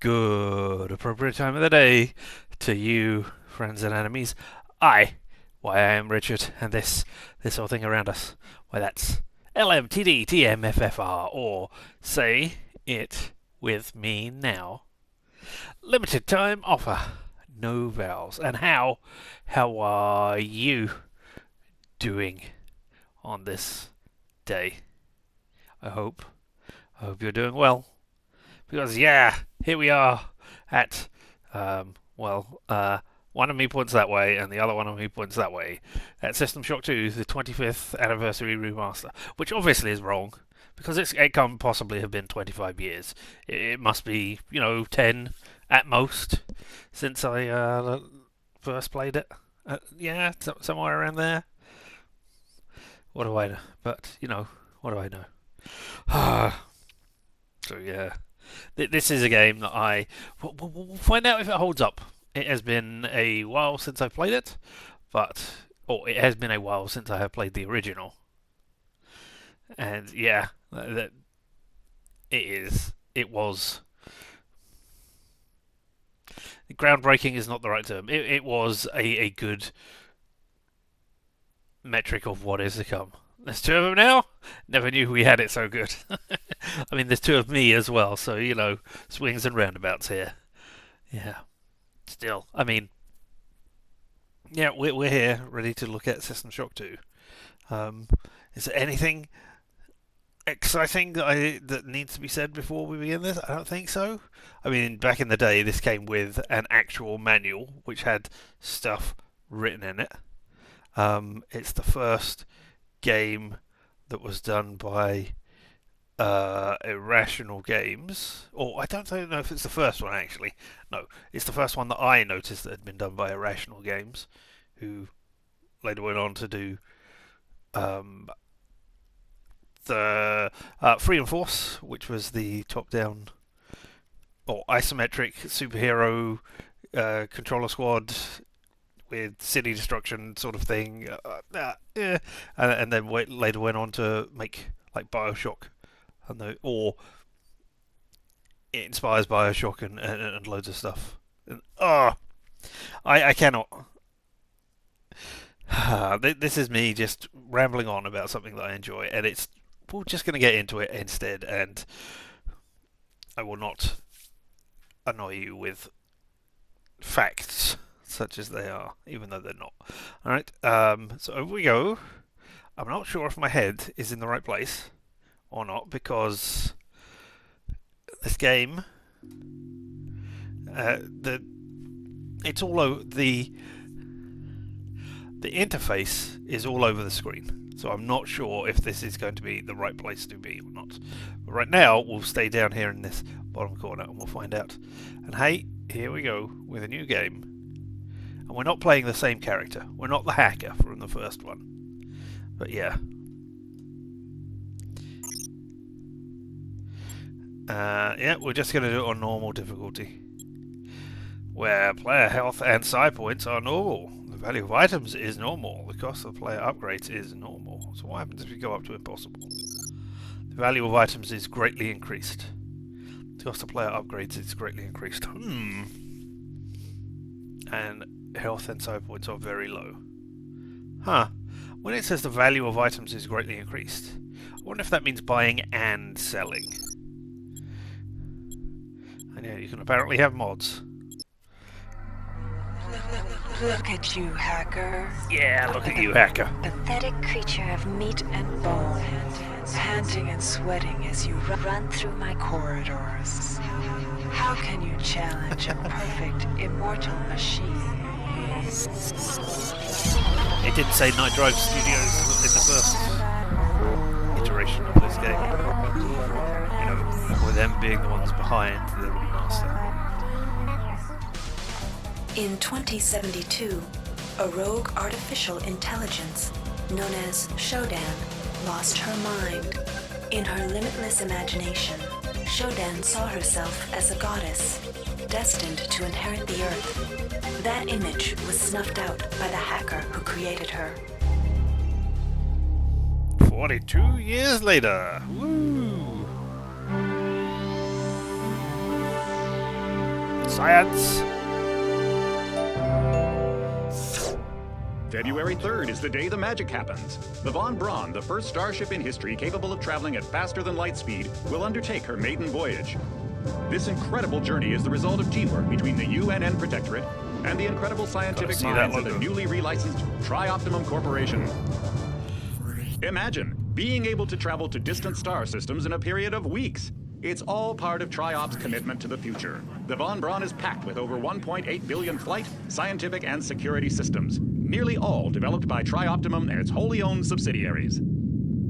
Good appropriate time of the day to you, friends and enemies. I am Richard, and this whole thing around us, why that's LMTDTMFFR, or say it with me now. Limited time offer, no vowels. And how are you doing on this day? I hope you're doing well. Because, yeah, here we are at, one of me points that way and the other one of me points that way. At System Shock 2, the 25th Anniversary Remaster. Which obviously is wrong, because it can't possibly have been 25 years. It must be, 10 at most since I first played it. Somewhere around there. What do I know? But, what do I know? So, yeah. This is a game that we'll find out if it holds up. It has been a while since I played it, it has been a while since I have played the original. And yeah, it was groundbreaking is not the right term. It was a good metric of what is to come. There's two of them now. Never knew we had it so good. I mean, there's two of me as well, so, swings and roundabouts here. Yeah. Still, I mean, yeah, we're here, ready to look at System Shock 2. Is there anything exciting that needs to be said before we begin this? I don't think so. I mean, back in the day, this came with an actual manual, which had stuff written in it. It's the first game that was done by Irrational Games, or I don't know if it's the first one actually. No, it's the first one that I noticed that had been done by Irrational Games, who later went on to do the Freedom Force, which was the top-down or isometric superhero controller squad with city destruction sort of thing, and then later went on to make like Bioshock, or it inspires Bioshock and loads of stuff. And, I cannot. This is me just rambling on about something that I enjoy, and we're just going to get into it instead, and I will not annoy you with facts such as they are, even though they're not. Alright, so over we go. I'm not sure if my head is in the right place or not, because this game, it's all over the interface is all over the screen, so I'm not sure if this is going to be the right place to be or not. But right now, we'll stay down here in this bottom corner and we'll find out. And hey, here we go with a new game. And we're not playing the same character. We're not the hacker from the first one. But yeah. We're just going to do it on normal difficulty, where player health and side points are normal. The value of items is normal. The cost of player upgrades is normal. So what happens if we go up to impossible? The value of items is greatly increased. The cost of player upgrades is greatly increased. And health and side points are very low. When it says the value of items is greatly increased, I wonder if that means buying and selling. And yeah, you can apparently have mods. Look at you, hacker. Yeah, look at you, hacker. Pathetic creature of meat and bone, panting and sweating as you run through my corridors. How can you challenge a perfect, immortal machine? It didn't say Night Drive Studios in the first iteration of this game. With them being the ones behind the remaster. In 2072, a rogue artificial intelligence known as Shodan lost her mind. In her limitless imagination, Shodan saw herself as a goddess, destined to inherit the earth. That image was snuffed out by the hacker who created her. 42 years later. Woo! Science! February 3rd is the day the magic happens. The Von Braun, the first starship in history capable of traveling at faster than light speed, will undertake her maiden voyage. This incredible journey is the result of teamwork between the UNN Protectorate and the incredible scientific minds of the newly relicensed Tri-Optimum Corporation. Imagine being able to travel to distant star systems in a period of weeks. It's all part of Tri-Op's commitment to the future. The Von Braun is packed with over 1.8 billion flight, scientific, and security systems, nearly all developed by Tri-Optimum and its wholly owned subsidiaries.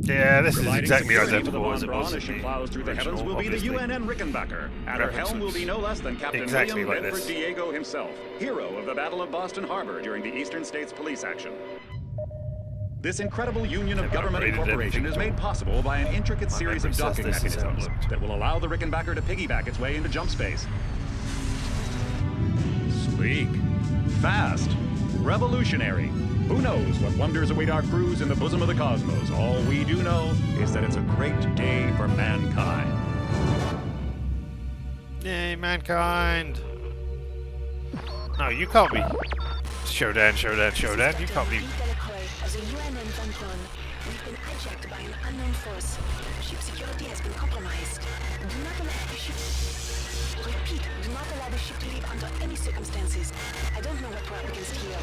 Yeah, this is Providing exactly security for the identical Von as it was Braun as she in plows through the heavens will be the obviously. UNN Rickenbacker. At her helm will be no less than Captain Exactly William like Bedford this. Diego himself, hero of the Battle of Boston Harbor during the Eastern States Police action. This incredible union of government and corporation is made possible by an intricate series of docking mechanisms that will allow the Rickenbacker to piggyback its way into jump space. Sleek, fast, revolutionary. Who knows what wonders await our crews in the bosom of the cosmos? All we do know is that it's a great day for mankind. Yay, mankind! No, you can't be. Showdown, showdown, showdown. You can't be. As a UNN Von Braun, we've been hijacked by an unknown force. Ship security has been compromised. Do not allow the ship. Repeat, do not allow the ship to leave under any circumstances. I don't know what we're up against here.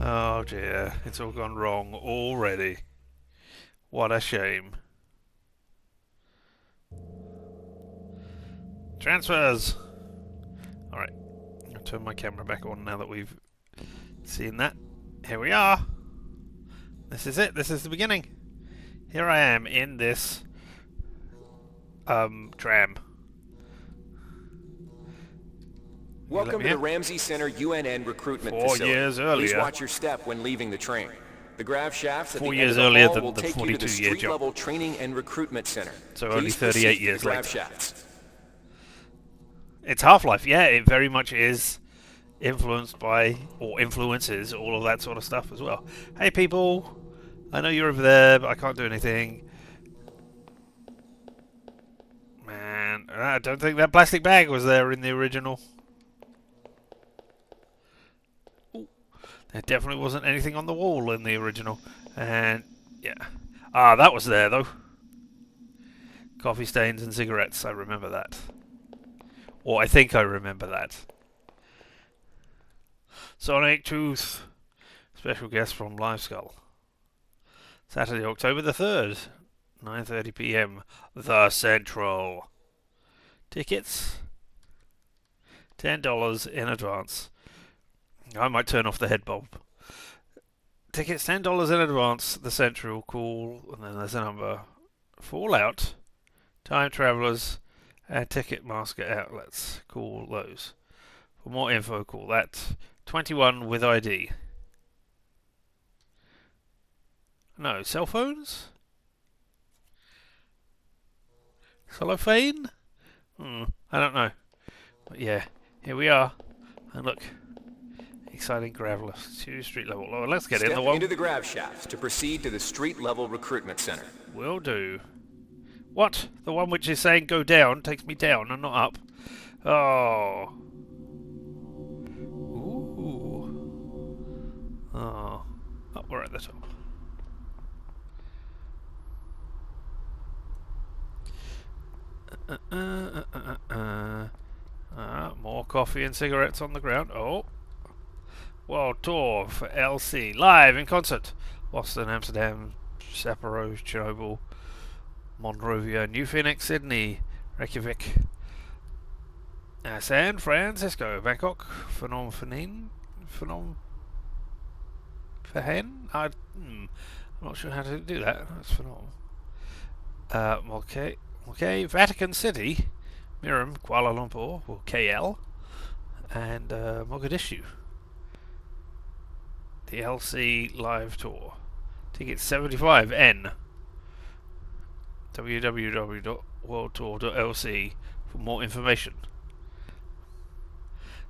Oh dear, it's all gone wrong already. What a shame. Transfers! Alright, I'll turn my camera back on now that we've seen that. Here we are! This is it, this is the beginning. Here I am in this tram. Welcome to the Ramsey Center UNN recruitment 4 facility. years earlier. Please watch your step when leaving the train. The grav shafts at 4 the years end of the earlier hall than will the take you to the 42-year job. street-level training and recruitment center. So Please only 38 proceed to years the grav later. shafts. It's Half-Life, yeah, it very much is influenced by, or influences, all of that sort of stuff as well. Hey people, I know you're over there, but I can't do anything. Man, I don't think that plastic bag was there in the original. Ooh, there definitely wasn't anything on the wall in the original. And, yeah. Ah, that was there, though. Coffee stains and cigarettes, I remember that. Or I think I remember that. Sonic Tooth. Special guest from Live Skull. Saturday, October the 3rd. 9:30 p.m. The Central. Tickets. $10 in advance. I might turn off the head bulb. Tickets $10 in advance. The Central. Cool. And then there's a number. Fallout. Time Travelers. And Ticketmaster outlets. Call those. For more info, call that 21 with ID. No, cell phones? Cellophane? I don't know. But yeah, here we are. And look, exciting graveler to street level. Oh, let's get in the Step one. into the grav shafts to proceed to the street-level recruitment center. Will do. What? The one which is saying go down takes me down and not up. Oh. Ooh. Oh. Oh, we're at the top. More coffee and cigarettes on the ground. Oh. World tour for LC. Live in concert. Boston, Amsterdam, Sapporo, Chernobyl, Monrovia, New Phoenix, Sydney, Reykjavik, San Francisco, Bangkok, Phnom Penh. I'm not sure how to do that. That's Phnom. Okay, Vatican City, Miram, Kuala Lumpur, or KL, and Mogadishu. The LC live tour. Ticket 75N. www.worldtour.lc for more information.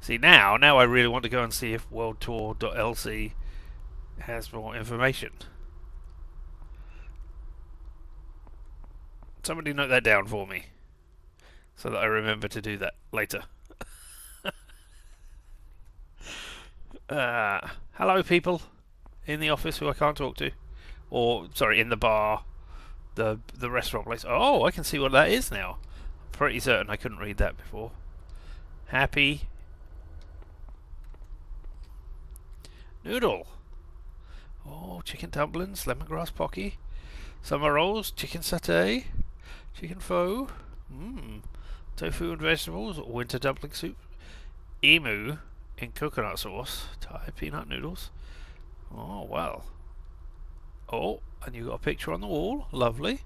See, now I really want to go and see if worldtour.lc has more information. Somebody note that down for me. so that I remember to do that later. Hello, people in the office who I can't talk to, or sorry, in the bar, the restaurant place. Oh, I can see what that is now. I'm pretty certain I couldn't read that before. Happy noodle. Oh, chicken dumplings, lemongrass pocky, summer rolls, chicken satay, chicken pho, tofu and vegetables, winter dumpling soup, emu in coconut sauce, Thai peanut noodles. Oh, well. Oh, and you got a picture on the wall. Lovely.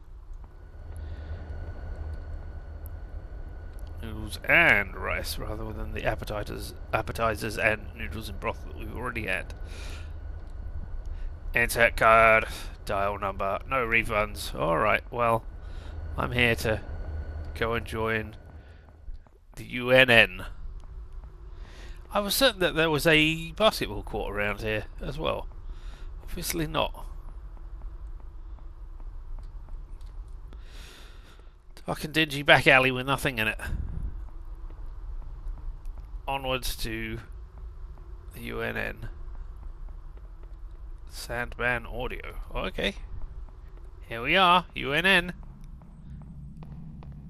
Noodles and rice rather than the appetizers and noodles and broth that we've already had. Insert card, dial number, no refunds. Alright, well, I'm here to go and join the UNN. I was certain that there was a basketball court around here as well. Obviously not. Dark and dingy back alley with nothing in it. Onwards to the UNN. Sandman Audio. Okay. Here we are, UNN.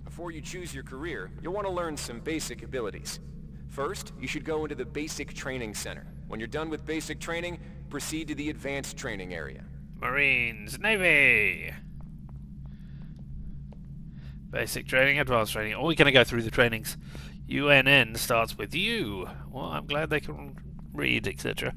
Before you choose your career, you'll want to learn some basic abilities. First, you should go into the Basic Training Center. When you're done with basic training, proceed to the Advanced Training area. Marines, Navy. Basic training, advanced training. Oh, we're going to go through the trainings. UNN starts with U. Well, I'm glad they can read, etc.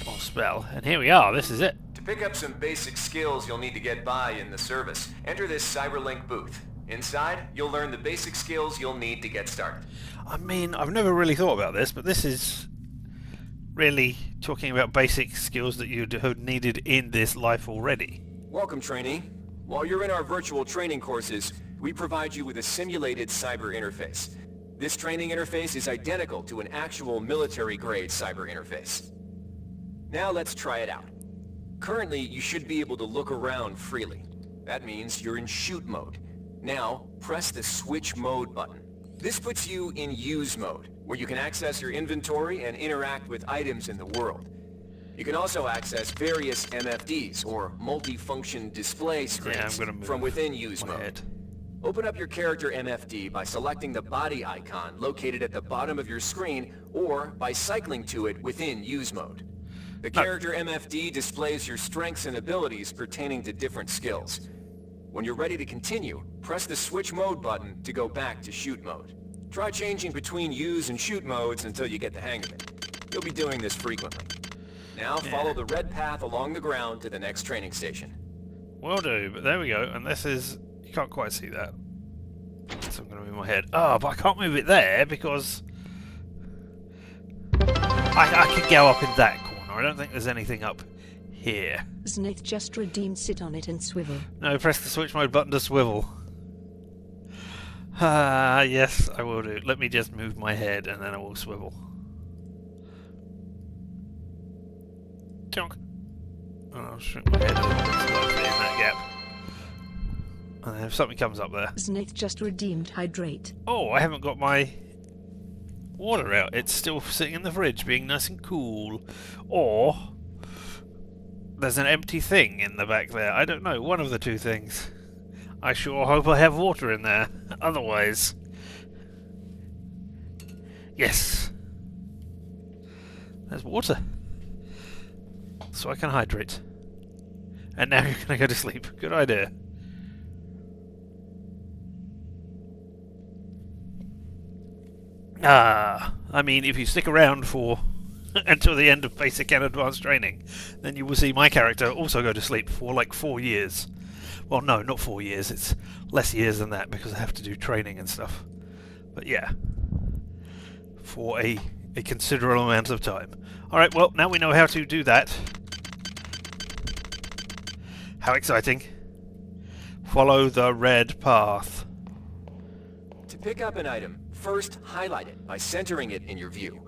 Or spell. And here we are, this is it. To pick up some basic skills you'll need to get by in the service, enter this Cyberlink booth. Inside, you'll learn the basic skills you'll need to get started. I mean, I've never really thought about this, but this is really talking about basic skills that you'd have needed in this life already. Welcome, trainee. While you're in our virtual training courses, we provide you with a simulated cyber interface. This training interface is identical to an actual military-grade cyber interface. Now let's try it out. Currently, you should be able to look around freely. That means you're in shoot mode. Now, press the switch mode button. This puts you in use mode, where you can access your inventory and interact with items in the world. You can also access various MFDs, or multifunction display screens, from within use mode. Open up your character MFD by selecting the body icon located at the bottom of your screen, or by cycling to it within use mode. The character MFD displays your strengths and abilities pertaining to different skills. When you're ready to continue, press the switch mode button to go back to shoot mode. Try changing between use and shoot modes until you get the hang of it. You'll be doing this frequently. Now follow the red path along the ground to the next training station. Will do, but there we go, and this is... you can't quite see that. So I'm going to move my head. Oh, but I can't move it there because... I can go up in that corner. I don't think there's anything up here. Snake just redeemed, sit on it and swivel. No, press the switch mode button to swivel. Ah, yes, I will do. Let me just move my head and then I will swivel. Chonk. Oh, I'll shrink my head a little bit so I'll fit in that gap. And then if something comes up there... Snake just redeemed, hydrate. Oh, I haven't got my water out. It's still sitting in the fridge being nice and cool. Or... there's an empty thing in the back there. I don't know, one of the two things. I sure hope I have water in there. Otherwise... yes. There's water. So I can hydrate. And now you're gonna go to sleep. Good idea. I mean, if you stick around for until the end of basic and advanced training, then you will see my character also go to sleep for like 4 years. Well, no, not 4 years. It's less years than that because I have to do training and stuff. But yeah, for a considerable amount of time. Alright, well, now we know how to do that. How exciting. Follow the red path. To pick up an item, first highlight it by centering it in your view.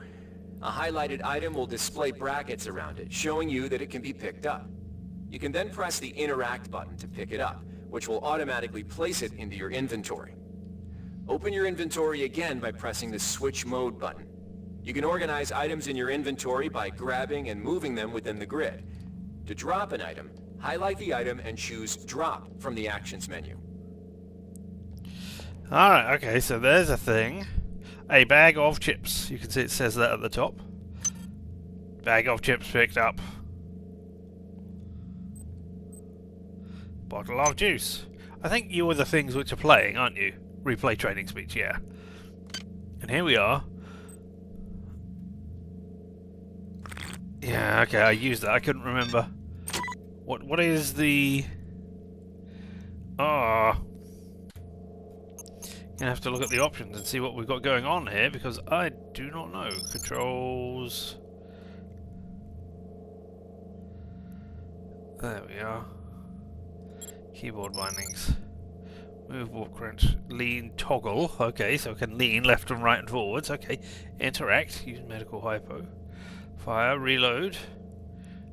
A highlighted item will display brackets around it, showing you that it can be picked up. You can then press the Interact button to pick it up, which will automatically place it into your inventory. Open your inventory again by pressing the Switch Mode button. You can organize items in your inventory by grabbing and moving them within the grid. To drop an item, highlight the item and choose Drop from the Actions menu. Alright, okay, so there's a thing. A bag of chips. You can see it says that at the top. Bag of chips picked up. Bottle of juice. I think you are the things which are playing, aren't you? Replay training speech, yeah. And here we are. Yeah, okay, I used that. I couldn't remember. What is the... Gonna have to look at the options and see what we've got going on here, because I do not know. Controls... There we are. Keyboard bindings. Move, walk, crunch, lean, toggle. Okay, so I can lean left and right and forwards. Okay. Interact. Use medical hypo. Fire. Reload.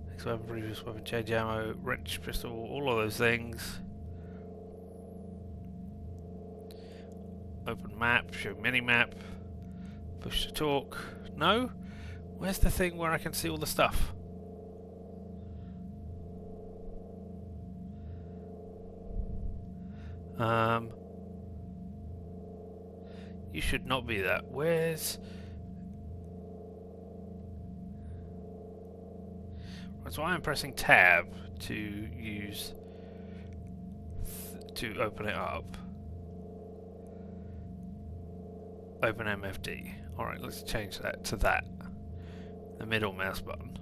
Next weapon, previous weapon, change ammo, wrench, pistol, all of those things. Open map, show mini-map. Push to talk. No? Where's the thing where I can see all the stuff? You should not be that. Where's... Right, so I'm pressing tab to use... to open it up. Open MFD. Alright, let's change that to that. The middle mouse button.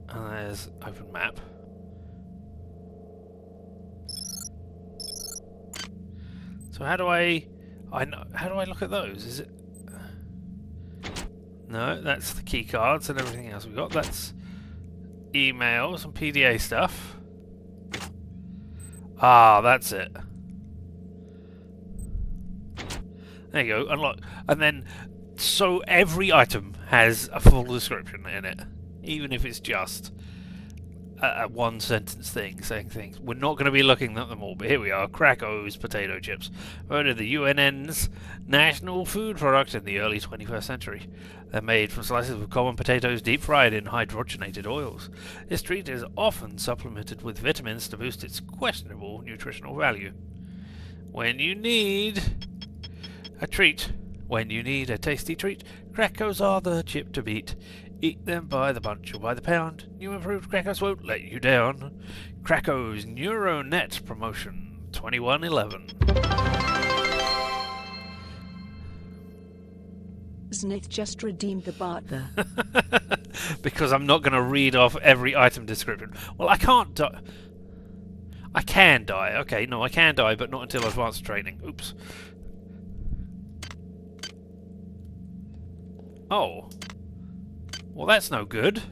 And there's open map. So how do I look at those? Is it... No, that's the key cards and everything else we've got. That's emails and PDA stuff. Ah, that's it. There you go, unlock. And then, so every item has a full description in it. Even if it's just a one-sentence thing, saying things. We're not going to be looking at them all, but here we are. Cracko's potato chips. Voted the UNN's national food product in the early 21st century. They're made from slices of common potatoes deep-fried in hydrogenated oils. This treat is often supplemented with vitamins to boost its questionable nutritional value. When you need a treat, when you need a tasty treat, Crackos are the chip to beat. Eat them by the bunch or by the pound. New improved Crackos won't let you down. Crackos NeuroNet promotion 2111. Znith just redeemed the barter. Because I'm not going to read off every item description. Well, I can't die. I can die. Okay, no, I can die, but not until advanced training. Oops. Oh. Well, that's no good.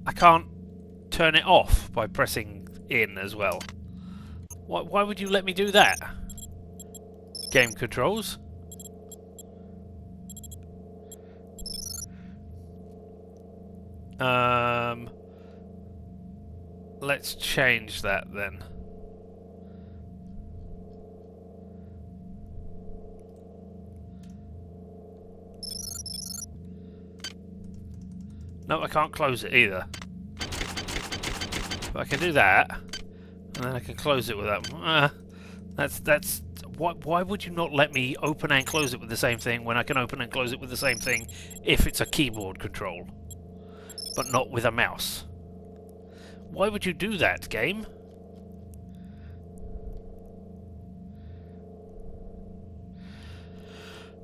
I can't turn it off by pressing in as well. Why would you let me do that? Game controls. Let's change that then. No, I can't close it either. But I can do that, and then I can close it with that. That's why would you not let me open and close it with the same thing when I can open and close it with the same thing if it's a keyboard control, but not with a mouse? Why would you do that, game?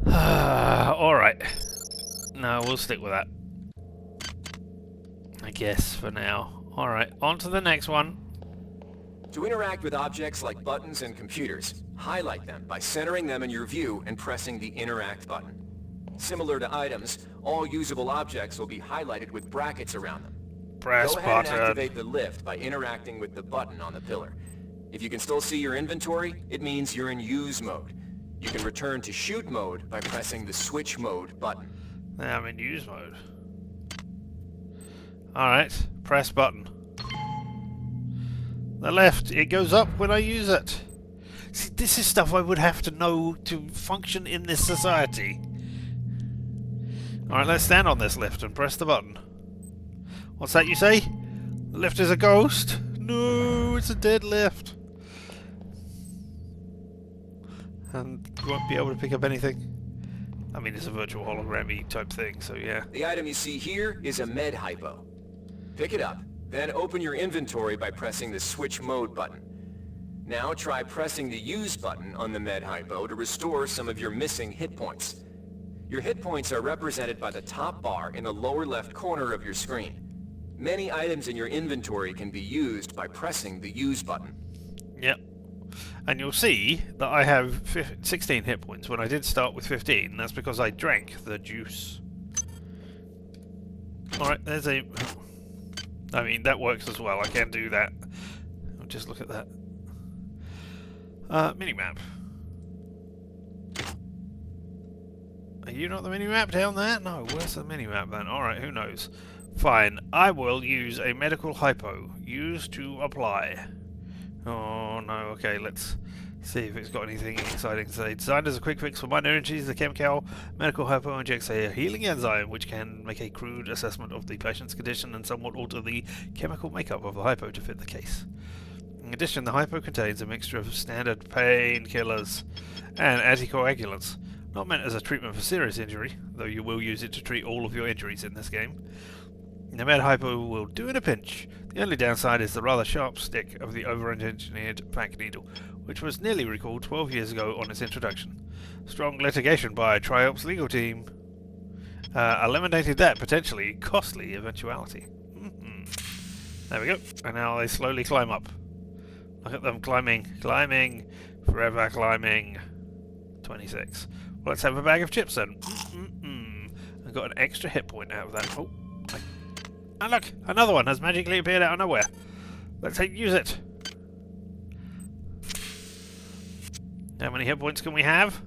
Alright. No, we'll stick with that, I guess, for now. Alright, on to the next one. To interact with objects like buttons and computers, highlight them by centering them in your view and pressing the Interact button. Similar to items, all usable objects will be highlighted with brackets around them. Press Go ahead and button. activate the lift by interacting with the button on the pillar. If you can still see your inventory, it means you're in use mode. You can return to shoot mode by pressing the switch mode button. Now I'm in use mode. Alright, press button. The left, it goes up when I use it. See, this is stuff I would have to know to function in this society. Alright, let's stand on this lift and press the button. What's that you say? The lift is a ghost? No, it's a dead lift. And you won't be able to pick up anything. I mean, it's a virtual hologram-y type thing, so yeah. The item you see here is a med hypo. Pick it up, then open your inventory by pressing the switch mode button. Now try pressing the use button on the med hypo to restore some of your missing hit points. Your hit points are represented by the top bar in the lower left corner of your screen. Many items in your inventory can be used by pressing the use button. Yep. And you'll see that I have 16 hit points when I did start with 15. That's because I drank the juice. Alright, there's a... I mean, that works as well. I can do that. I'll just look at that. Minimap. Are you not the minimap down there? No, where's the minimap then? Alright, who knows? Fine, I will use a medical hypo. Use to apply. Oh no, okay, let's see if it's got anything exciting to say. Designed as a quick fix for minor injuries, the chemical medical hypo injects a healing enzyme which can make a crude assessment of the patient's condition and somewhat alter the chemical makeup of the hypo to fit the case. In addition, the hypo contains a mixture of standard painkillers and anticoagulants, not meant as a treatment for serious injury, though you will use it to treat all of your injuries in this game. The med hypo will do in a pinch. The only downside is the rather sharp stick of the over-engineered pack needle, which was nearly recalled 12 years ago on its introduction. Strong litigation by Triop's legal team eliminated that potentially costly eventuality. There we go. And now they slowly climb up. Look at them climbing, climbing, forever climbing. 26. Well, let's have a bag of chips then. I got an extra hit point out of that. Oh, and look, another one has magically appeared out of nowhere. Let's use it. How many hit points can we have?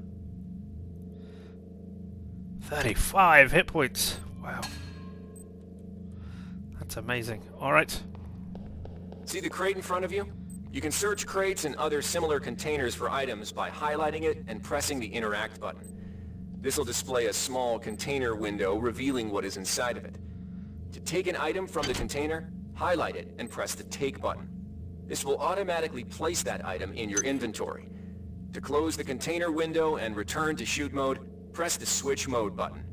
35 hit points. Wow. That's amazing. Alright. See the crate in front of you? You can search crates and other similar containers for items by highlighting it and pressing the Interact button. This will display a small container window revealing what is inside of it. To take an item from the container, highlight it and press the Take button. This will automatically place that item in your inventory. To close the container window and return to shoot mode, press the Switch Mode button.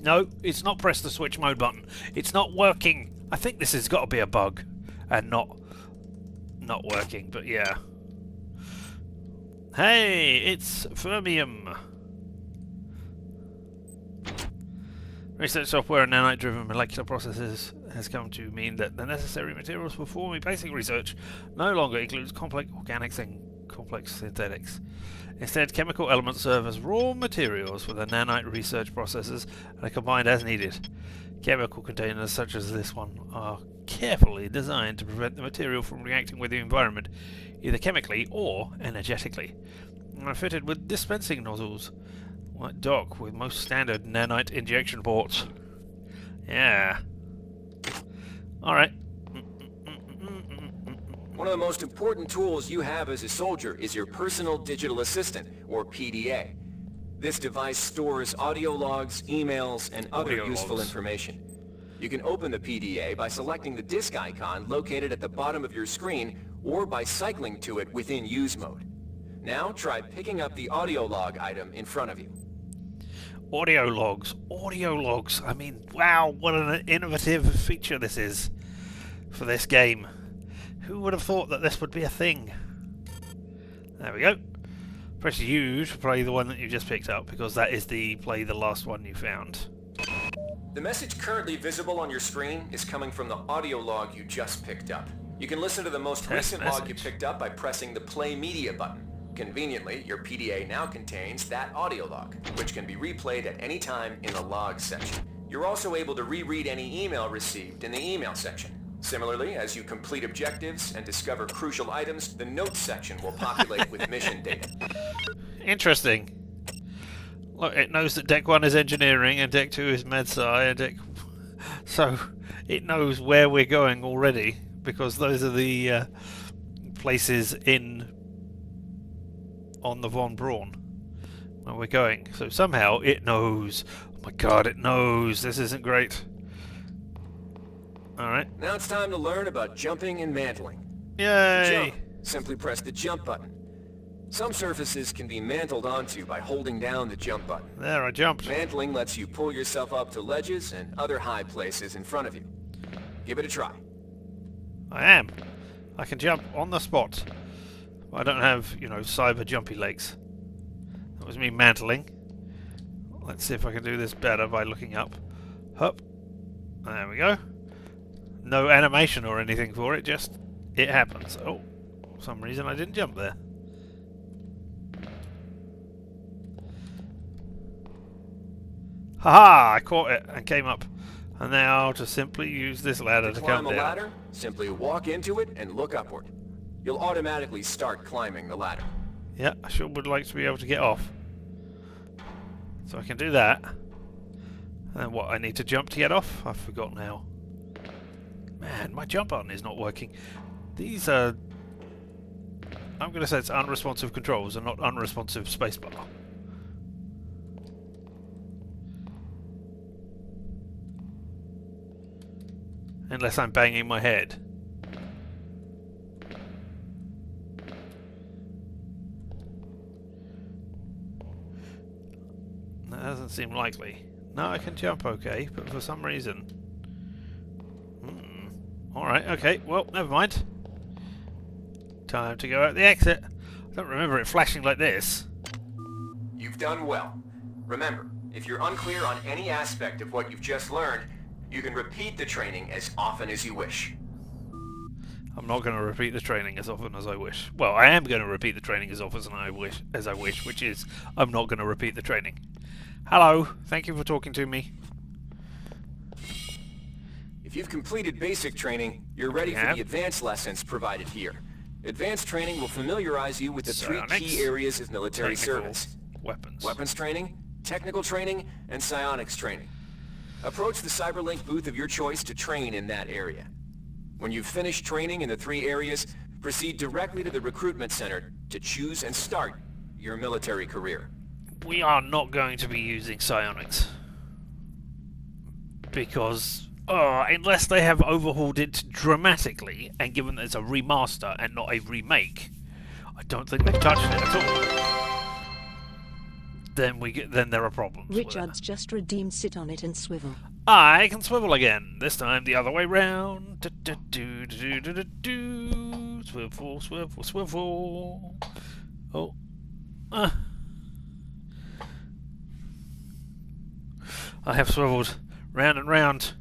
No, it's not press the Switch Mode button. It's not working. I think this has got to be a bug and not working, but yeah. Hey, it's Fermium. Research software and nanite-driven molecular processes has come to mean that the necessary materials for performing basic research no longer includes complex organics and complex synthetics. Instead, chemical elements serve as raw materials for the nanite research processes and are combined as needed. Chemical containers such as this one are carefully designed to prevent the material from reacting with the environment, either chemically or energetically, and are fitted with dispensing nozzles like dock with most standard nanite injection ports. Yeah. Alright. One of the most important tools you have as a soldier is your Personal Digital Assistant, or PDA. This device stores audio logs, emails, and other useful information. You can open the PDA by selecting the disk icon located at the bottom of your screen, or by cycling to it within use mode. Now try picking up the audio log item in front of you. Audio logs. Audio logs. I mean, wow, what an innovative feature this is for this game. Who would have thought that this would be a thing? There we go. Press U to play the one that you just picked up, because that is the last one you found. The message currently visible on your screen is coming from the audio log you just picked up. You can listen to the most recent log you picked up by pressing the Play Media button. Conveniently, your PDA now contains that audio log, which can be replayed at any time in the Logs section. You're also able to reread any email received in the Email section. Similarly, as you complete objectives and discover crucial items, the Notes section will populate with mission data. Interesting. Look, it knows that Deck 1 is engineering and Deck 2 is MedSci and Deck... So, it knows where we're going already, because those are the places on the Von Braun where we're going. So somehow it knows. Oh my god, it knows. This isn't great. Alright. Now it's time to learn about jumping and mantling. To Yay! jump, simply press the jump button. Some surfaces can be mantled onto by holding down the jump button. There, I jumped. Mantling lets you pull yourself up to ledges and other high places in front of you. Give it a try. I am. I can jump on the spot. I don't have, you know, cyber jumpy legs. That was me mantling. Let's see if I can do this better by looking up. Hup. There we go. No animation or anything for it, just it happens. Oh, for some reason I didn't jump there. Haha! I caught it and came up. And now to simply use this ladder to come climb a down. ladder, simply walk into it and look upward. You'll automatically start climbing the ladder. Yeah, I sure would like to be able to get off. So I can do that. And what, I need to jump to get off? I forgot now. Man, my jump button is not working. These are... I'm going to say it's unresponsive controls and not unresponsive spacebar. Unless I'm banging my head. That doesn't seem likely. No, I can jump okay, but for some reason... Alright, okay, well, never mind. Time to go out the exit. I don't remember it flashing like this. You've done well. Remember, if you're unclear on any aspect of what you've just learned, you can repeat the training as often as you wish. I'm not going to repeat the training as often as I wish. Well, I am going to repeat the training as often as I wish, which is I'm not going to repeat the training. Hello, thank you for talking to me. If you've completed basic training, you're ready for the advanced lessons provided here. Advanced training will familiarize you with the three key areas of military service. Weapons training, technical training, and psionics training. Approach the Cyberlink booth of your choice to train in that area. When you've finished training in the three areas, proceed directly to the recruitment center to choose and start your military career. We are not going to be using psionics. Because, unless they have overhauled it dramatically, and given that it's a remaster and not a remake, I don't think they've touched it at all. Then there are problems. Richard's just redeemed sit on it and swivel. I can swivel again. This time the other way round. Swivel, swivel, swivel. Oh. I have swiveled round and round.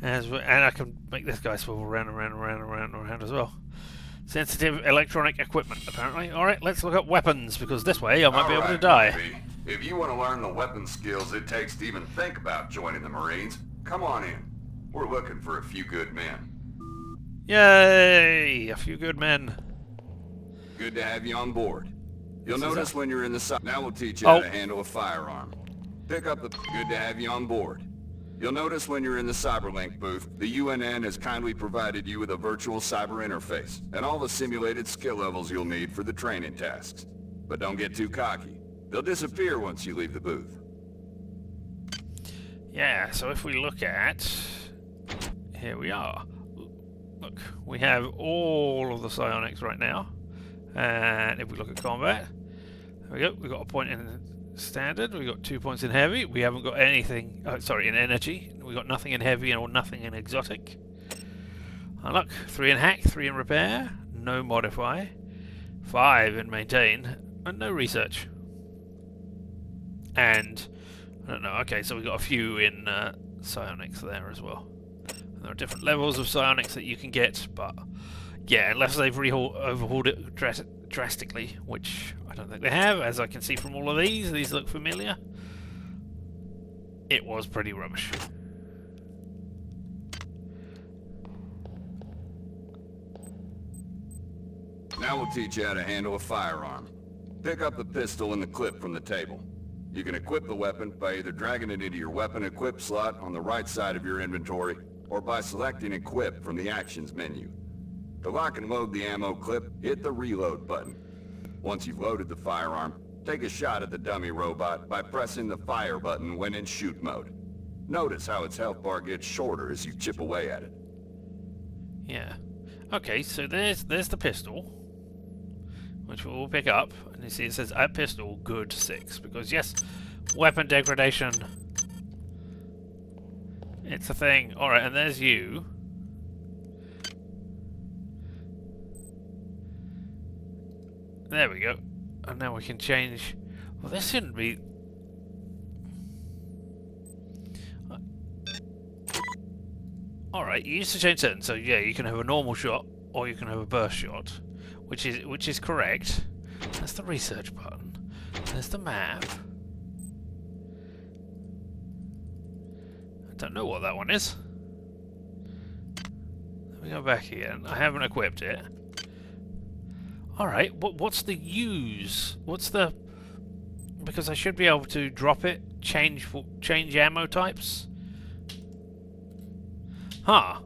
And I can make this guy swivel round and round and round and round and round as well. Sensitive electronic equipment, apparently. Alright, let's look up weapons, because this way I might be able to die. Baby. If you want to learn the weapon skills it takes to even think about joining the Marines, come on in. We're looking for a few good men. Yay! A few good men. Good to have you on board. You'll notice when you're in the... Now we'll teach you how to handle a firearm. Pick up the... Good to have you on board. You'll notice when you're in the Cyberlink booth, the UNN has kindly provided you with a virtual cyber interface and all the simulated skill levels you'll need for the training tasks. But don't get too cocky. They'll disappear once you leave the booth. Yeah, so if we look at... Here we are. Look, we have all of the psionics right now. And if we look at combat, there we go. We've got a point in standard, we've got 2 points in heavy, we haven't got anything, in energy, we've got nothing in heavy or nothing in exotic. And look, 3 in hack, 3 in repair, no modify, 5 in maintain, and no research. And, I don't know, okay, so we've got a few in psionics there as well. And there are different levels of psionics that you can get, but yeah, unless they've overhauled it drastically, which I don't think they have, as I can see from all of these look familiar. It was pretty rubbish. Now we'll teach you how to handle a firearm. Pick up the pistol and the clip from the table. You can equip the weapon by either dragging it into your weapon equip slot on the right side of your inventory, or by selecting equip from the actions menu. To lock and load the ammo clip, hit the reload button. Once you've loaded the firearm, take a shot at the dummy robot by pressing the fire button when in shoot mode. Notice how its health bar gets shorter as you chip away at it. Yeah. Okay, so there's the pistol, which we'll pick up, and you see it says at pistol good 6, because yes, weapon degradation. It's a thing. Alright, and there's you. There we go. And now we can change. Well, this shouldn't be. Alright, you used to change settings, so yeah, you can have a normal shot or you can have a burst shot, which is correct. That's the research button. There's the map. I don't know what that one is. Let me go back again. I haven't equipped it. Alright, what's the use? What's the... Because I should be able to drop it, change ammo types. Huh.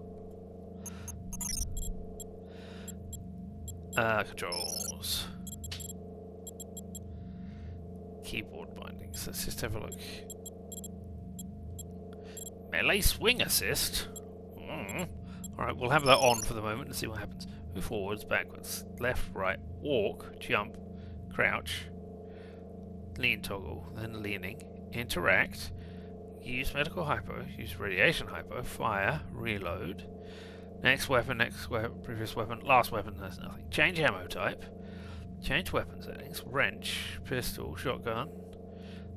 Controls. Keyboard bindings. Let's just have a look. Melee swing assist. Alright, we'll have that on for the moment and see what happens. Move forwards, backwards, left, right, walk, jump, crouch, lean toggle, then leaning, interact, use medical hypo, use radiation hypo, fire, reload, next weapon, previous weapon, last weapon, there's nothing. Change ammo type, change weapon settings, wrench, pistol, shotgun,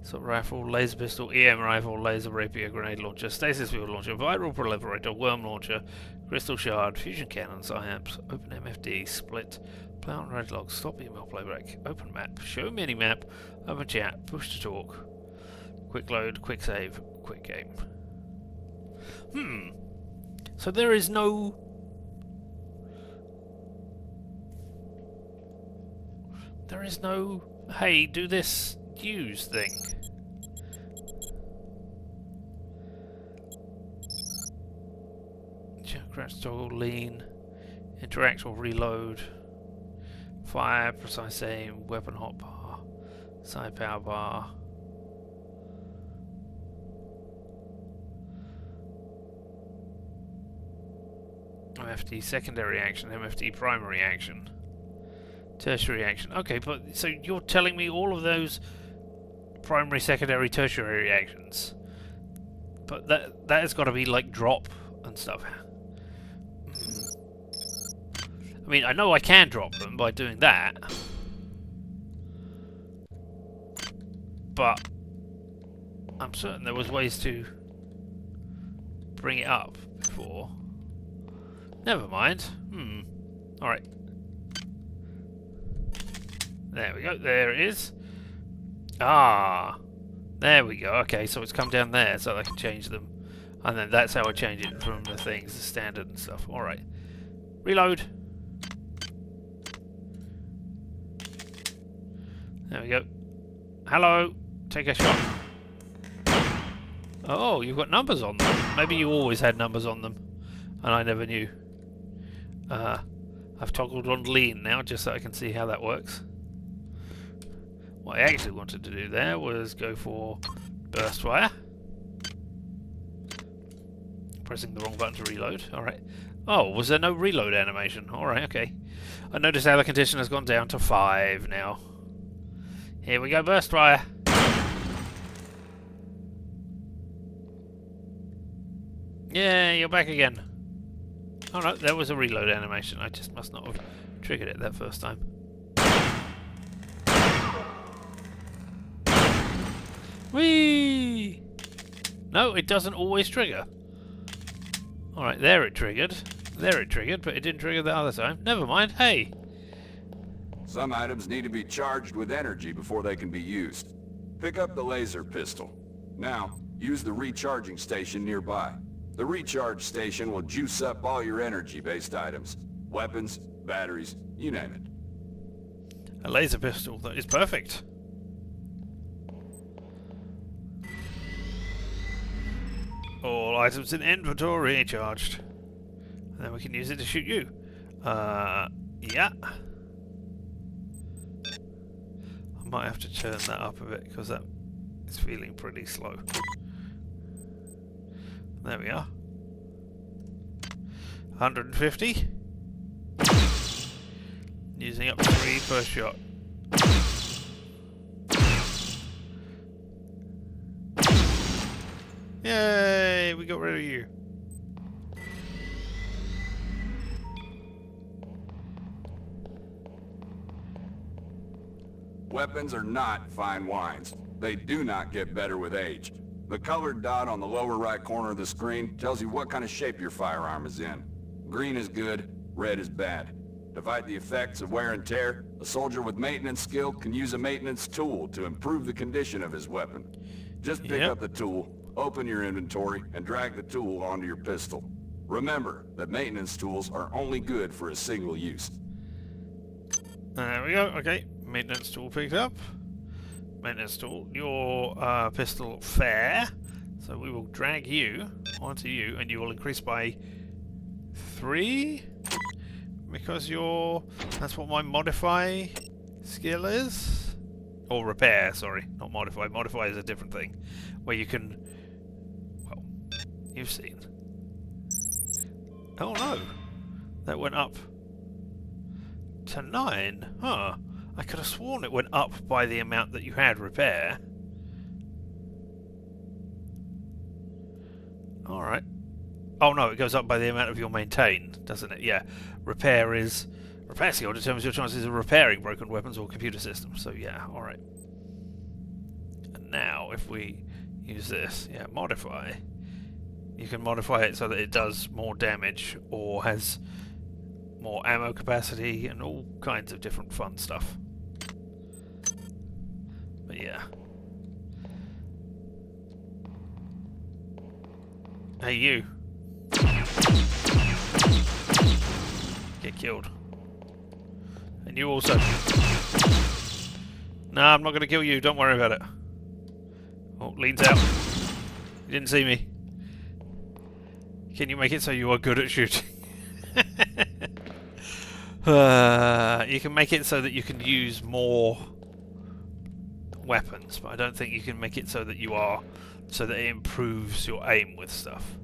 assault rifle, laser pistol, EM rifle, laser rapier, grenade launcher, stasis field launcher, viral proliferator, worm launcher, crystal shard, fusion cannon, psyamps, open MFD, split, plow and red log, stop email playback, open map, show minimap, open chat, push to talk, quick load, quick save, quick game. So there is no... hey, do this use thing. Crouch toggle, lean, interact or reload, fire, precise aim, weapon hotbar, side power bar. MFD secondary action, MFD primary action, tertiary action. Okay, but so you're telling me all of those primary, secondary, tertiary actions, but that has got to be like drop and stuff. I mean, I know I can drop them by doing that, but I'm certain there was ways to bring it up before. Never mind. Alright. There we go. There it is. Ah! There we go. Okay, so it's come down there so I can change them. And then that's how I change it from the things, the standard and stuff. Alright. Reload. There we go. Hello. Take a shot. Oh, you've got numbers on them. Maybe you always had numbers on them, and I never knew. I've toggled on lean now, just so I can see how that works. What I actually wanted to do there was go for burst fire. Pressing the wrong button to reload. Alright. Oh, was there no reload animation? Alright, okay. I noticed how the condition has gone down to 5 now. Here we go, burst fire. Yeah, you're back again. Oh no, there was a reload animation. I just must not have triggered it that first time. Whee! No, it doesn't always trigger. Alright, there it triggered. There it triggered, but it didn't trigger the other time. Never mind, hey! Some items need to be charged with energy before they can be used. Pick up the laser pistol. Now, use the recharging station nearby. The recharge station will juice up all your energy-based items. Weapons, batteries, you name it. A laser pistol, that is perfect. All items in inventory charged. And then we can use it to shoot you. Yeah. I might have to turn that up a bit because that is feeling pretty slow. There we are. 150. Using up 3 per shot. Yay! We got rid of you. Weapons are not fine wines. They do not get better with age. The colored dot on the lower right corner of the screen tells you what kind of shape your firearm is in. Green is good, red is bad. To fight the effects of wear and tear, a soldier with maintenance skill can use a maintenance tool to improve the condition of his weapon. Just pick up the tool, open your inventory, and drag the tool onto your pistol. Remember that maintenance tools are only good for a single use. There we go. Okay, maintenance tool picked up. Maintenance tool, your pistol fair. So we will drag you onto you, and you will increase by 3 because that's what my modify skill is, or repair. Sorry, not modify. Modify is a different thing, where you can. Well, you've seen. Oh no, that went up to 9. Huh. I could have sworn it went up by the amount that you had repair. Alright. Oh no, it goes up by the amount of your maintain, doesn't it? Yeah. Repair skill determines your chances of repairing broken weapons or computer systems. So yeah, alright. And now if we use this, yeah, modify. You can modify it so that it does more damage or has more ammo capacity and all kinds of different fun stuff. But yeah. Hey you. Get killed. And you also. No, I'm not going to kill you, don't worry about it. Oh, leans out. You didn't see me. Can you make it so you are good at shooting? You can make it so that you can use more weapons, but I don't think you can make it so that it improves your aim with stuff.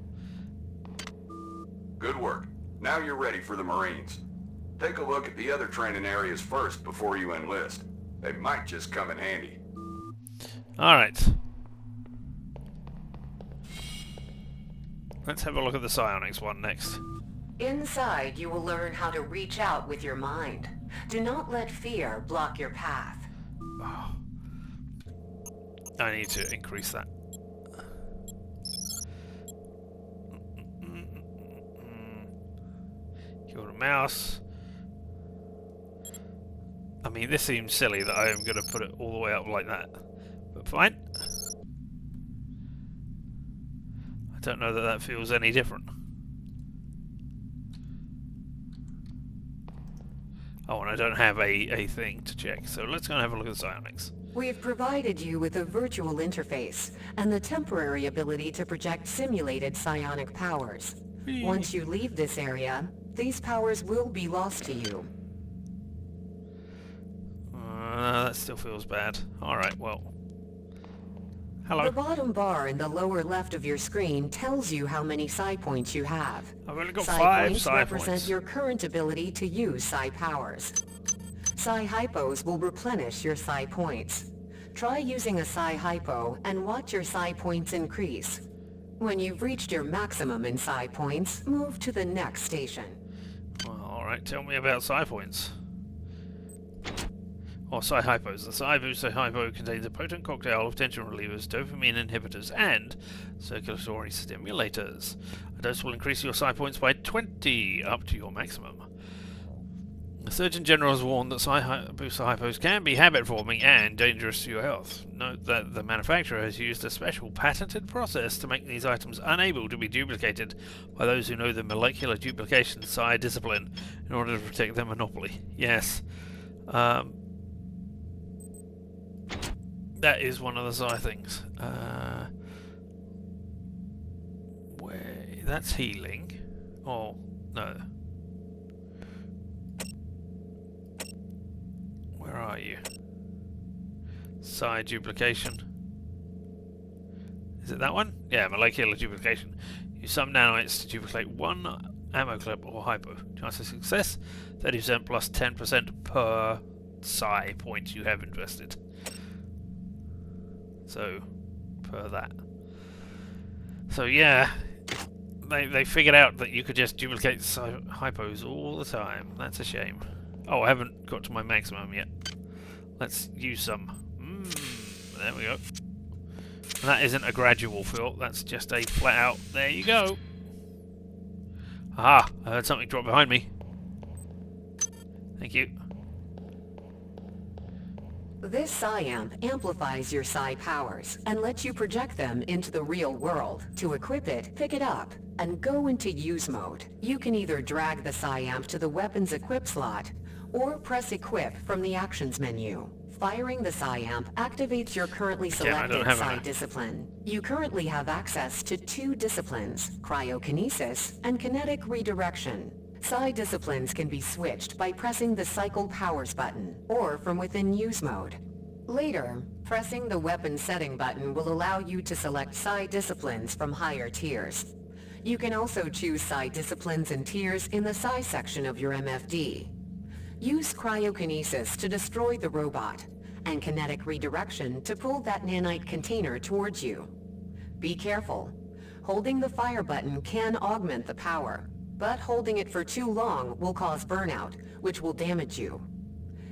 Good work. Now you're ready for the Marines. Take a look at the other training areas first before you enlist. They might just come in handy. Alright. Let's have a look at the psionics one next. Inside, you will learn how to reach out with your mind. Do not let fear block your path. Oh. I need to increase that. Kill the mouse. I mean, this seems silly that I am going to put it all the way up like that. But fine. I don't know that that feels any different. Oh, and I don't have a thing to check, so let's go and have a look at the psionics. We've provided you with a virtual interface and the temporary ability to project simulated psionic powers. Once you leave this area, these powers will be lost to you. That still feels bad. Alright, well. Hello. The bottom bar in the lower left of your screen tells you how many psi points you have. I've only got Psi 5 points psi represent points. your current ability to use psi powers. Psi hypos will replenish your psi points. Try using a psi hypo and watch your psi points increase. When you've reached your maximum in psi points, move to the next station. Well, alright, tell me about psi points. Or psi hypos. The psi boost hypo contains a potent cocktail of tension relievers, dopamine inhibitors, and circulatory stimulators. A dose will increase your psi points by 20 up to your maximum. The Surgeon General has warned that psi booster hypos can be habit-forming and dangerous to your health. Note that the manufacturer has used a special patented process to make these items unable to be duplicated by those who know the molecular duplication psi discipline in order to protect their monopoly. Yes. That is one of the psi things. That's healing. Oh, no. Where are you? Psi duplication. Is it that one? Yeah, molecular duplication. Use some nanites to duplicate one ammo clip or hypo. Chance of success, 30% plus 10% per psi point you have invested. So, per that. So yeah, they figured out that you could just duplicate hypos all the time. That's a shame. Oh, I haven't got to my maximum yet. Let's use some. There we go. And that isn't a gradual fill, that's just a flat out, there you go. Aha, I heard something drop behind me. Thank you. This Psi-Amp amplifies your Psi powers and lets you project them into the real world. To equip it, pick it up and go into use mode. You can either drag the Psi-Amp to the weapon's equip slot or press equip from the actions menu. Firing the Psi-Amp activates your currently selected Psi discipline. You currently have access to 2 disciplines, cryokinesis and kinetic redirection. Psi disciplines can be switched by pressing the Cycle Powers button, or from within use mode. Later, pressing the weapon setting button will allow you to select Psi disciplines from higher tiers. You can also choose Psi disciplines and tiers in the Psi section of your MFD. Use cryokinesis to destroy the robot, and kinetic redirection to pull that nanite container towards you. Be careful. Holding the fire button can augment the power, but holding it for too long will cause burnout, which will damage you.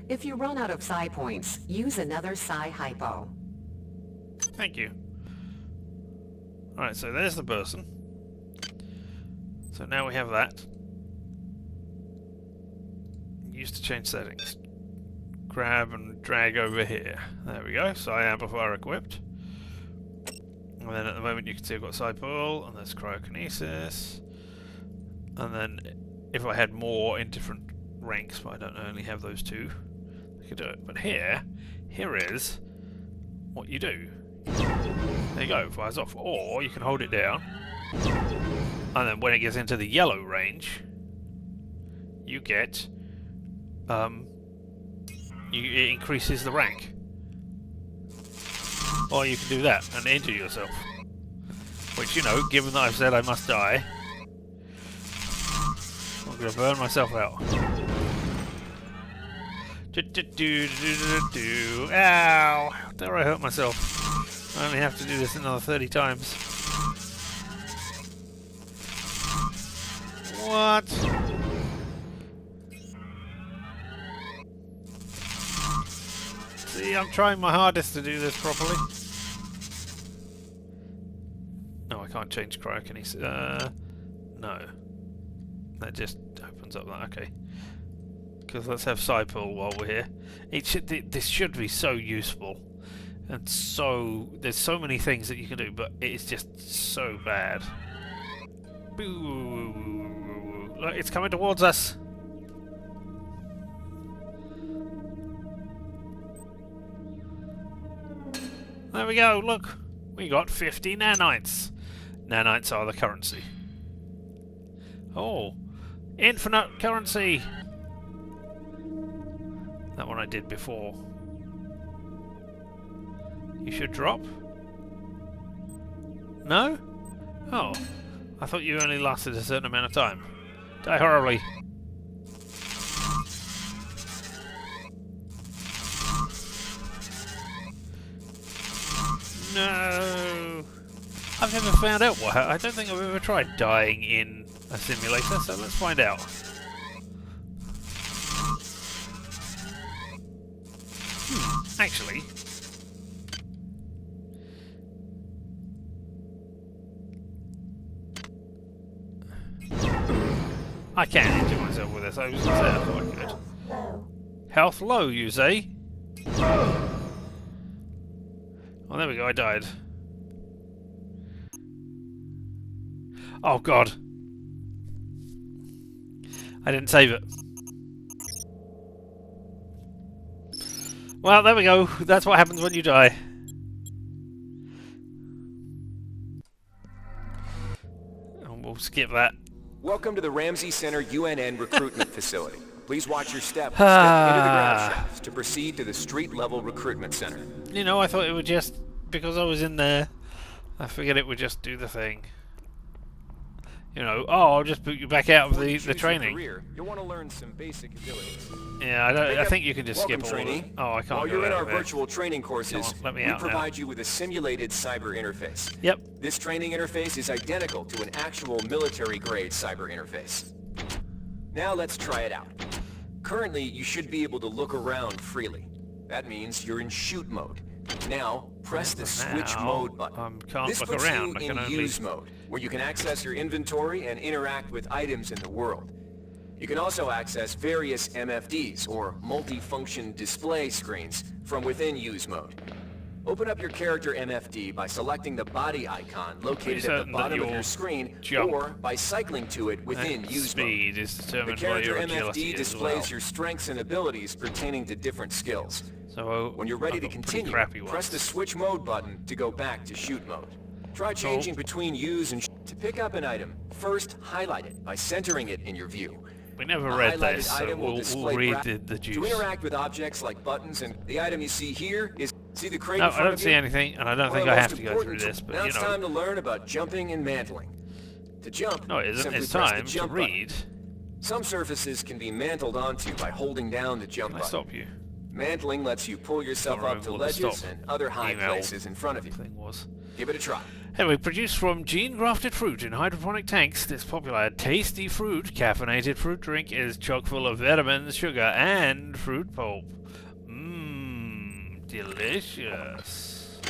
If you run out of Psi points, use another Psi hypo. Thank you. Alright, so there's the person. So now we have that. Use to change settings. Grab and drag over here. There we go, Psi amplifier equipped. And then at the moment you can see I've got Psi pull, and there's cryokinesis. And then if I had more in different ranks, but I don't only have those 2, I could do it. But here is what you do. There you go, fires off. Or you can hold it down, and then when it gets into the yellow range, you get it increases the rank. Or you can do that and injure yourself. Which, you know, given that I've said I must die, I'm going to burn myself out. Ow! There I hurt myself. I only have to do this another 30 times. What? See, I'm trying my hardest to do this properly. No, I can't change cryokinesis. No. That just opens up that, okay. Because let's have Psi pull while we're here. This should be so useful. And there's so many things that you can do, but it is just so bad. Boo! Look, it's coming towards us! There we go, look! We got 50 nanites! Nanites are the currency. Oh! Infinite currency! That one I did before. You should drop? No? Oh. I thought you only lasted a certain amount of time. Die horribly. No! I've never found out what I don't think I've ever tried dying in a simulator, so let's find out. Actually, I can injure myself with this. I was going to say I thought I could. Health low, you say? Oh, there we go, I died. Oh god. I didn't save it. Well, there we go. That's what happens when you die. we'll skip that. Welcome to the Ramsey Center UNN recruitment facility. Please watch your step into the ground shafts to proceed to the street-level recruitment center. You know, I thought it would just, because I was in there, I figured it would just do the thing. You know, oh, I'll just boot you back out of the training. Career, you'll want to learn some basic abilities. Yeah, I think you can just skip all of it. Oh, I can't. While you're in our virtual training courses, let me we out provide you with a simulated cyber interface. Yep. This training interface is identical to an actual military-grade cyber interface. Now let's try it out. Currently, you should be able to look around freely. That means you're in shoot mode. Now, press the switch mode button. This puts you in use mode, where you can access your inventory and interact with items in the world. You can also access various MFDs, or multi-function display screens, from within use mode. Open up your character MFD by selecting the body icon located at the bottom of your screen, or by cycling to it within use mode. The character MFD displays your strengths and abilities pertaining to different skills. So when you're ready to continue, press the switch mode button to go back to shoot mode. Try changing between use and to pick up an item. First, highlight it by centering it in your view. We never read this, so we'll read the juice. To interact with objects like buttons, and the item you see here is... See the crate no, in front I don't see anything, and I don't think I have to go through this, but now you it's know. time to learn about jumping and mantling. To jump, no, it isn't. simply It's press time the jump to read. Button. Some surfaces can be mantled onto by holding down the jump button. Stop you. Mantling lets you pull yourself up to ledges and other high places in front of you. Give it a try. Anyway, produced from gene-grafted fruit in hydroponic tanks, this popular tasty fruit, caffeinated fruit drink is chock full of vitamins, sugar, and fruit pulp. Mmm, delicious.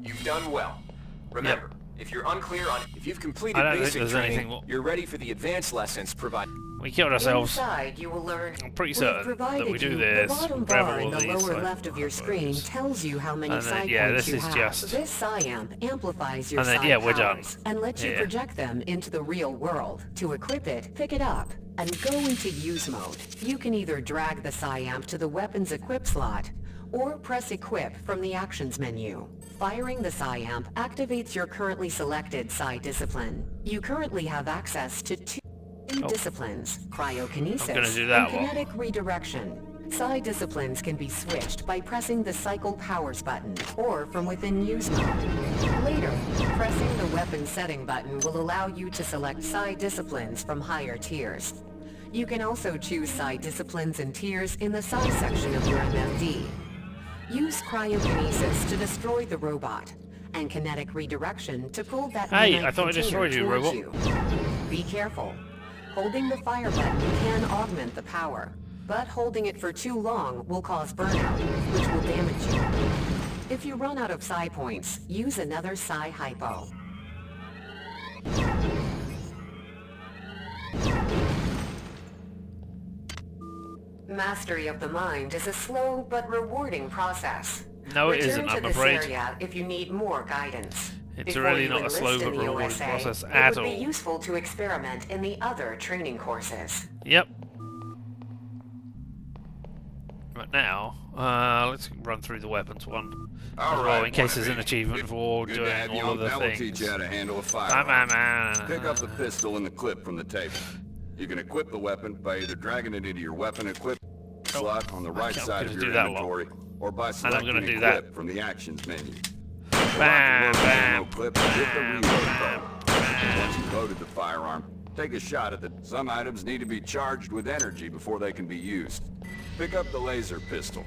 You've done well. Remember, if you're unclear on if you've completed basic training, you're ready for the advanced lessons provided. We killed ourselves. Inside, you will learn. I'm pretty certain that we do this. The bottom bar in the lower left of your screen tells you how many psi points you have. This psi-amp amplifies your psi powers and lets you project them into the real world. To equip it, pick it up and go into use mode. You can either drag the psi-amp to the weapons equip slot or press equip from the actions menu. Firing the psi-amp activates your currently selected psi discipline. You currently have access to two disciplines, cryokinesis and kinetic redirection. Psi disciplines can be switched by pressing the cycle powers button or from within use mode. Later, pressing the weapon setting button will allow you to select psi disciplines from higher tiers. You can also choose psi disciplines and tiers in the psi section of your MFD. Use cryokinesis to destroy the robot, and kinetic redirection to pull that I thought I destroyed you, robot. Be careful. Holding the fire button can augment the power, but holding it for too long will cause burnout, which will damage you. If you run out of psi points, use another psi hypo. Mastery of the mind is a slow but rewarding process. No, it isn't, I'm afraid. Return to this area if you need more guidance. It's really not a slow but rewarding process at all. It would be useful to experiment in the other training courses. Yep. Right now, let's run through the weapons one. All right, in case there's an achievement for doing all of the things. We'll teach you how to handle a firearm. Pick up the pistol and the clip from the table. You can equip the weapon by either dragging it into your weapon equip slot on the right side of your inventory, or by selecting equip from the actions menu. Bam, bam, clip and hit the reload button. Once you've loaded the firearm, take a shot at it. Some items need to be charged with energy before they can be used. Pick up the laser pistol.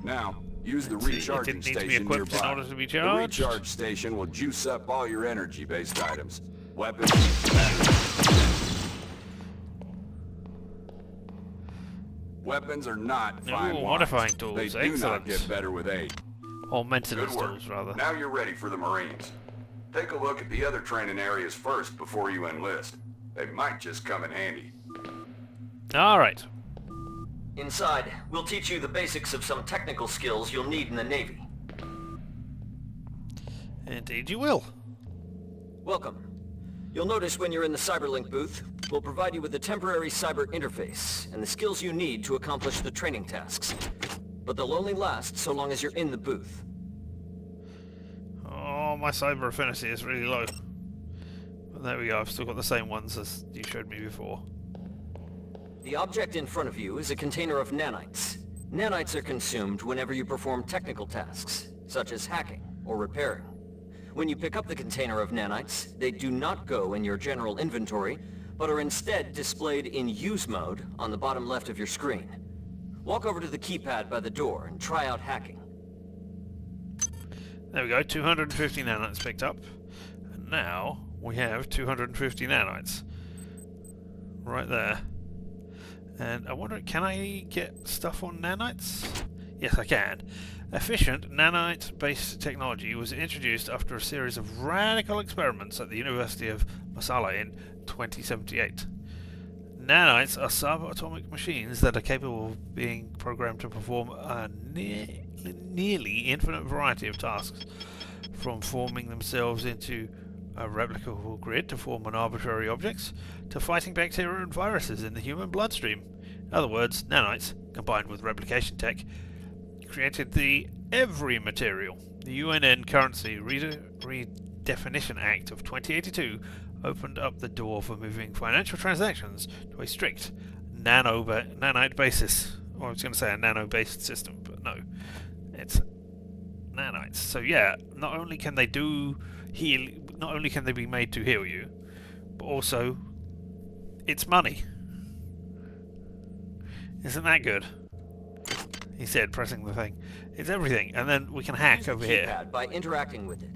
Now, use the recharging station nearby. In order to be the charged. recharge station will juice up all your energy-based items. Weapons, weapons are not fine wines. Modifying tools. They do not get better with age. Or maintenance tools, rather. Now you're ready for the Marines. Take a look at the other training areas first before you enlist. They might just come in handy. Alright. Inside, we'll teach you the basics of some technical skills you'll need in the Navy. Indeed you will. Welcome. You'll notice when you're in the Cyberlink booth, we'll provide you with a temporary cyber interface and the skills you need to accomplish the training tasks. But they'll only last so long as you're in the booth. Oh, my cyber affinity is really low. There we go, I've still got the same ones as you showed me before. The object in front of you is a container of nanites. Nanites are consumed whenever you perform technical tasks, such as hacking or repairing. When you pick up the container of nanites, they do not go in your general inventory, but are instead displayed in use mode on the bottom left of your screen. Walk over to the keypad by the door and try out hacking. There we go, 250 nanites picked up. And now we have 250 nanites. Right there. And I wonder, can I get stuff on nanites? Yes, I can. Efficient nanite-based technology was introduced after a series of radical experiments at the University of Uppsala in 2078. Nanites are subatomic machines that are capable of being programmed to perform a nearly infinite variety of tasks, from forming themselves into a replicable grid to form an arbitrary objects, to fighting bacteria and viruses in the human bloodstream. In other words, nanites, combined with replication tech, created the every material. The UNN Currency Redefinition Act of 2082 opened up the door for moving financial transactions to a strict nanite basis. Or I was going to say a nano-based system, but no. It's nanites. So yeah, not only can they be made to heal you, but also it's money. Isn't that good? He said, pressing the thing. It's everything, and then we can hack over here. Use the keypad by interacting with it.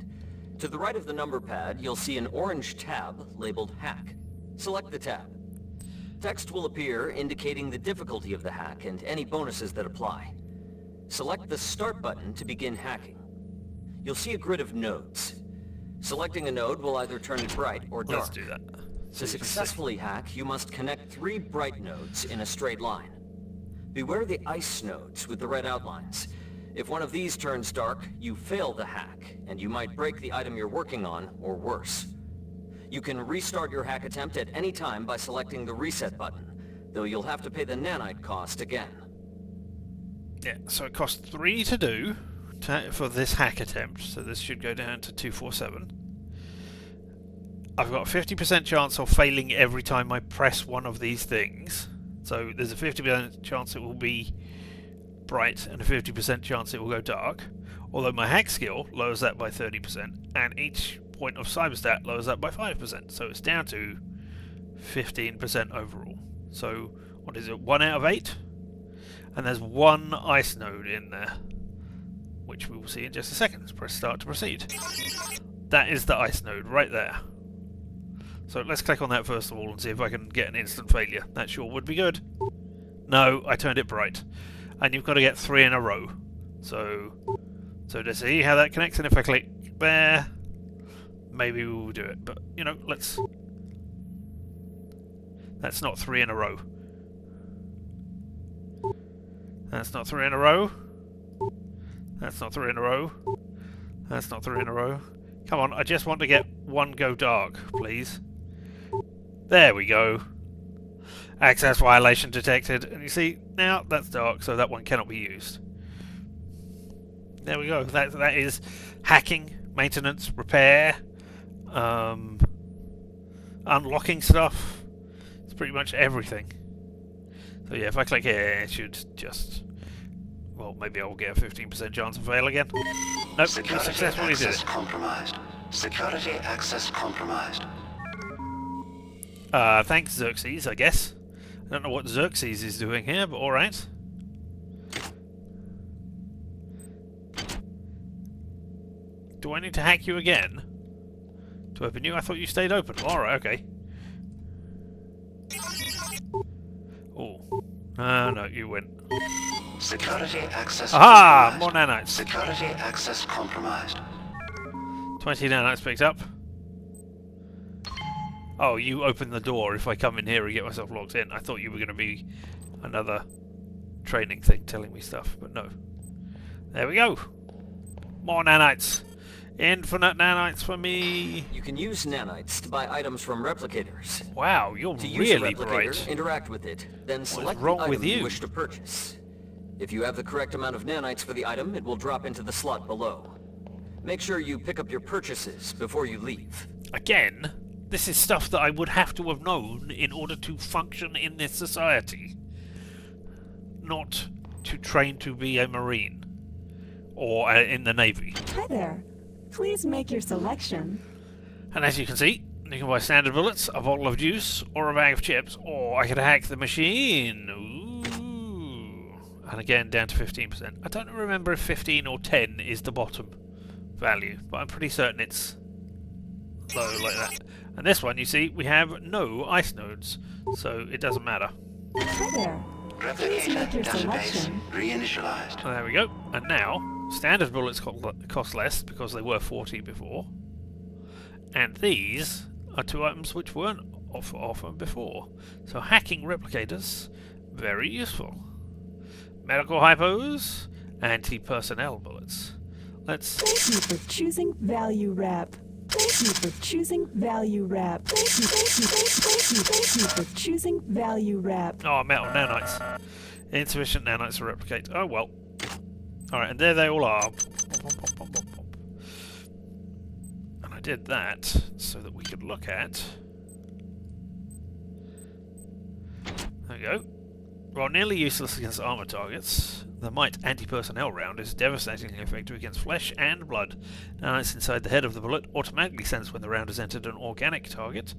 To the right of the number pad, you'll see an orange tab labeled Hack. Select the tab. Text will appear indicating the difficulty of the hack and any bonuses that apply. Select the Start button to begin hacking. You'll see a grid of nodes. Selecting a node will either turn it bright or dark. Let's do that. To successfully hack, you must connect 3 bright nodes in a straight line. Beware the ice nodes with the red outlines. If one of these turns dark, you fail the hack, and you might break the item you're working on, or worse. You can restart your hack attempt at any time by selecting the Reset button, though you'll have to pay the nanite cost again. Yeah, so it costs 3 to do for this hack attempt, so this should go down to 247. I've got a 50% chance of failing every time I press one of these things. So there's a 50% chance it will be bright and a 50% chance it will go dark. Although my hack skill lowers that by 30%, and each point of cyberstat lowers that by 5%. So it's down to 15% overall. So what is it? 1 out of 8? And there's 1 ice node in there, which we will see in just a second. Let's press start to proceed. That is the ice node right there. So let's click on that first of all and see if I can get an instant failure. That sure would be good. No, I turned it bright. And you've got to get 3 in a row. So to see how that connects, and if I click there, maybe we will do it. But, you know, let's... That's not 3 in a row. That's not 3 in a row. That's not 3 in a row. That's not 3 in a row. Come on, I just want to get 1 go dark, please. There we go. Access violation detected. And you see, now that's dark, so that one cannot be used. There we go. That is hacking, maintenance, repair, unlocking stuff. It's pretty much everything. So yeah, if I click here, it should just... Well, maybe I'll get a 15% chance of fail again. Nope, we successfully did it. Compromised. Security access compromised. Thanks, Xerxes, I guess. I don't know what Xerxes is doing here, but alright. Do I need to hack you again? To open you? I thought you stayed open. Alright, okay. Oh. No, you went. Security access Aha! compromised. More nanites. Security access compromised. 20 nanites picked up. Oh, you open the door if I come in here and get myself locked in. I thought you were going to be another training thing telling me stuff, but no. There we go. More nanites. Infinite nanites for me. You can use nanites to buy items from replicators. Wow, you're To use really a replicator, bright. interact with it, then select wrong the item with you? wish to purchase. If you have the correct amount of nanites for the item, it will drop into the slot below. Make sure you pick up your purchases before you leave. Again? This is stuff that I would have to have known in order to function in this society. Not to train to be a Marine. Or in the Navy. Hi there. Please make your selection. And as you can see, you can buy standard bullets, a bottle of juice, or a bag of chips, or I could hack the machine. Ooh. And again, down to 15%. I don't remember if 15 or 10 is the bottom value, but I'm pretty certain it's low like that. And this one, you see, we have no ice nodes, so it doesn't matter. Hi there. Please make your selection. Reinitialized. There we go. And now, standard bullets cost less because they were 40 before. And these are two items which weren't offered before. So hacking replicators, very useful. Medical hypos, anti-personnel bullets. Let's... Thank you for choosing Value Wrap. Thank you for choosing Value Wrap. Thank you for choosing Value Wrap. Oh, metal nanites. Insufficient nanites to replicate. Oh well. Alright, and there they all are. And I did that so that we could look at... There we go. While nearly useless against armor targets, the Might anti-personnel round is devastatingly effective against flesh and blood. Nanites inside the head of the bullet automatically sense when the round has entered an organic target.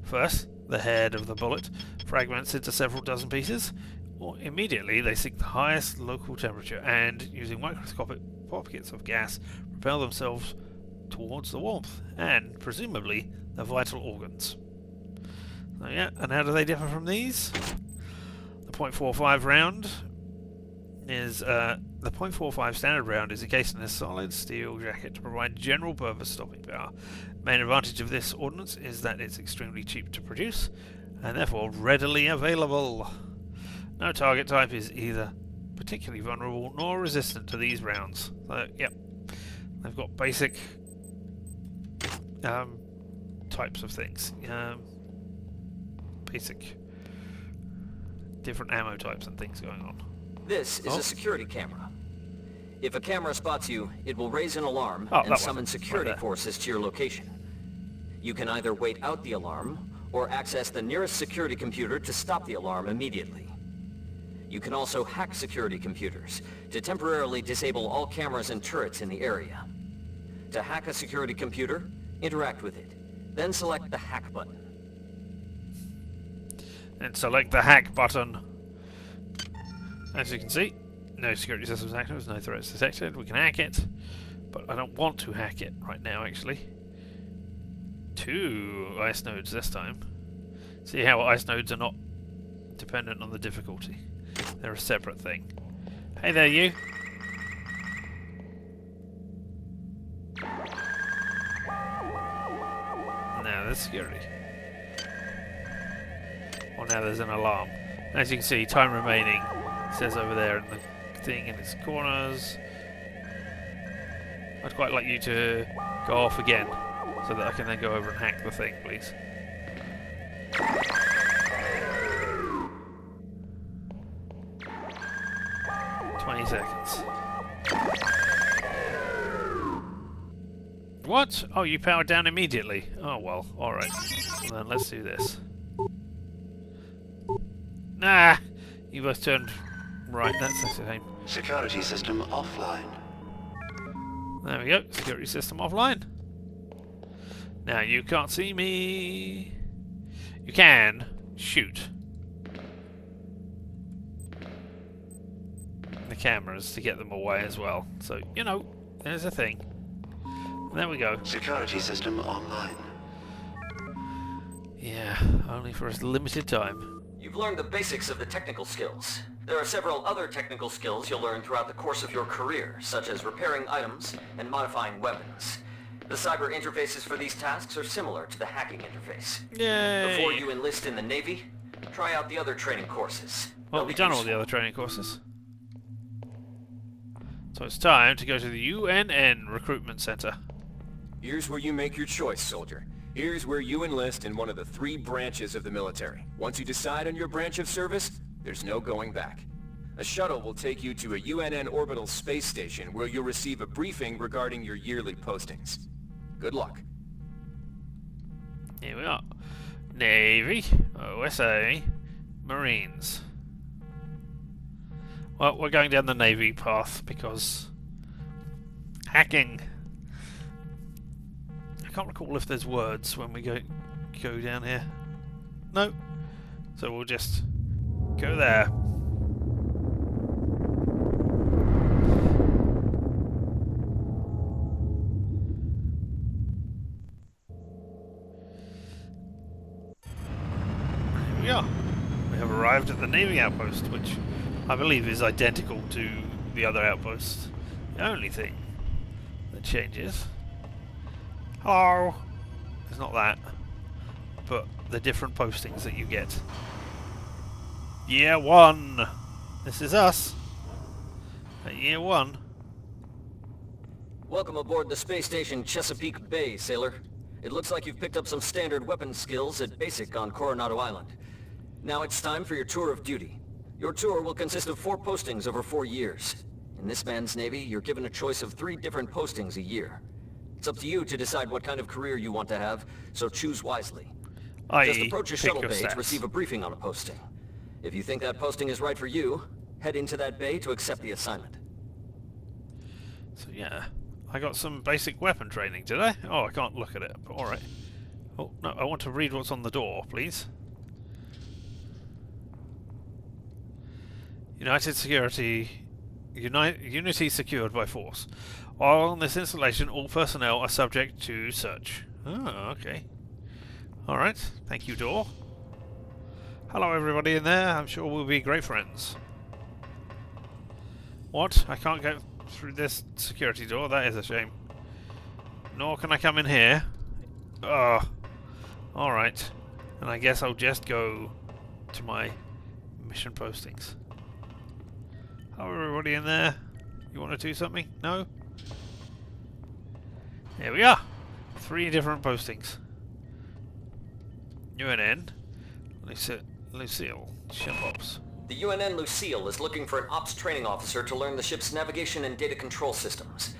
First, the head of the bullet fragments into several dozen pieces, or immediately they seek the highest local temperature and, using microscopic pockets of gas, propel themselves towards the warmth and, presumably, the vital organs. So yeah, and how do they differ from these? The .45 round is the .45 standard round is encased in a solid steel jacket to provide general purpose stopping power. Main advantage of this ordnance is that it's extremely cheap to produce and therefore readily available. No target type is either particularly vulnerable nor resistant to these rounds. So yep, they've got basic types of things. Basic different ammo types and things going on. This is a security camera. If a camera spots you, it will raise an alarm and summon security forces to your location. You can either wait out the alarm, or access the nearest security computer to stop the alarm immediately. You can also hack security computers to temporarily disable all cameras and turrets in the area. To hack a security computer, interact with it, then select the hack button. And select the hack button. As you can see, no security systems active, no threats detected. We can hack it, but I don't want to hack it right now, actually. 2 ice nodes this time. See how ice nodes are not dependent on the difficulty. They're a separate thing. Hey there, you. Now there's security. Well, now there's an alarm. As you can see, time remaining. It says over there in the thing in its corners. I'd quite like you to go off again, so that I can then go over and hack the thing, please. Seconds. What? Oh, you powered down immediately. Oh well, alright. Well, then let's do this. Nah! You both turned right, that's the same. Security system offline. There we go, security system offline. Now you can't see me. You can shoot the cameras to get them away as well. So, you know, there's a thing. And there we go. Security system online. Yeah, only for a limited time. You've learned the basics of the technical skills. There are several other technical skills you'll learn throughout the course of your career, such as repairing items and modifying weapons. The cyber interfaces for these tasks are similar to the hacking interface. Yay! Before you enlist in the Navy, try out the other training courses. Well, we've done all the other training courses. So it's time to go to the UNN Recruitment Center. Here's where you make your choice, soldier. Here's where you enlist in one of the 3 branches of the military. Once you decide on your branch of service, there's no going back. A shuttle will take you to a UNN orbital space station where you'll receive a briefing regarding your yearly postings. Good luck. Here we are. Navy, OSA, Marines. Well, we're going down the Navy path because hacking. I can't recall if there's words when we go down here. No. So we'll just go there. Here we are. We have arrived at the Navy outpost, which I believe is identical to the other outposts. The only thing that changes... Hello! It's not that, but the different postings that you get. Year 1! This is us! At Year 1. Welcome aboard the space station Chesapeake Bay, sailor. It looks like you've picked up some standard weapon skills at Basic on Coronado Island. Now it's time for your tour of duty. Your tour will consist of 4 postings over 4 years. In this man's Navy, you're given a choice of 3 different postings a year. It's up to you to decide what kind of career you want to have, so choose wisely. Just approach a shuttle bay to receive a briefing on a posting. If you think that posting is right for you, head into that bay to accept the assignment. So yeah, I got some basic weapon training, did I? Oh, I can't look at it, but alright. Oh, no, I want to read what's on the door, please. Unity secured by force. While on this installation, all personnel are subject to search. Oh, okay. Alright, thank you, door. Hello everybody in there, I'm sure we'll be great friends. What? I can't get through this security door, that is a shame. Nor can I come in here. Ugh. Alright. And I guess I'll just go to my mission postings. Hello everybody in there. You want to do something? No? Here we are. 3 different postings. UNN. Lucille. Ship ops. The UNN Lucille is looking for an ops training officer to learn the ship's navigation and data control systems.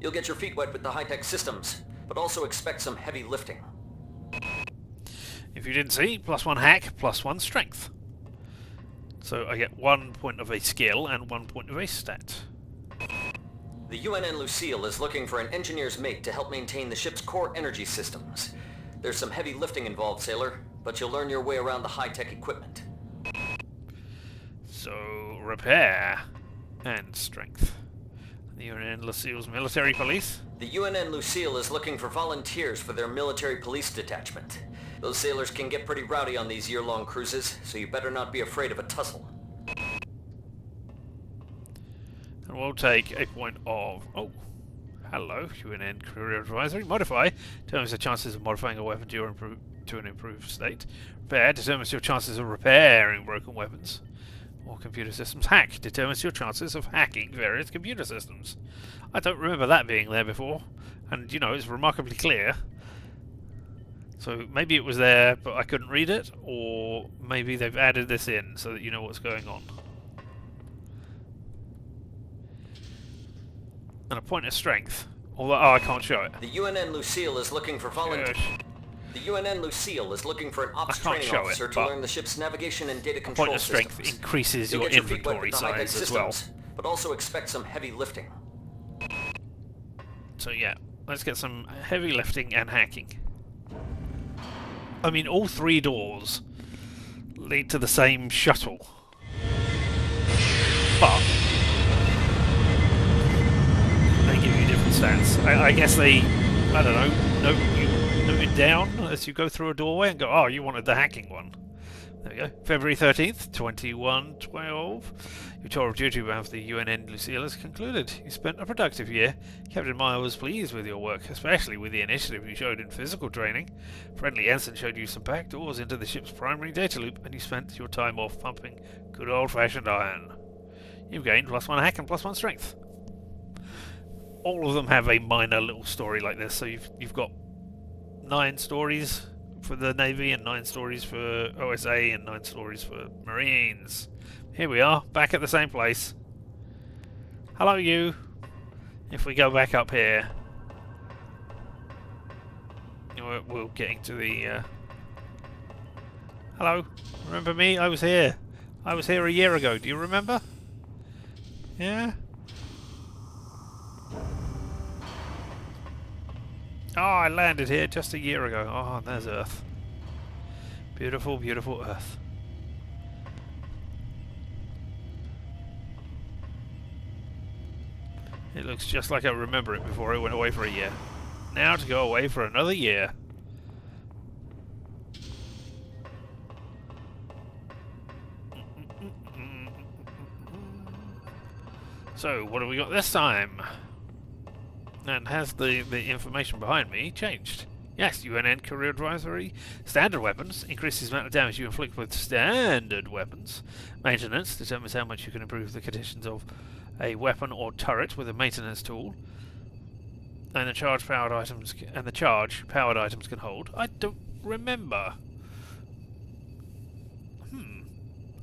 You'll get your feet wet with the high-tech systems, but also expect some heavy lifting. If you didn't see, +1 hack, +1 strength. So I get 1 point of a skill and 1 point of a stat. The UNN Lucille is looking for an engineer's mate to help maintain the ship's core energy systems. There's some heavy lifting involved, sailor, but you'll learn your way around the high-tech equipment. So, repair and strength. The UNN Lucille's military police? The UNN Lucille is looking for volunteers for their military police detachment. Those sailors can get pretty rowdy on these year-long cruises, so you better not be afraid of a tussle. And we'll take a point of... Oh, hello, UNN Career Advisory. Modify determines the chances of modifying a weapon to an improved state. Repair determines your chances of repairing broken weapons or computer systems. Hack determines your chances of hacking various computer systems. I don't remember that being there before, and you know, it's remarkably clear. So maybe it was there, but I couldn't read it, or maybe they've added this in so that you know what's going on. And a point of strength. Although, oh, I can't show it. The UNN Lucille is looking for volunteers. The UNN Lucille is looking for an ops training officer to learn the ship's navigation and data control systems. Point of strength increases your inventory size as well. But also expect some heavy lifting. So yeah, let's get some heavy lifting and hacking. I mean, all 3 doors lead to the same shuttle. But they give you different stats. I guess they, I don't know, note it down as you go through a doorway and go, oh, you wanted the hacking one. There we go. February 13th, 2112. Your tour of duty with the UNN Lucille is concluded. You spent a productive year. Captain Meyer was pleased with your work, especially with the initiative you showed in physical training. Friendly Ensign showed you some back doors into the ship's primary data loop, and you spent your time off pumping good old-fashioned iron. You've gained +1 hack and +1 strength. All of them have a minor little story like this, so you've got 9 stories for the Navy and 9 stories for OSA and 9 stories for Marines. Here we are, back at the same place. Hello you. If we go back up here. We're getting to the... Hello, remember me? I was here. I was here a year ago. Do you remember? Yeah? Oh, I landed here just a year ago. Oh, and there's Earth. Beautiful, beautiful Earth. It looks just like I remember it before I went away for a year. Now to go away for another year. So, what have we got this time? And has the information behind me changed? Yes, UNN Career Advisory. Standard weapons increases the amount of damage you inflict with standard weapons. Maintenance determines how much you can improve the conditions of a weapon or turret with a maintenance tool. And the charge powered items can hold. I don't remember.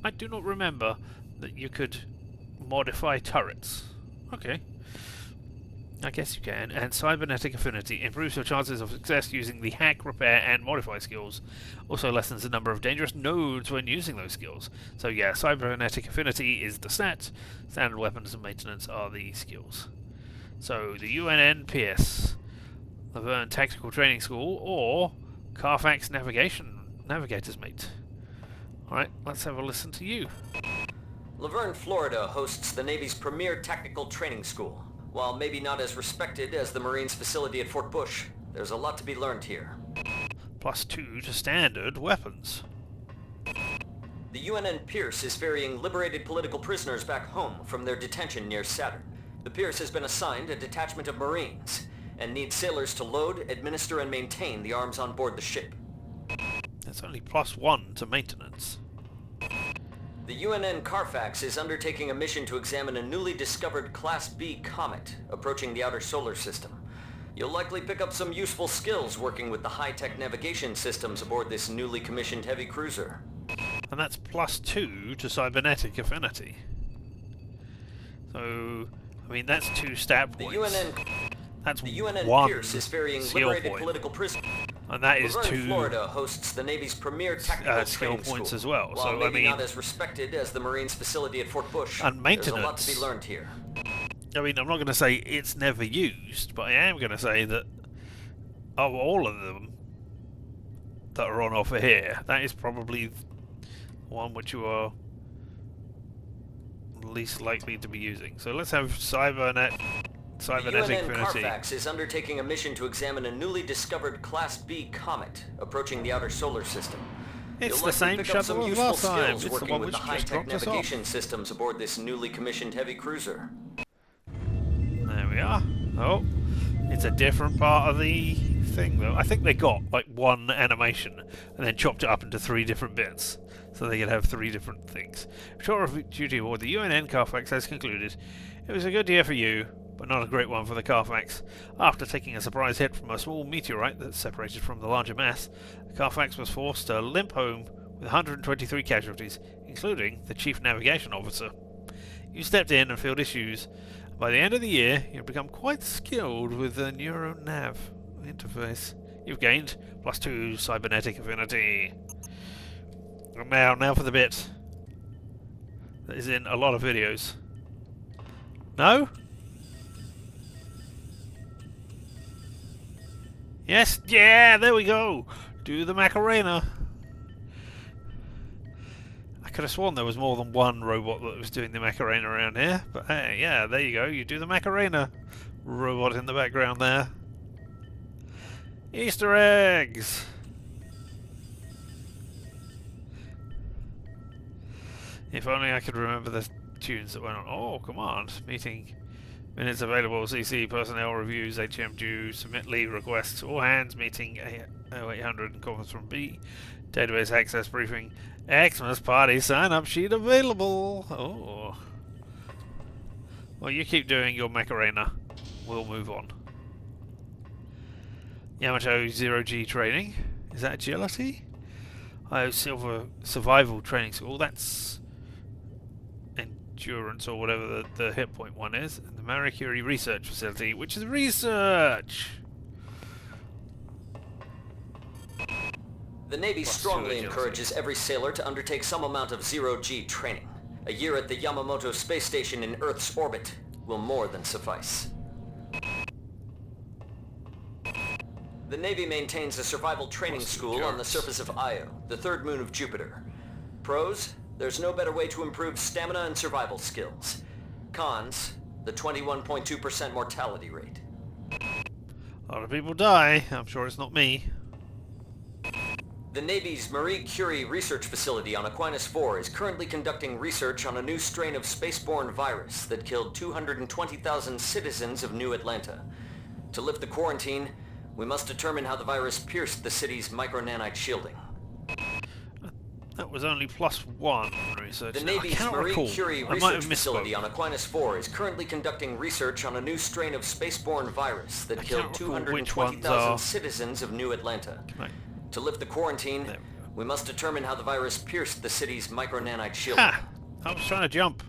I do not remember that you could modify turrets. Okay. I guess you can. And cybernetic affinity improves your chances of success using the hack, repair, and modify skills. Also lessens the number of dangerous nodes when using those skills. So yeah, cybernetic affinity is the stat. Standard weapons and maintenance are the skills. So the UNN Pierce, Laverne Tactical Training School, or Carfax Navigator's Mate. Alright, let's have a listen to you. Laverne, Florida hosts the Navy's premier tactical training school. While maybe not as respected as the Marines' facility at Fort Bush, there's a lot to be learned here. +2 to standard weapons. The UNN Pierce is ferrying liberated political prisoners back home from their detention near Saturn. The Pierce has been assigned a detachment of Marines and needs sailors to load, administer, and maintain the arms on board the ship. That's only +1 to maintenance. The UNN Carfax is undertaking a mission to examine a newly discovered Class B comet approaching the outer solar system. You'll likely pick up some useful skills working with the high-tech navigation systems aboard this newly commissioned heavy cruiser. And that's +2 to cybernetic affinity. So, I mean, that's 2 stat points. That's the UNN 1 Pierce is ferrying skill liberated point. political prisoners. And that is Laverne, 2 Florida hosts the Navy's premier tactical skill training points school. as well. While So, maybe I mean, not as respected as the Marines' facility at Fort Bush, and there's a lot maintenance. to be learned here. I mean, I'm not going to say it's never used, but I am going to say that of all of them that are on offer here, that is probably one which you are least likely to be using. So let's have cybernetic The UNN affinity. Carfax is undertaking a mission to examine a newly discovered Class B comet approaching the outer solar system. It's You'll the same likely pick up some shuttle as useful last time. skills It's the working one with which the just high-tech dropped us off. navigation systems aboard this newly commissioned heavy cruiser. There we are. Oh, it's a different part of the thing though. I think they got like one animation and then chopped it up into 3 different bits, so they could have 3 different things. Short of duty award, the UNN Carfax has concluded. It was a good year for you, but not a great one for the Carfax. After taking a surprise hit from a small meteorite that separated from the larger mass, the Carfax was forced to limp home with 123 casualties, including the Chief Navigation Officer. You stepped in and filled issues. By the end of the year, you've become quite skilled with the NeuroNav interface. You've gained +2 cybernetic affinity. And now for the bit that is in a lot of videos. No? Yes, yeah, there we go. Do the Macarena. I could have sworn there was more than one robot that was doing the Macarena around here, but hey, yeah, there you go. You do the Macarena. Robot in the background there. Easter eggs. If only I could remember the tunes that went on. Oh, command. Meeting. Minutes available. CC. Personnel reviews. HM due. Submit leave requests. All hands. Meeting 0800 and conference from B. Database access briefing. Xmas party sign up sheet available. Oh. Well, you keep doing your Macarena. We'll move on. Yamato 0G training. Is that agility? Oh, Silver Survival Training School. That's endurance or whatever the hit point one is. And the Marie Curie Research Facility, which is research. The Navy Plus strongly 2 encourages every sailor to undertake some amount of zero-G training. A year at the Yamamoto space station in Earth's orbit will more than suffice. The Navy maintains a survival training school on the surface of Io, the third moon of Jupiter. Pros, there's no better way to improve stamina and survival skills. Cons, the 21.2% mortality rate. A lot of people die. I'm sure it's not me. The Navy's Marie Curie research facility on Aquinas 4 is currently conducting research on a new strain of spaceborne virus that killed 220,000 citizens of New Atlanta. To lift the quarantine, we must determine how the virus pierced the city's micronanite shielding. That was only +1 research. The Now, I Navy's cannot Marie recall. Curie I might research have facility misspoke. on Aquinas 4 is currently conducting research on a new strain of spaceborne virus that killed cannot recall which 220,000 ones are- citizens of New Atlanta. Right. To lift the quarantine, There we must determine how the virus pierced the city's micronanite shielding. Ha! I was trying to jump.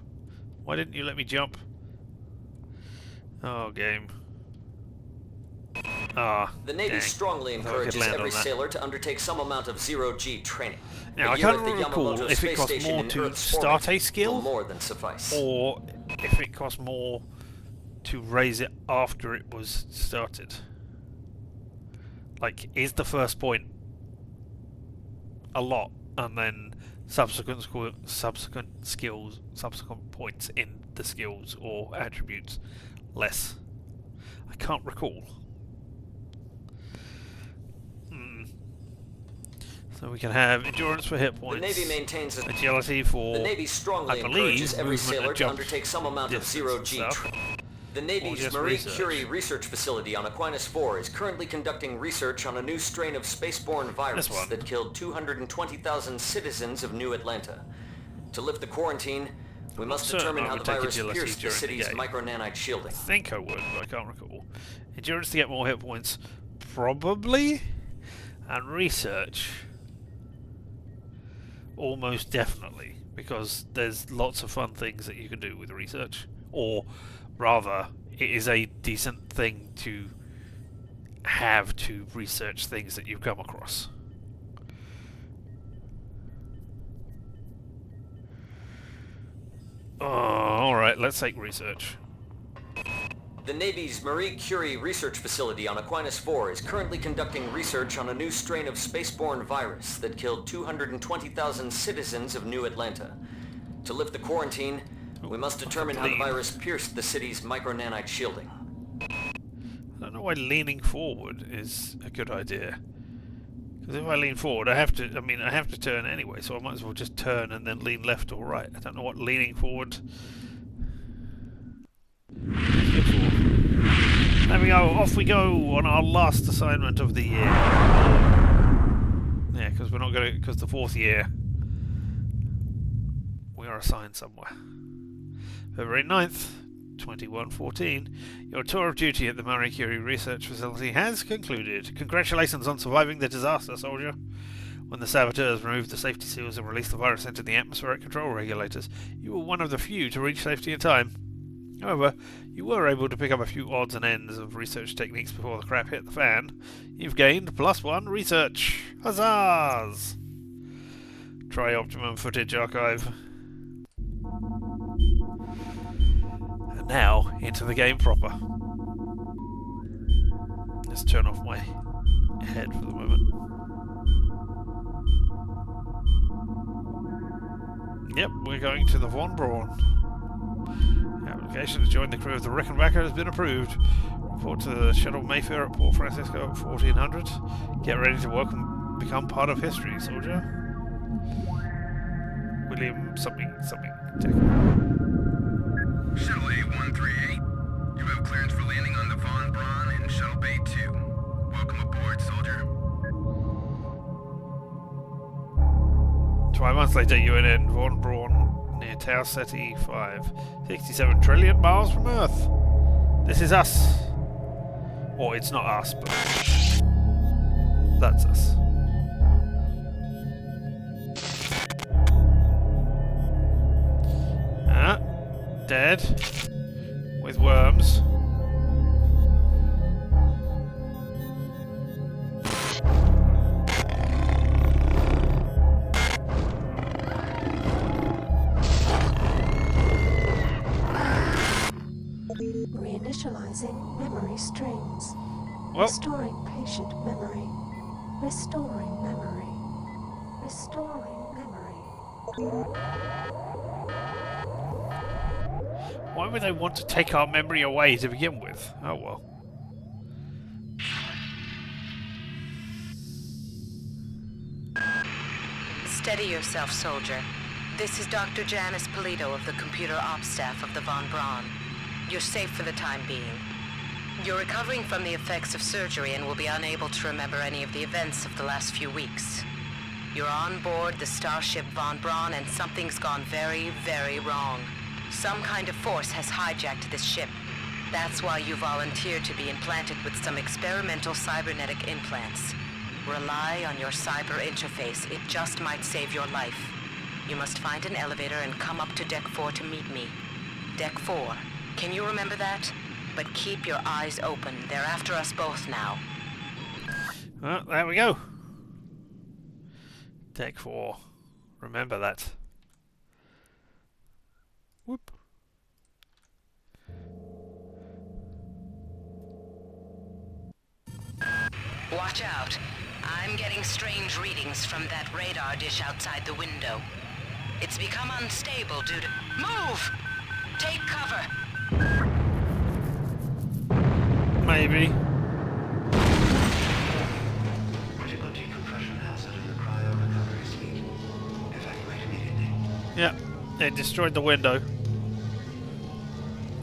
Why didn't you let me jump? Oh, game. Ah, The Navy dang. strongly I thought I could encourages land every on that. sailor to undertake some amount of zero-G training. Now, A I year can't at the recall Yamamoto if it space costs station more in to Earth's start orbit a skill, will more than suffice. or if it costs more to raise it after it was started. Like, is the first point a lot, and then subsequent skills, subsequent points in the skills or attributes less? I can't recall. So we can have endurance for hit The points, Navy maintains a... agility for, The Navy strongly I believe, encourages every movement sailor and to jump undertake some amount of distance zero-G and stuff. training. The Navy's just Marie research. Curie research facility on Aquinas 4 is currently conducting research on a new strain of spaceborne virus This one. that killed 220,000 citizens of New Atlanta. To lift the quarantine, we I'm must not certain determine I how would the take virus agility pierced the during the city's game. micronanite shielding. I think I would, but I can't recall. Endurance to get more hit points, probably, and research, almost definitely, because there's lots of fun things that you can do with research, or rather, it is a decent thing to have to research things that you've come across. Alright, let's take research. The Navy's Marie Curie research facility on Aquinas 4 is currently conducting research on a new strain of spaceborne virus that killed 220,000 citizens of New Atlanta. To lift the quarantine, we must determine how the virus pierced the city's micronanite shielding. I don't know why leaning forward is a good idea. Because if I lean forward, I have to turn anyway, so I might as well just turn and then lean left or right. I don't know what leaning forward is good for. There we go, off we go on our last assignment of the year. Yeah, because we're not going to, because the 4th year we are assigned somewhere. February 9th, 2114. Your tour of duty at the Marie Curie Research Facility has concluded. Congratulations on surviving the disaster, soldier. When the saboteurs removed the safety seals and released the virus into the atmospheric control regulators, you were one of the few to reach safety in time. However, you were able to pick up a few odds and ends of research techniques before the crap hit the fan. You've gained +1 research. Huzzahs! Try Optimum Footage Archive. And now, into the game proper. Let's turn off my head for the moment. Yep, we're going to the Von Braun. Application to join the crew of the Rickenbacker has been approved. Report to the Shuttle Mayfair at Port Francisco at 1400. Get ready to work and become part of history, soldier. William something. Shuttle A-138. You have clearance for landing on the Von Braun in Shuttle Bay 2. Welcome aboard, soldier. 5 months later, UNN Von Braun near Tau Ceti 5, 67 trillion miles from Earth. This is us. Or it's not us, but that's us. Dead. With worms. Initializing memory strings. Well, Restoring patient memory. Restoring memory. Restoring memory. why would they want to take our memory away to begin with? Oh well. Steady yourself, soldier. This is Dr. Polito of the computer ops staff of the Von Braun. You're safe for the time being. You're recovering from the effects of surgery and will be unable to remember any of the events of the last few weeks. You're on board the starship Von Braun and something's gone very, very wrong. Some kind of force has hijacked this ship. That's why you volunteered to be implanted with some experimental cybernetic implants. Rely on your cyber interface. It just might save your life. You must find an elevator and come up to Deck 4 to meet me. Deck 4. Can you remember that? But keep your eyes open. They're after us both now. Well, there we go. Deck 4. Remember that. Whoop. Watch out. I'm getting strange readings from that radar dish outside the window. It's become unstable due to... Move! Take cover! Maybe. Critical decompression hazard in the cryo recovery suite. Evacuate immediately. Yeah, it destroyed the window.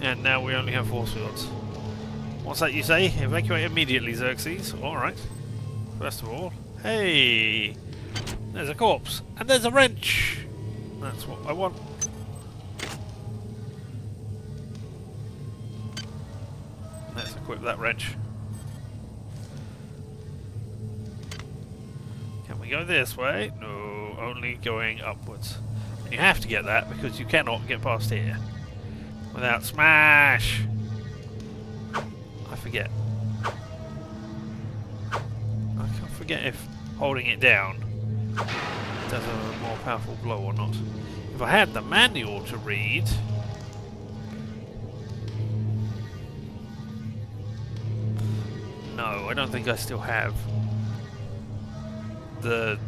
And now we only have force fields. What's that you say? Evacuate immediately, Xerxes. Alright. First of all, hey! There's a corpse. And there's a wrench! That's what I want. Let's equip that wrench. Can we go this way? No, only going upwards. And you have to get that because you cannot get past here without smash! I forget. I can't forget if holding it down does a more powerful blow or not. If I had the manual to read... No, I don't think I still have the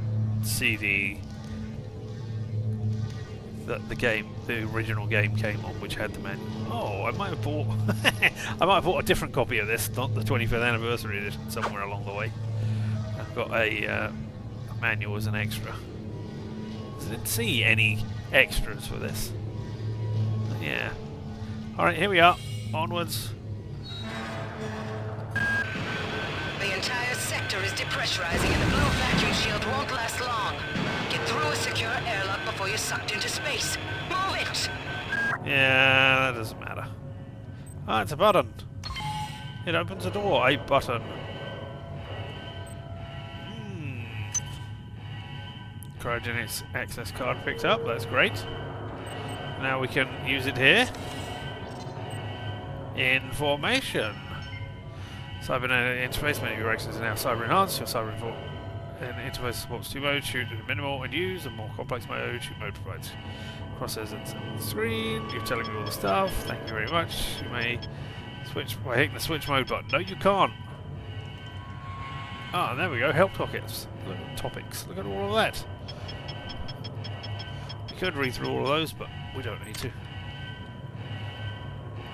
CD that the original game came on, which had the manual. Oh, I might have bought I might have bought a different copy of this, not the 25th anniversary edition, somewhere along the way. I've got a manual as an extra. I didn't see any extras for this. But yeah. Alright, here we are. Onwards. The entire sector is depressurizing and the blue vacuum shield won't last long. Get through a secure airlock before you're sucked into space. Move it! Yeah, that doesn't matter. Ah, it's a button. It opens a door. A button. Cryogenics access card picked up. That's great. Now we can use it here. Information. Cybernetic interface menu directions is now cyber enhanced. Your cyber interface supports 2 modes: shoot at a minimal and use. A more complex mode, shoot mode provides crosshairs and screen. You're telling me all the stuff. Thank you very much. You may switch by hitting the switch mode button. No, you can't. Ah, there we go. Help topics. Look at topics. Look at all of that. We could read through all of those, but we don't need to.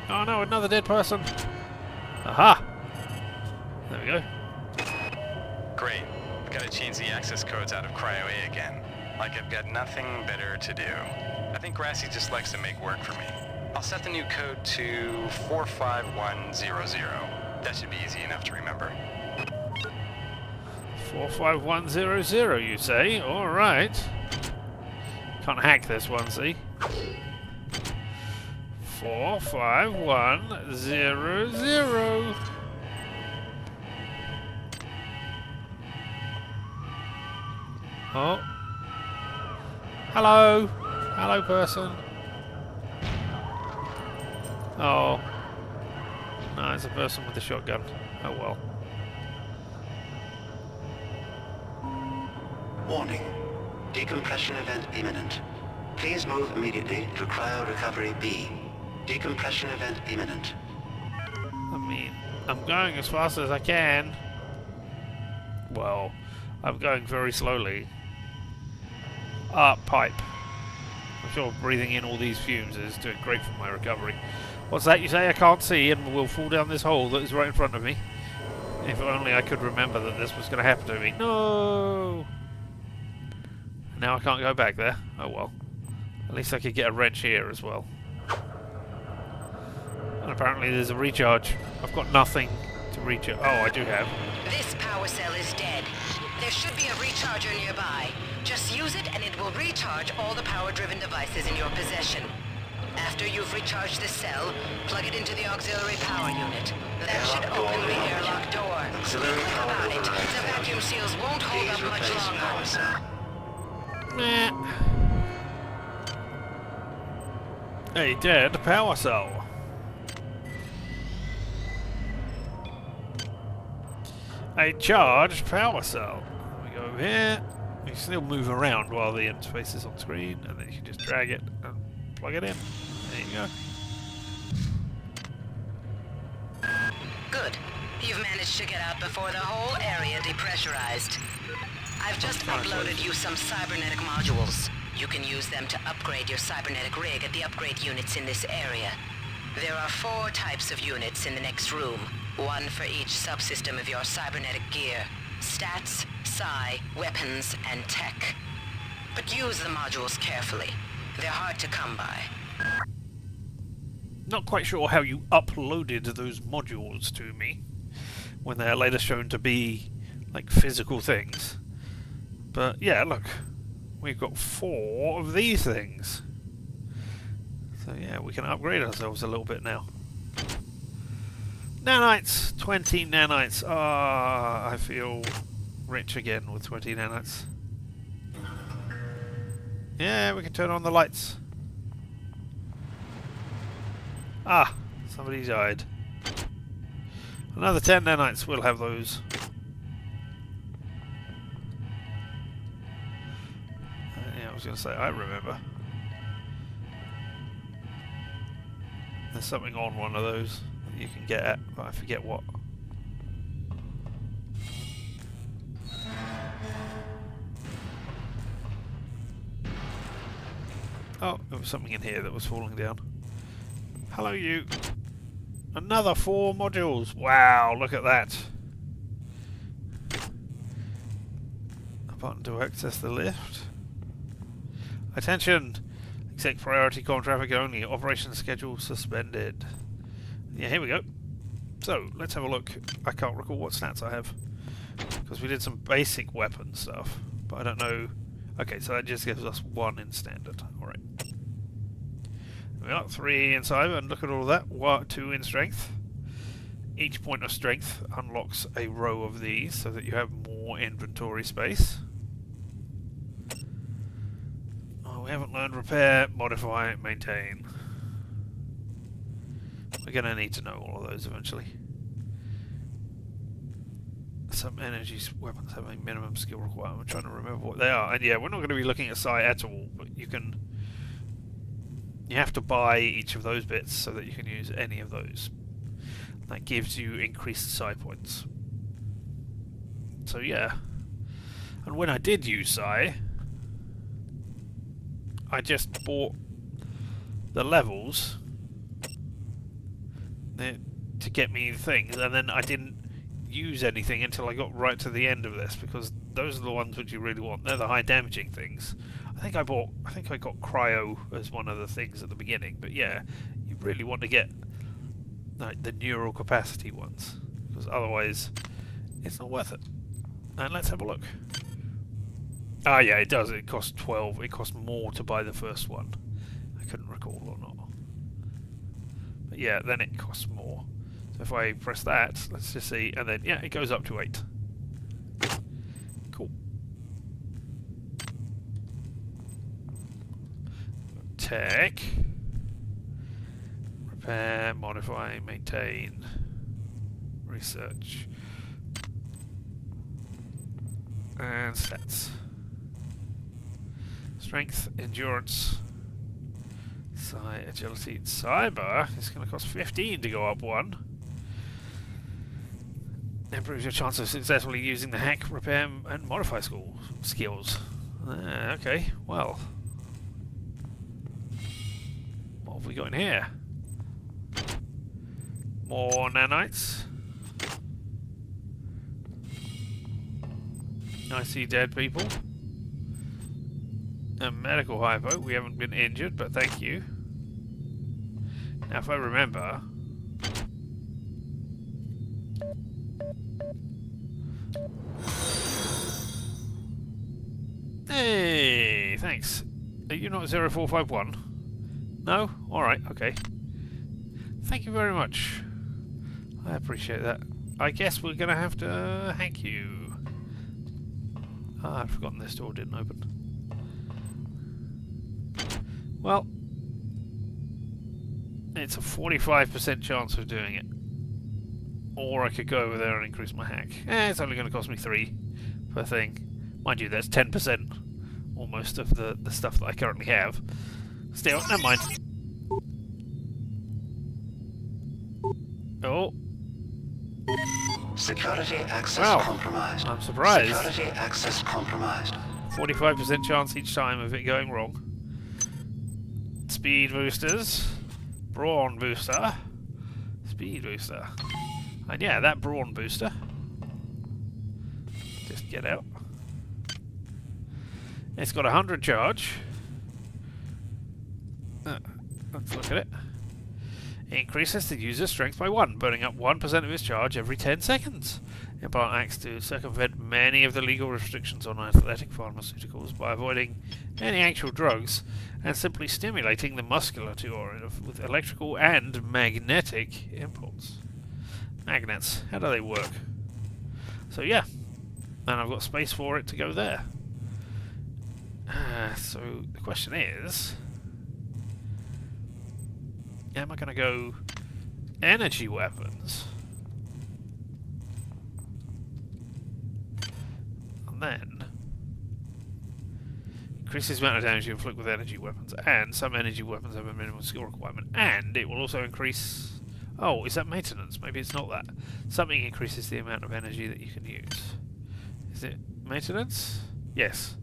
Oh no, another dead person. Aha! There we go. Great. I've got to change the access codes out of Cryo A again. Like I've got nothing better to do. I think Grassy just likes to make work for me. I'll set the new code to 45100. That should be easy enough to remember. 45100, you say? Alright. Can't hack this one, see? 45100. Oh. Hello. Hello, person. Oh. No, it's a person with a shotgun. Oh well. Warning. Decompression event imminent. Please move immediately to cryo recovery B. Decompression event imminent. I mean, I'm going as fast as I can. Well, I'm going very slowly. Pipe. I'm sure breathing in all these fumes is doing great for my recovery. What's that you say? I can't see and will fall down this hole that is right in front of me. If only I could remember that this was going to happen to me. No! Now I can't go back there. Oh well. At least I could get a wrench here as well. And apparently there's a recharge. I've got nothing to recharge. Oh, I do have. This power cell is dead. There should be a recharger nearby. Just use it and it will recharge all the power-driven devices in your possession. After you've recharged the cell, plug it into the auxiliary power unit. That should open the airlock door. Be quick about it. The vacuum seals won't hold up much longer. A dead power cell. A charged power cell. We go over here. You can still move around while the interface is on screen, and then you can just drag it and plug it in. There you go. Good. You've managed to get out before the whole area depressurized. I've just uploaded you some cybernetic modules. You can use them to upgrade your cybernetic rig at the upgrade units in this area. There are 4 types of units in the next room, 1 for each subsystem of your cybernetic gear. Stats, psi, weapons, and tech. But use the modules carefully. They're hard to come by. Not quite sure how you uploaded those modules to me when they're later shown to be like physical things. But yeah, look. We've got 4 of these things. So yeah, we can upgrade ourselves a little bit now. Nanites! 20 nanites. Ah, I feel rich again with 20 nanites. Yeah, we can turn on the lights. Ah, somebody died. Another 10 nanites, we'll have those. Yeah, I was going to say, I remember. There's something on one of those that you can get at, but I forget what. Oh, there was something in here that was falling down. Hello, you. Another 4 modules. Wow, look at that. A button to access the lift. Attention! Exec priority com traffic only. Operation schedule suspended. Yeah, here we go. So, let's have a look. I can't recall what stats I have. Because we did some basic weapon stuff. But I don't know. Okay, so that just gives us 1 in standard. Alright. We got 3 in cyber, and look at all of that. 2 in strength. Each point of strength unlocks a row of these so that you have more inventory space. Oh, we haven't learned repair, modify, maintain. We're going to need to know all of those eventually. Some energy weapons have a minimum skill requirement. I'm trying to remember what they are. And yeah, we're not going to be looking at psi at all, but you can... You have to buy each of those bits so that you can use any of those. That gives you increased psi points. So yeah. And when I did use psi, I just bought the levels to get me things, and then I didn't use anything until I got right to the end of this, because those are the ones which you really want. They're the high damaging things. I think I got cryo as one of the things at the beginning, but yeah, you really want to get like the neural capacity ones, because otherwise it's not worth it. And let's have a look. Ah yeah, it does. It costs 12. It costs more to buy the first one. I couldn't recall or not. But yeah, then it costs more. So if I press that, let's just see, and then yeah, it goes up to 8. Cool. Tech. Repair, modify, maintain, research, and stats. Strength, endurance, agility, cyber. It's going to cost 15 to go up 1. Improves your chance of successfully using the hack, repair, and modify skills. Okay, well. What have we got in here? More nanites. I see dead people. A medical hypo. We haven't been injured, but thank you. Now, if I remember... Hey, thanks. Are you not 0451? No? Alright, okay. Thank you very much. I appreciate that. I guess we're gonna have to hack you. Ah, I'd forgotten this door didn't open. Well, it's a 45% chance of doing it. Or I could go over there and increase my hack. It's only going to cost me 3 per thing. Mind you, that's 10% almost of the stuff that I currently have. Still, never mind. Oh. Security access compromised. I'm surprised. Security access compromised. 45% chance each time of it going wrong. Speed boosters. Braun booster. Speed booster. And yeah, that Braun booster. Just get out. It's got 100 charge. Let's look at it. It increases the user's strength by 1, burning up 1% of his charge every 10 seconds. Implant acts to circumvent many of the legal restrictions on athletic pharmaceuticals by avoiding any actual drugs and simply stimulating the musculature with electrical and magnetic impulse. Magnets, how do they work? So yeah, and I've got space for it to go there. So the question is, am I going to go energy weapons? And then increases the amount of damage you inflict with energy weapons, and some energy weapons have a minimum skill requirement, and it will also increase... Oh, is that maintenance? Maybe it's not that. Something increases the amount of energy that you can use. Is it maintenance? Yes.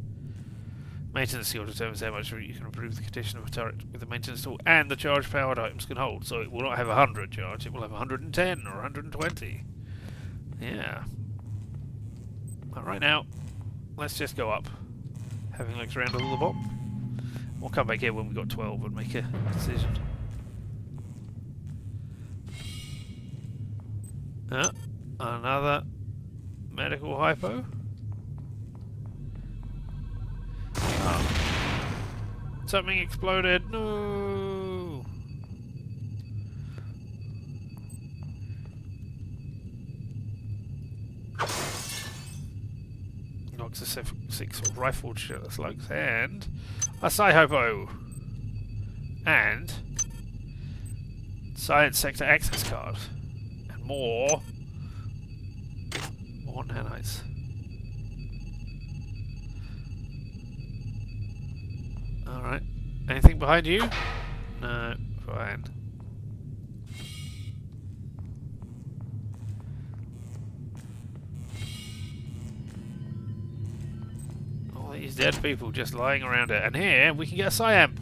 Maintenance skill determines how much you can improve the condition of a turret with the maintenance tool and the charge powered items can hold. So it will not have 100 charge, it will have 110 or 120. Yeah. But right now, let's just go up. Having looked around all the bottom. We'll come back here when we've got 12 and make a decision. Another medical hypo. Something exploded. No. Knocks a 6 rifle slugs and a Sci-Hypo and Science Sector access card and more nanites. Alright. Anything behind you? No. Fine. All these dead people just lying around it. And here we can get a Psi-Amp.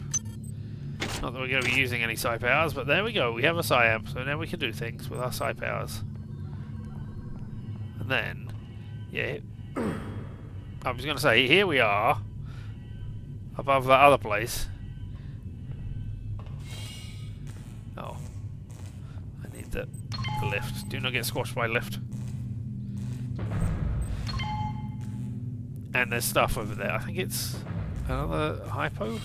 Not that we're going to be using any Psi powers, but there we go. We have a Psi-Amp. So now we can do things with our Psi powers. And then, yeah. I was going to say, here we are. Above that other place. Oh. I need the lift. Do not get squashed by lift. And there's stuff over there. I think it's another hypo?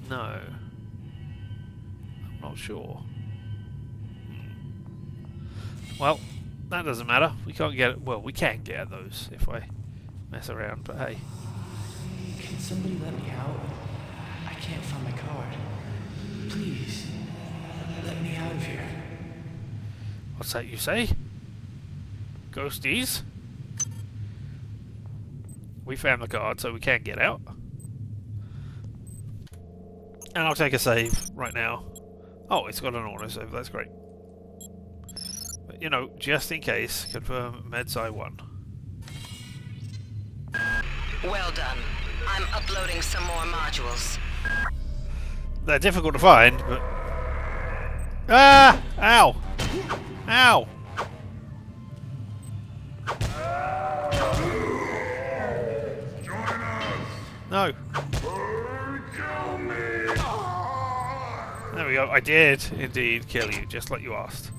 No. I'm not sure. Well, that doesn't matter. We can't get... Well, we can get those if I mess around, but hey. Can somebody let me out? I can't find my card. Please, let me out of here. What's that you say? Ghosties? We found the card, so we can get out. And I'll take a save right now. Oh, it's got an auto save, that's great. you know, just in case, confirm MedSci 1. Well done. I'm uploading some more modules. They're difficult to find, but... Ah! Ow! Ow! No. There we go. I did indeed kill you, just like you asked.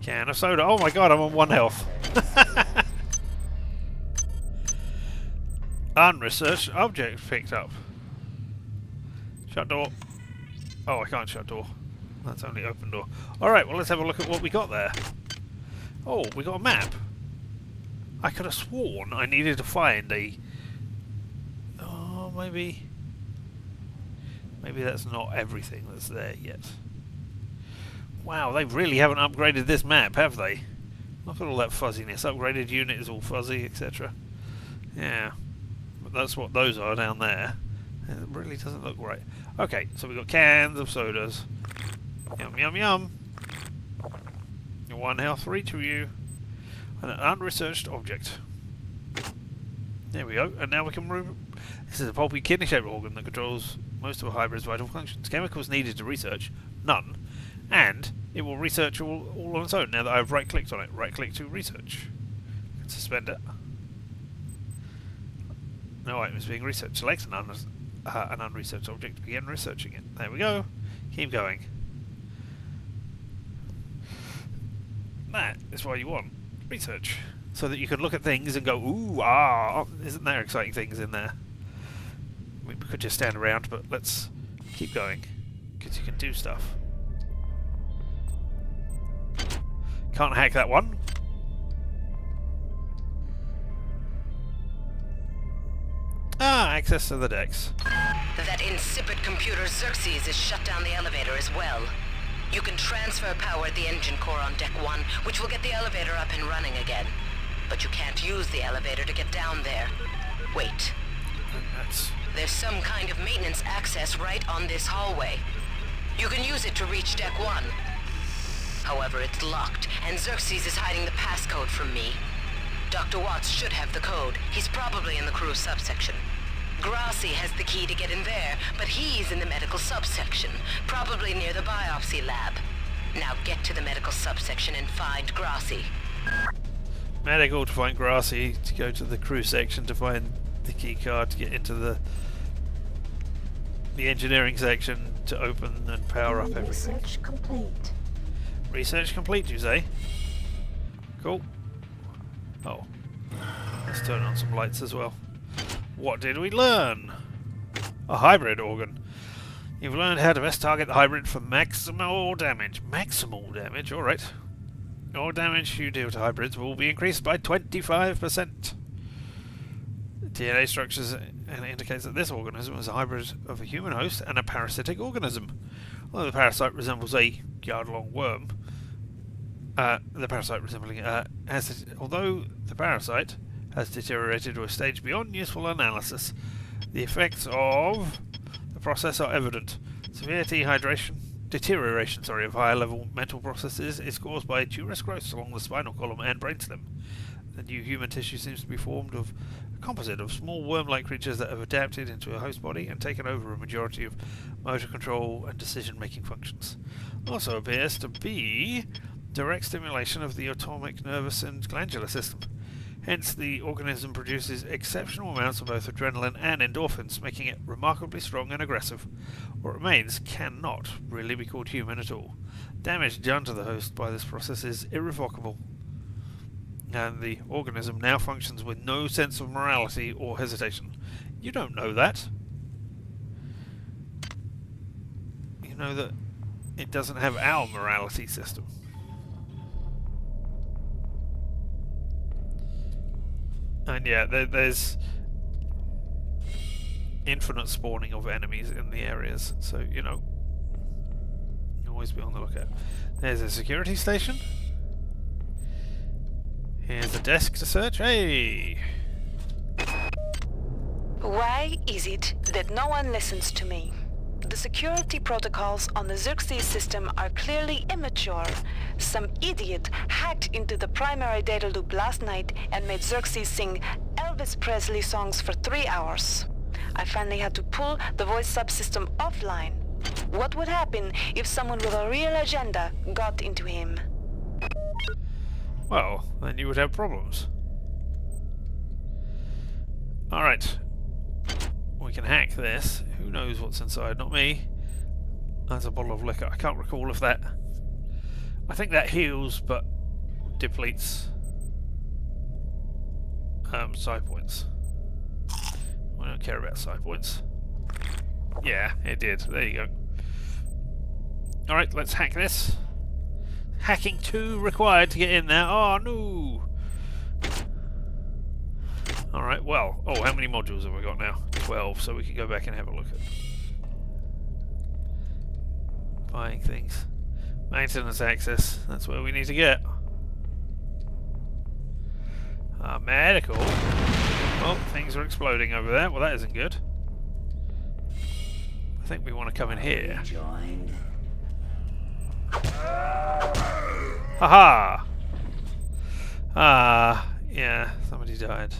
Can of soda. Oh my god, I'm on 1 health. Unresearched object picked up. Shut door. Oh, I can't shut door. That's only open door. Alright, well let's have a look at what we got there. Oh, we got a map. I could have sworn I needed to find a... Oh, maybe... Maybe that's not everything that's there yet. Wow, they really haven't upgraded this map, have they? Look at all that fuzziness. Upgraded unit is all fuzzy, etc. Yeah. But that's what those are down there. It really doesn't look right. Okay, so we've got cans of sodas. Yum, yum, yum. 1 health for each of you. And an unresearched object. There we go. And now we can remove... This is a pulpy kidney-shaped organ that controls most of a hybrid's vital functions. Chemicals needed to research, none. And it will research all on its own now that I've right-clicked on it. Right-click to research. I can suspend it. No item is being researched. Select an unresearched object to begin researching it. There we go. Keep going. That is what you want. Research. So that you can look at things and go, ooh, ah, isn't there exciting things in there? I mean, we could just stand around, but let's keep going. Because you can do stuff. Can't hack that one. Ah, access to the decks. That insipid computer Xerxes has shut down the elevator as well. You can transfer power at the engine core on Deck 1, which will get the elevator up and running again. But you can't use the elevator to get down there. Wait. There's some kind of maintenance access right on this hallway. You can use it to reach Deck 1. However, it's locked, and Xerxes is hiding the passcode from me. Dr. Watts should have the code. He's probably in the crew subsection. Grassi has the key to get in there, but he's in the medical subsection, probably near the biopsy lab. Now get to the medical subsection and find Grassi. Medical to find Grassi, to go to the crew section to find the key card to get into the engineering section to open and power up everything. Research complete. Research complete, you say? Cool. Oh. Let's turn on some lights as well. What did we learn? A hybrid organ. You've learned how to best target the hybrid for maximal damage. Maximal damage? Alright. All damage you deal to hybrids will be increased by 25%. DNA structures indicates that this organism is a hybrid of a human host and a parasitic organism. Although the parasite resembles a yard-long worm, although the parasite has deteriorated to a stage beyond useful analysis, the effects of the process are evident. Severe deterioration of higher-level mental processes is caused by tumorous growths along the spinal column and brainstem. The new human tissue seems to be formed of a composite of small worm-like creatures that have adapted into a host body and taken over a majority of motor control and decision-making functions. Also appears to be direct stimulation of the autonomic nervous and glandular system. Hence, the organism produces exceptional amounts of both adrenaline and endorphins, making it remarkably strong and aggressive. What remains cannot really be called human at all. Damage done to the host by this process is irrevocable, and the organism now functions with no sense of morality or hesitation. You don't know that. You know that it doesn't have our morality system. And yeah, there's infinite spawning of enemies in the areas, so, you know, always be on the lookout. There's a security station. Here's a desk to search. Hey! Why is it that no one listens to me? The security protocols on the Xerxes system are clearly immature. Some idiot hacked into the primary data loop last night and made Xerxes sing Elvis Presley songs for 3 hours. I finally had to pull the voice subsystem offline. What would happen if someone with a real agenda got into him? Well, then you would have problems. Alright. We can hack this. Who knows what's inside? Not me. That's a bottle of liquor. I can't recall if that... I think that heals, but depletes side points. I don't care about side points. Yeah, it did. There you go. Alright, let's hack this. Hacking 2 required to get in there. Oh, no! Alright, well... Oh, how many modules have we got now? 12, so we can go back and have a look at... buying things. Maintenance access. That's where we need to get. Medical. Oh, things are exploding over there. Well, that isn't good. I think we want to come in here. Haha! Yeah, somebody died.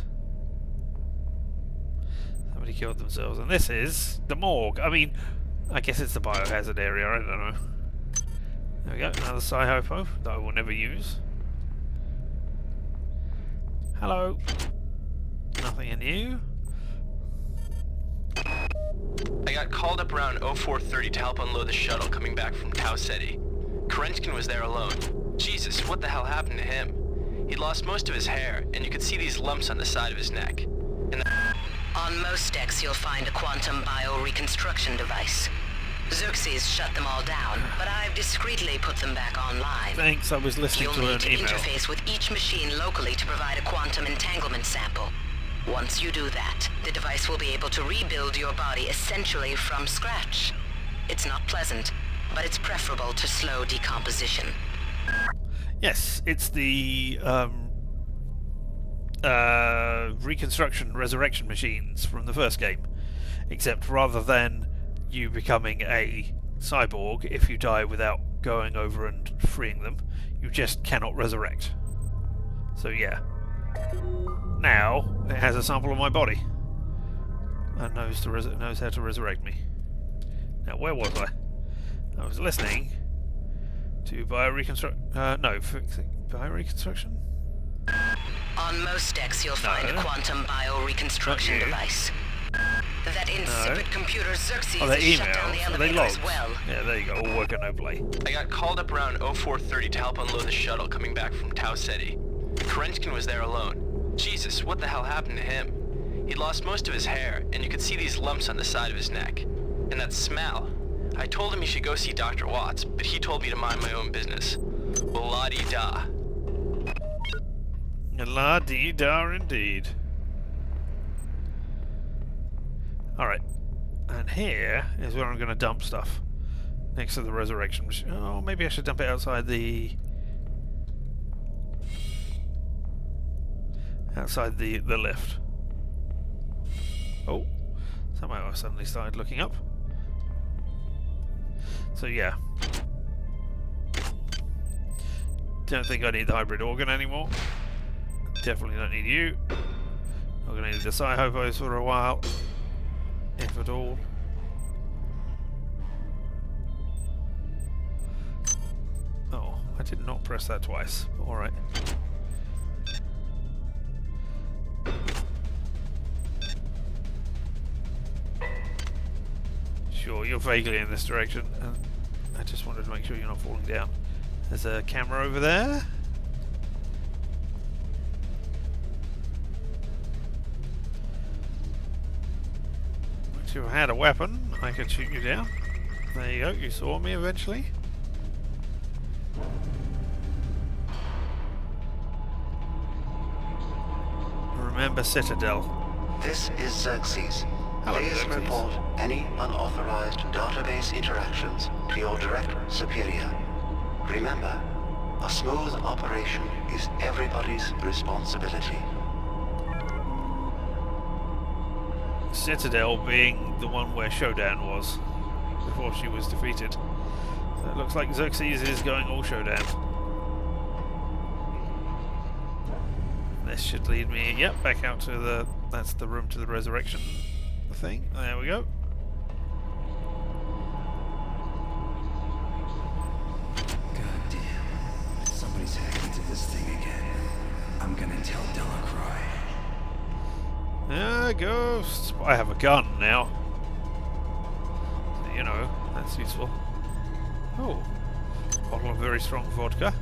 Somebody killed themselves. And this is the morgue. I mean, I guess it's the biohazard area, I don't know. There we go, another Sci-Hypo that I will never use. Hello. Nothing in you. I got called up around 0430 to help unload the shuttle coming back from Tau Ceti. Kerenskin was there alone. Jesus, what the hell happened to him? He'd lost most of his hair, and you could see these lumps on the side of his neck. On most decks, you'll find a quantum bioreconstruction device. Xerxes shut them all down, but I've discreetly put them back online. Thanks, I was listening You'll to need an to email. interface with each machine locally to provide a quantum entanglement sample. Once you do that, the device will be able to rebuild your body essentially from scratch. It's not pleasant, but it's preferable to slow decomposition. Yes, it's the resurrection machines from the first game. Except rather than you becoming a cyborg, if you die without going over and freeing them, you just cannot resurrect. So yeah. Now, it has a sample of my body. And knows how to resurrect me. Now, where was I? I was listening to bioreconstruction? On most decks, you'll find a quantum bioreconstruction device. That insipid computer Xerxes has shut down the elevator as well. Yeah, there you go. All work and no play. I got called up around 0430 to help unload the shuttle coming back from Tau Ceti. Kerenskin was there alone. Jesus, what the hell happened to him? He'd lost most of his hair, and you could see these lumps on the side of his neck. And that smell. I told him he should go see Dr. Watts, but he told me to mind my own business. Well, la-dee-da. La-dee-da indeed. Alright. And here is where I'm going to dump stuff. Next to the resurrection machine. Oh, maybe I should dump it outside the... the lift. Oh. Somehow I suddenly started looking up. So yeah. Don't think I need the hybrid organ anymore. Definitely don't need you. I'm going to need the Sci-Hopos for a while. If at all. Oh, I did not press that twice. Alright. Sure, you're vaguely in this direction. And I just wanted to make sure you're not falling down. There's a camera over there. If I had a weapon, I could shoot you down. There you go, you saw me eventually. Remember Citadel. This is Xerxes. Hello, Please Xerxes. report any unauthorized database interactions to your direct superior. Remember, a smooth operation is everybody's responsibility. Citadel being the one where Showdown was. before she was defeated. So it looks like Xerxes is going all showdown. This should lead me, yep, back out to the, that's the room to the resurrection thing. There we go. Goddamn. Somebody's hacked into this thing again. I'm gonna tell Delacroix. Ghosts. I have a gun now. So, you know, that's useful. Oh. Bottle of very strong vodka.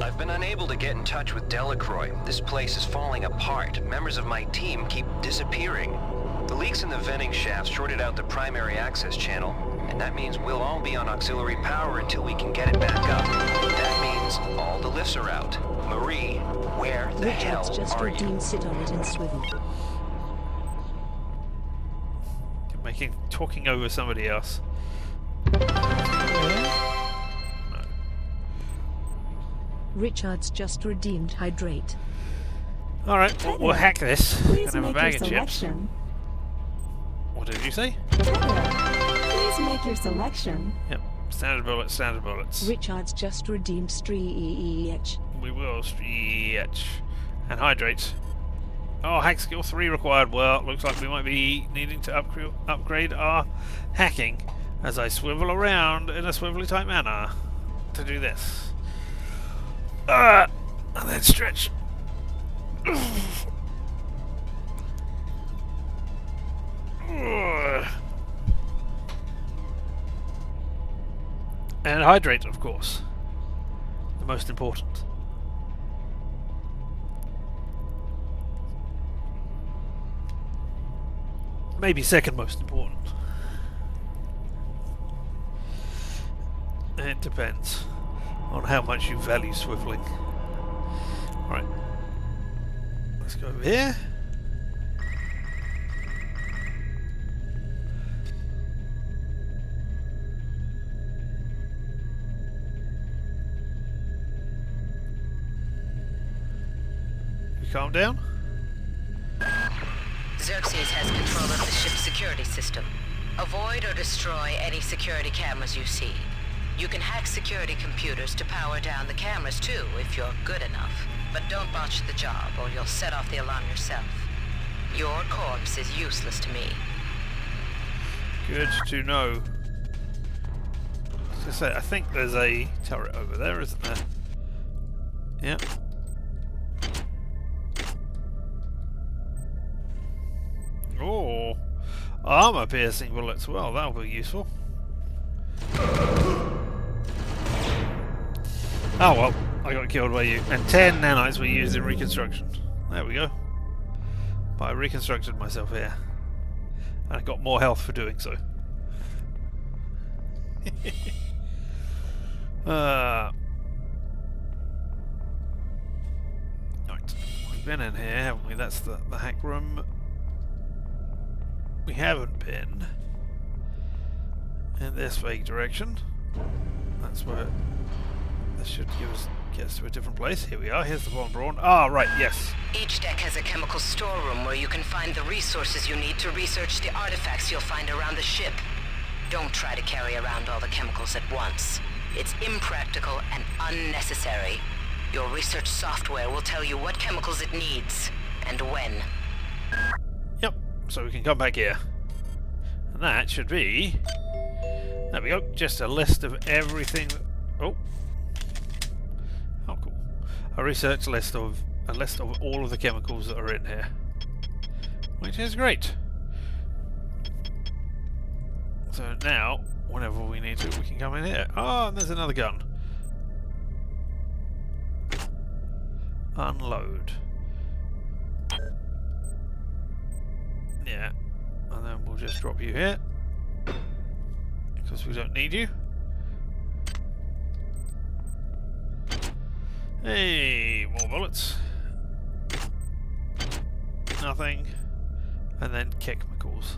I've been unable to get in touch with Delacroix. This place is falling apart. Members of my team keep disappearing. The leaks in the venting shaft shorted out the primary access channel, and that means we'll all be on auxiliary power until we can get it back up. That means all the lifts are out. Marie, where the hell are you? Sit on it and swivel. You're talking over somebody else. Richard's just redeemed hydrate. Alright, we'll hack this. Please Gonna have a make bag your of chips. selection. What did you say? Please make your selection. Yep, standard bullets, standard bullets. Richard's just redeemed Streech. We will stretch. And hydrate. Oh, hack skill 3 required. Well, looks like we might be needing to upgrade our hacking as I swivel around in a swivelly type manner to do this. And then stretch. And hydrate, of course. The most important. Maybe second most important. It depends on how much you value swiveling. Right. Let's go over here. You calm down? Xerxes has control of the ship's security system. Avoid or destroy any security cameras you see. You can hack security computers to power down the cameras too, if you're good enough. But don't botch the job, or you'll set off the alarm yourself. Your corpse is useless to me. Good to know. As I say, I think there's a turret over there, isn't there? Yep. Oh, armor-piercing bullets. Well, that'll be useful. Oh well, I got killed by you. And 10 nanites were used in reconstruction. There we go. But I reconstructed myself here. And I got more health for doing so. Right. We've been in here, haven't we? That's the hack room. We haven't been in this vague direction. That's where this should get us to a different place. Here we are. Here's the Braun. Ah, right. Yes. Each deck has a chemical storeroom where you can find the resources you need to research the artifacts you'll find around the ship. Don't try to carry around all the chemicals at once. It's impractical and unnecessary. Your research software will tell you what chemicals it needs and when. Yep. So we can come back here. And that should be... There we go. Just a list of everything... Oh. Oh, cool. A research list of... A list of all of the chemicals that are in here. Which is great. So now, whenever we need to, we can come in here. Oh, and there's another gun. Unload. Yeah. And then we'll just drop you here. Because we don't need you. Hey, more bullets. Nothing. And then chemicals.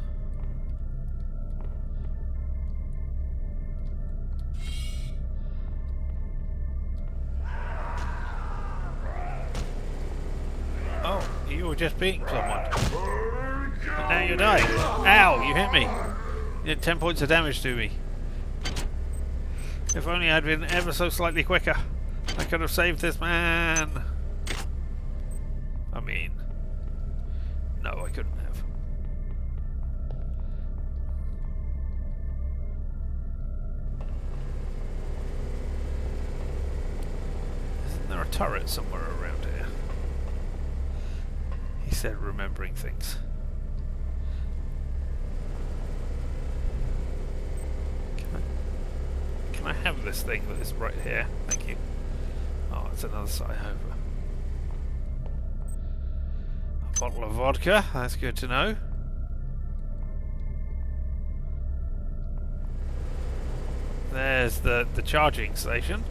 Oh, you were just beating someone. And now you're dying. Ow, you hit me. You did 10 points of damage to me. If only I'd been ever so slightly quicker, I could have saved this man. I mean, no, I couldn't have. Isn't there a turret somewhere around here? He said remembering things. Can I have this thing that is right here? Thank you. Oh, it's another side over. A bottle of vodka, that's good to know. There's the charging station.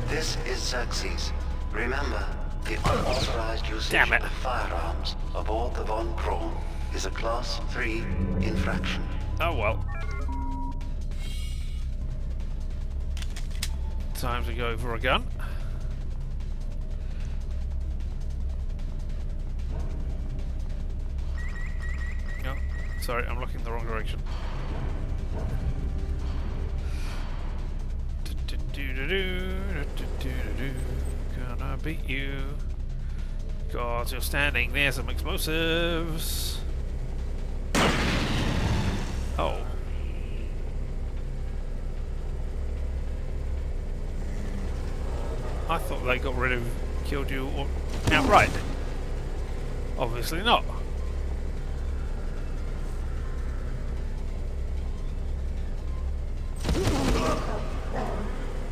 This is Xerxes. Remember, the unauthorized usage of firearms aboard the Von Braun is a Class 3 infraction. Oh well. Time to go for a gun. No, sorry, I'm looking the wrong direction. Gonna beat you. God, you're standing near some explosives. Oh. I thought they got rid of, killed you outright. Obviously not.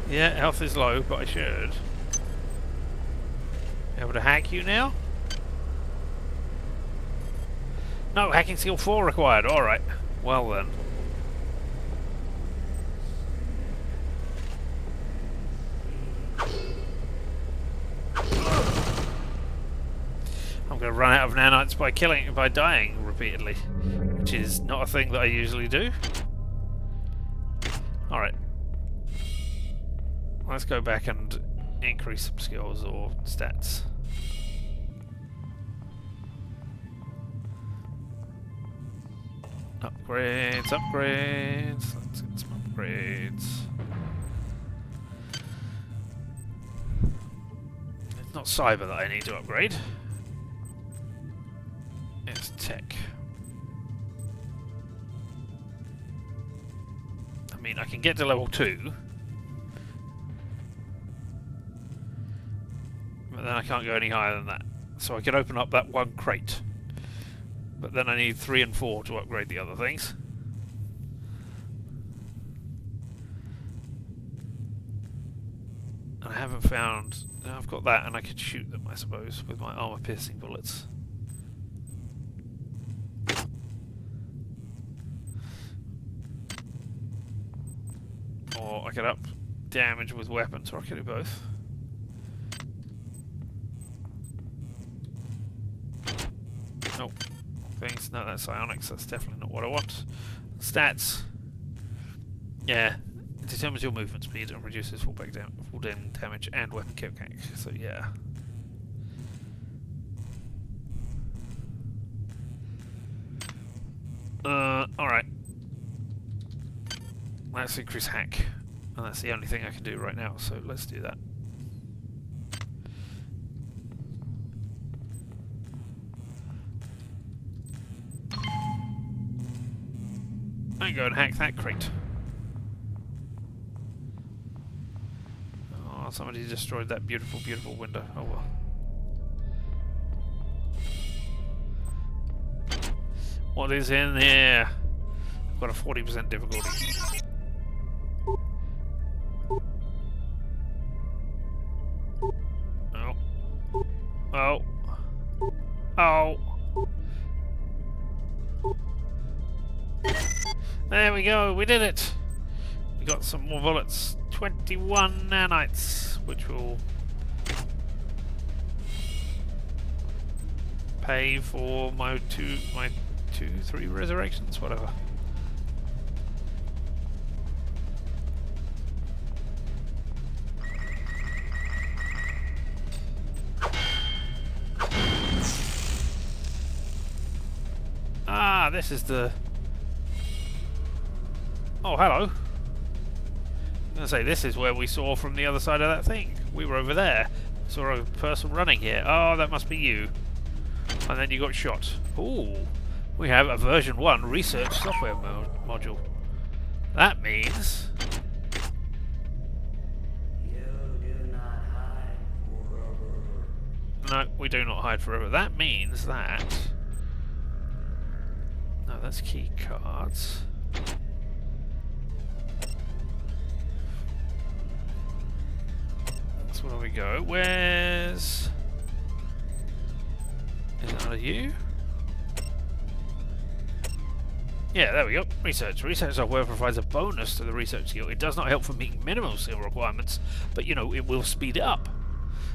Yeah, health is low, but I should be able to hack you now. No, hacking skill 4 required. Alright. Well then. I'm going to run out of nanites by dying repeatedly, which is not a thing that I usually do. Alright. Let's go back and increase some skills or stats. Upgrades, upgrades. Let's get some upgrades. It's not cyber that I need to upgrade. It's tech. I mean, I can get to level 2. But then I can't go any higher than that. So I can open up that one crate. But then I need 3 and 4 to upgrade the other things. And I haven't found... I've got that and I could shoot them, I suppose, with my armor-piercing bullets. Or I could up damage with weapons, or I could do both. Nope. Things. No, that's psionics. That's definitely not what I want. Stats. Yeah. It determines your movement speed and reduces fall down damage and weapon kill count. So yeah. Alright. Let's increase hack. And that's the only thing I can do right now, so let's do that. And go and hack that crate. Oh, somebody destroyed that beautiful, beautiful window. Oh well. What is in there? I've got a 40% difficulty. Oh. Oh. Oh. There we go, we did it! We got some more bullets. 21 nanites, which will pay for my 3 resurrections, whatever. this is the... Oh, hello. I'm gonna say, this is where we saw from the other side of that thing. We were over there. Saw a person running here. Oh, that must be you. And then you got shot. Ooh. We have a version 1 research software module. That means... No, we do not hide forever. That means that... No, that's key cards. That's where we go. Where's... Is that you? Yeah, there we go. Research. Research software provides a bonus to the research skill. It does not help for meeting minimal skill requirements, but you know, it will speed it up.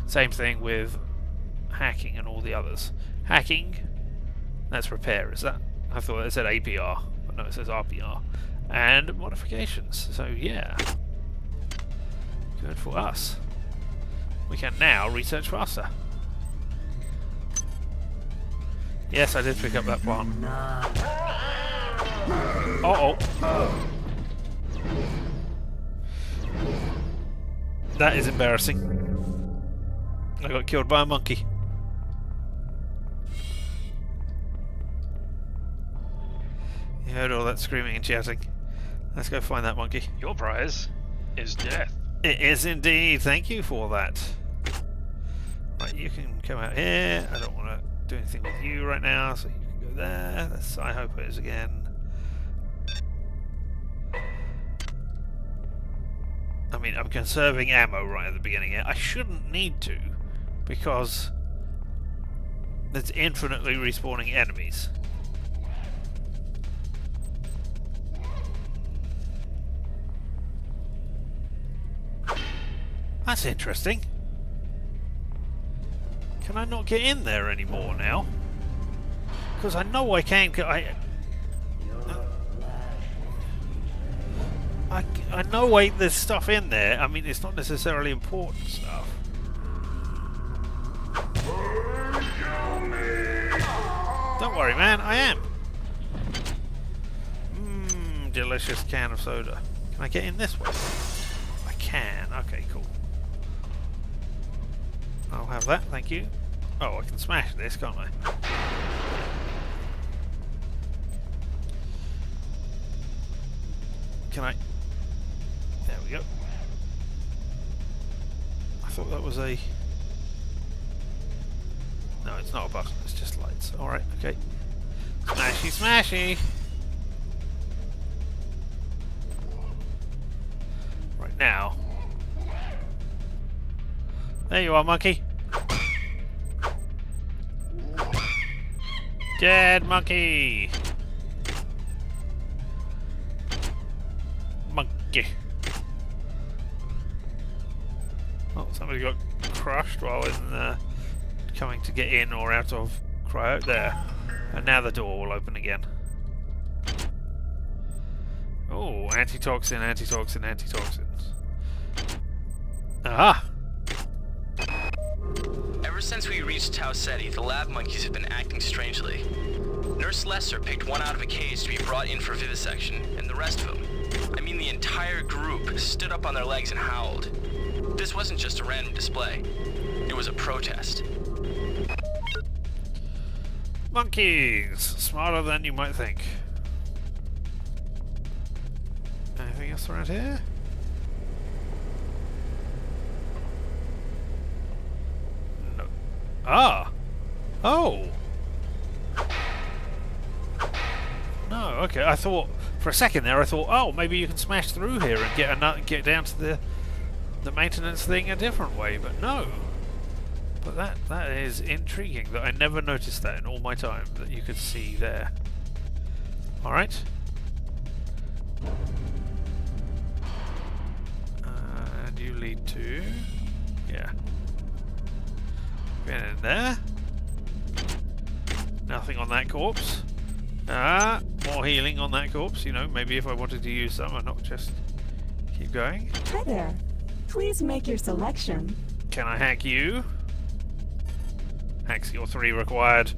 Same thing with hacking and all the others. Hacking, that's repair, is that? I thought it said APR, but no, it says RPR. And modifications. So yeah, good for us. We can now research faster. Yes, I did pick up that plant. Uh-oh. That is embarrassing. I got killed by a monkey. You heard all that screaming and shouting. Let's go find that monkey. Your prize is death. It is indeed. Thank you for that. Right, you can come out here. I don't want to do anything with you right now, so you can go there. That's, I hope it is again. I mean, I'm conserving ammo right at the beginning here. I shouldn't need to, because there's infinitely respawning enemies. That's interesting. Can I not get in there anymore now? Because I know I can't get... I know there's stuff in there. I mean, it's not necessarily important stuff. Don't worry, man. I am. Mmm, delicious can of soda. Can I get in this way? I can. Okay, cool. I'll have that, thank you. Oh, I can smash this, can't I? Can I? There we go. I thought that was a... No, it's not a button, it's just lights. Alright, okay. Smashy, smashy! Right now. There you are, monkey. Dead monkey! Monkey. Oh, somebody got crushed while in coming to get in or out of cryo. There. And now the door will open again. Oh, antitoxin, antitoxin, antitoxins. Aha! Ever since we reached Tau Ceti, the lab monkeys have been acting strangely. Nurse Lesser picked one out of a cage to be brought in for vivisection, and the rest of them, I mean the entire group, stood up on their legs and howled. This wasn't just a random display. It was a protest. Monkeys! Smarter than you might think. Anything else around here? No. Ah! Oh! No, okay. I thought, for a second there, I thought, oh, maybe you can smash through here and get down to the maintenance thing a different way, but no. But that is intriguing, that I never noticed that in all my time, that you could see there. Alright. And you lead to... yeah. Been in there. Nothing on that corpse. Ah, more healing on that corpse, you know, maybe if I wanted to use some and not just keep going. Hi there. Please make your selection. Can I hack you? Hack skill 3 required.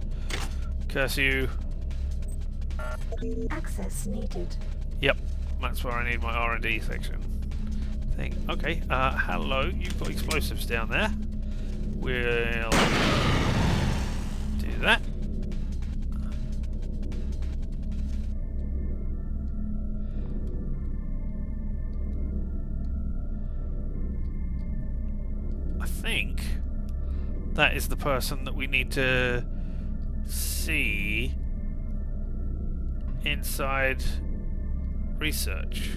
Curse you. Access needed. Yep, that's where I need my R&D section thing. Okay, hello, you've got explosives down there. We'll do that. I think that is the person that we need to see inside research.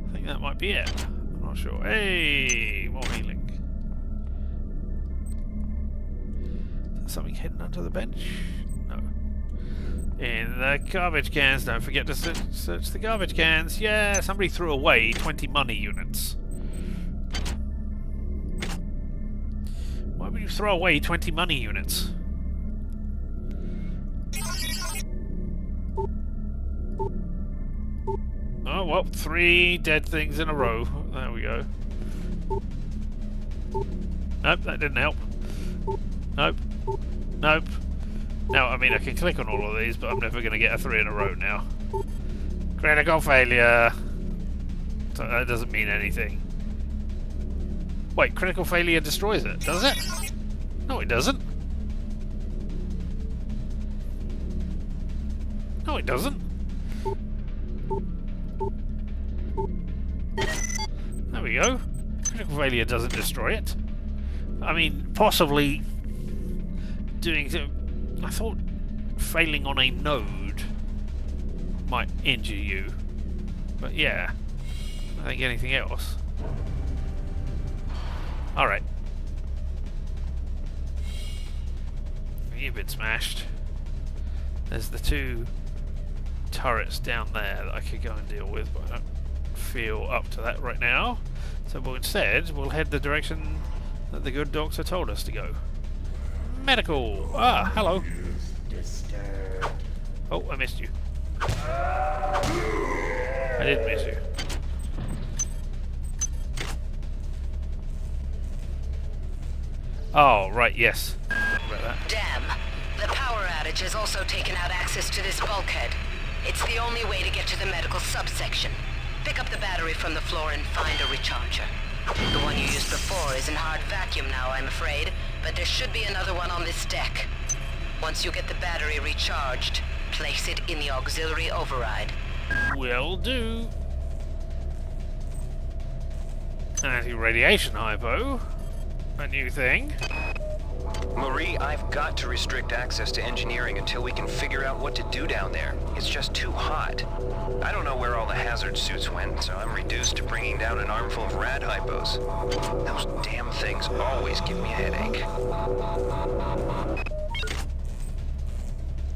I think that might be it. I'm not sure. Hey, more healing. Is there something hidden under the bench? No. In the garbage cans. Don't forget to search the garbage cans. Yeah, somebody threw away 20 money units. Why would you throw away 20 money units? Oh, well, 3 dead things in a row. There we go. Nope, that didn't help. Nope. Nope. Now, I mean, I can click on all of these, but I'm never going to get a 3 in a row now. Critical failure. So that doesn't mean anything. Wait, critical failure destroys it, does it? No, it doesn't. No, it doesn't. There we go. Critical failure doesn't destroy it. I mean, possibly doing... I thought failing on a node might injure you. But yeah, I think anything else. Alright. You've been smashed. There's the 2 turrets down there that I could go and deal with, but I don't feel up to that right now. So instead, we'll head the direction that the good doctor told us to go. Medical! Ah, hello. Oh, I missed you. I didn't miss you. Oh, right, yes. About that. Damn. The power outage has also taken out access to this bulkhead. It's the only way to get to the medical subsection. Pick up the battery from the floor and find a recharger. The one you used before is in hard vacuum now, I'm afraid, but there should be another one on this deck. Once you get the battery recharged, place it in the auxiliary override. Will do. Anti-radiation hypo. A new thing. Marie, I've got to restrict access to engineering until we can figure out what to do down there. It's just too hot. I don't know where all the hazard suits went, so I'm reduced to bringing down an armful of rad hypos. Those damn things always give me a headache.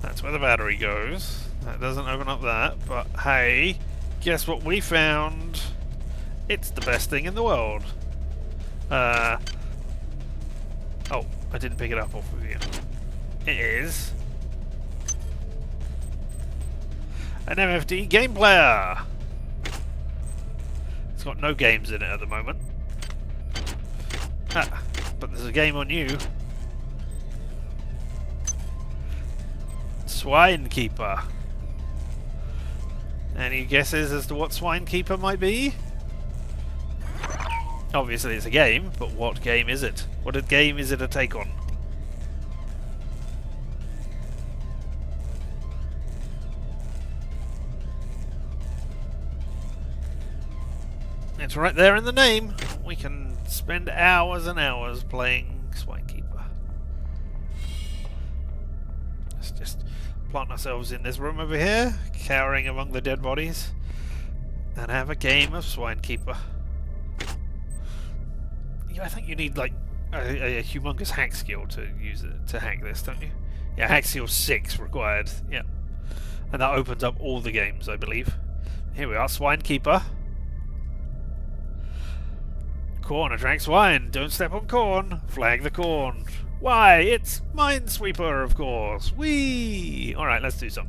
That's where the battery goes. That doesn't open up that, but hey, guess what we found? It's the best thing in the world. Oh, I didn't pick it up off of you. It is an MFD game player. It's got no games in it at the moment. Ah, but there's a game on you. Swinekeeper. Any guesses as to what Swinekeeper might be? Obviously it's a game, but what game is it? What game is it a take on? It's right there in the name. We can spend hours and hours playing Swinekeeper. Let's just plant ourselves in this room over here, cowering among the dead bodies, and have a game of Swinekeeper. I think you need like a humongous hack skill to use it to hack this, don't you? Yeah, hack skill 6 required. Yeah, and that opens up all the games, I believe. Here we are, Swinekeeper. Corn attracts swine. Don't step on corn. Flag the corn. Why? It's Minesweeper, of course. Whee! All right, let's do some.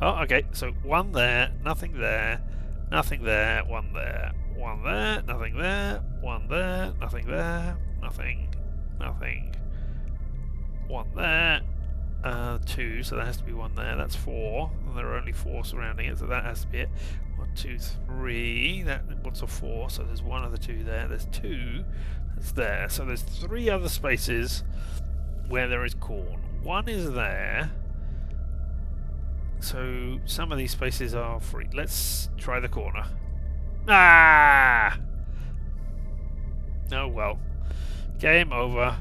Oh, okay. So 1 there, nothing there, nothing there, 1 there. 1 there, nothing there, 1 there, nothing there, nothing, nothing. 1 there, 2, so there has to be one there. That's 4. And there are only 4 surrounding it, so that has to be it. 1, 2, 3. What's a 4? So there's 1 of the 2 there. There's 2. That's there. So there's 3 other spaces where there is corn. 1 is there. So some of these spaces are free. Let's try the corner. Ah! Oh well. Game over.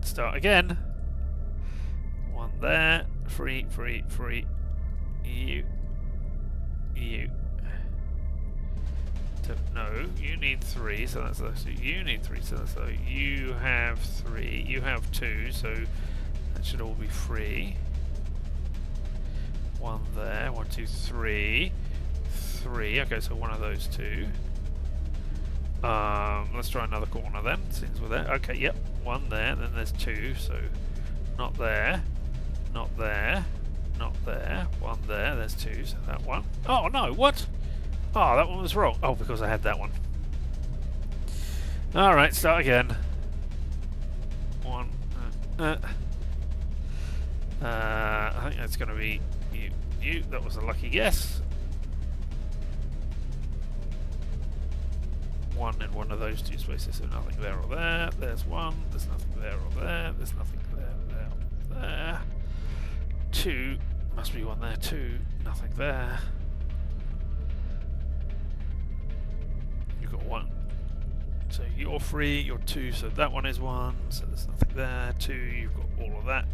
Start again. 1 there. Free. You. No, you need 3, so that's so you need 3, so that's so you have 3, you have 2, so that should all be free. 1 there, 1, 2, 3. 3, okay, so 1 of those 2. Let's try another corner then, since we're there. Okay, yep, 1 there, then there's 2, so not there, not there, not there, 1 there, there's 2, so that one. Oh no, what? Oh, that one was wrong. Oh, because I had that one. Alright, start again. 1. I think that's going to be you. That was a lucky guess. 1 in one of those 2 spaces, so nothing there or there. There's 1. There's nothing there or there. There's nothing there or there. 2. Must be 1 there. 2. Nothing there. You've got 1. So you're free. You're 2. So that one is 1. So there's nothing there. 2. You've got all of that.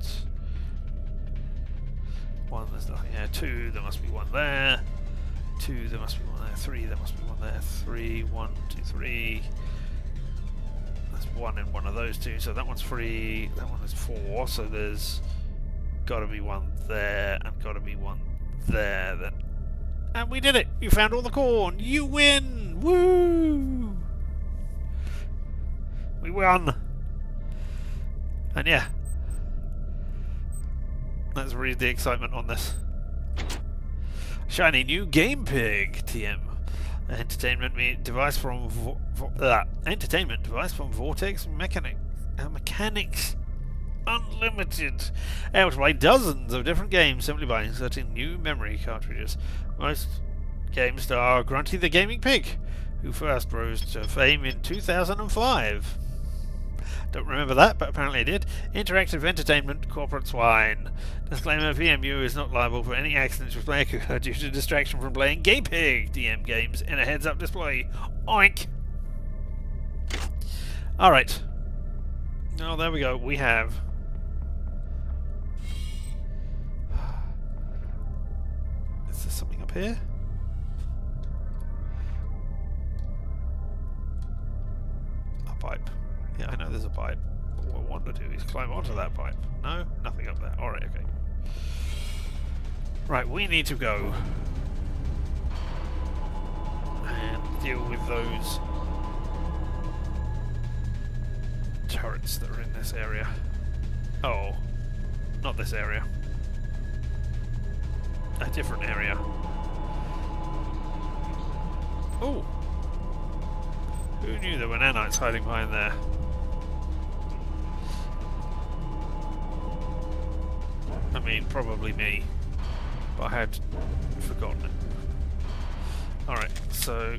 1. There's nothing there. 2. There must be 1 there. 2. There must be 1 there. 3. There must be 1 there. 3. 1, 2, 3. That's 1 in one of those 2. So that one's free. That one is 4. So there's got to be 1 there and got to be 1 there. Then, and we did it. You found all the corn. You win. Woo! We won. And yeah, let's read the excitement on this. Shiny new Game Pig TM. Entertainment device from Vortex Mechanics Unlimited. Able to play dozens of different games simply by inserting new memory cartridges. Most games star Grunty the Gaming Pig, who first rose to fame in 2005. Don't remember that, but apparently I did. Interactive Entertainment Corporate Swine. Disclaimer: VMU is not liable for any accidents which may occur due to distraction from playing Game Pig DM games in a heads-up display. Oink! Alright. Oh, there we go. We have... Is there something up here? A pipe. Yeah, I know there's a pipe. But what I want to do is climb onto that pipe. No? Nothing up there. Alright, okay. Right, we need to go and deal with those turrets that are in this area. Oh, not this area. A different area. Oh! Who knew there were nanites hiding behind there? I mean, probably me. But I had forgotten it. Alright, so...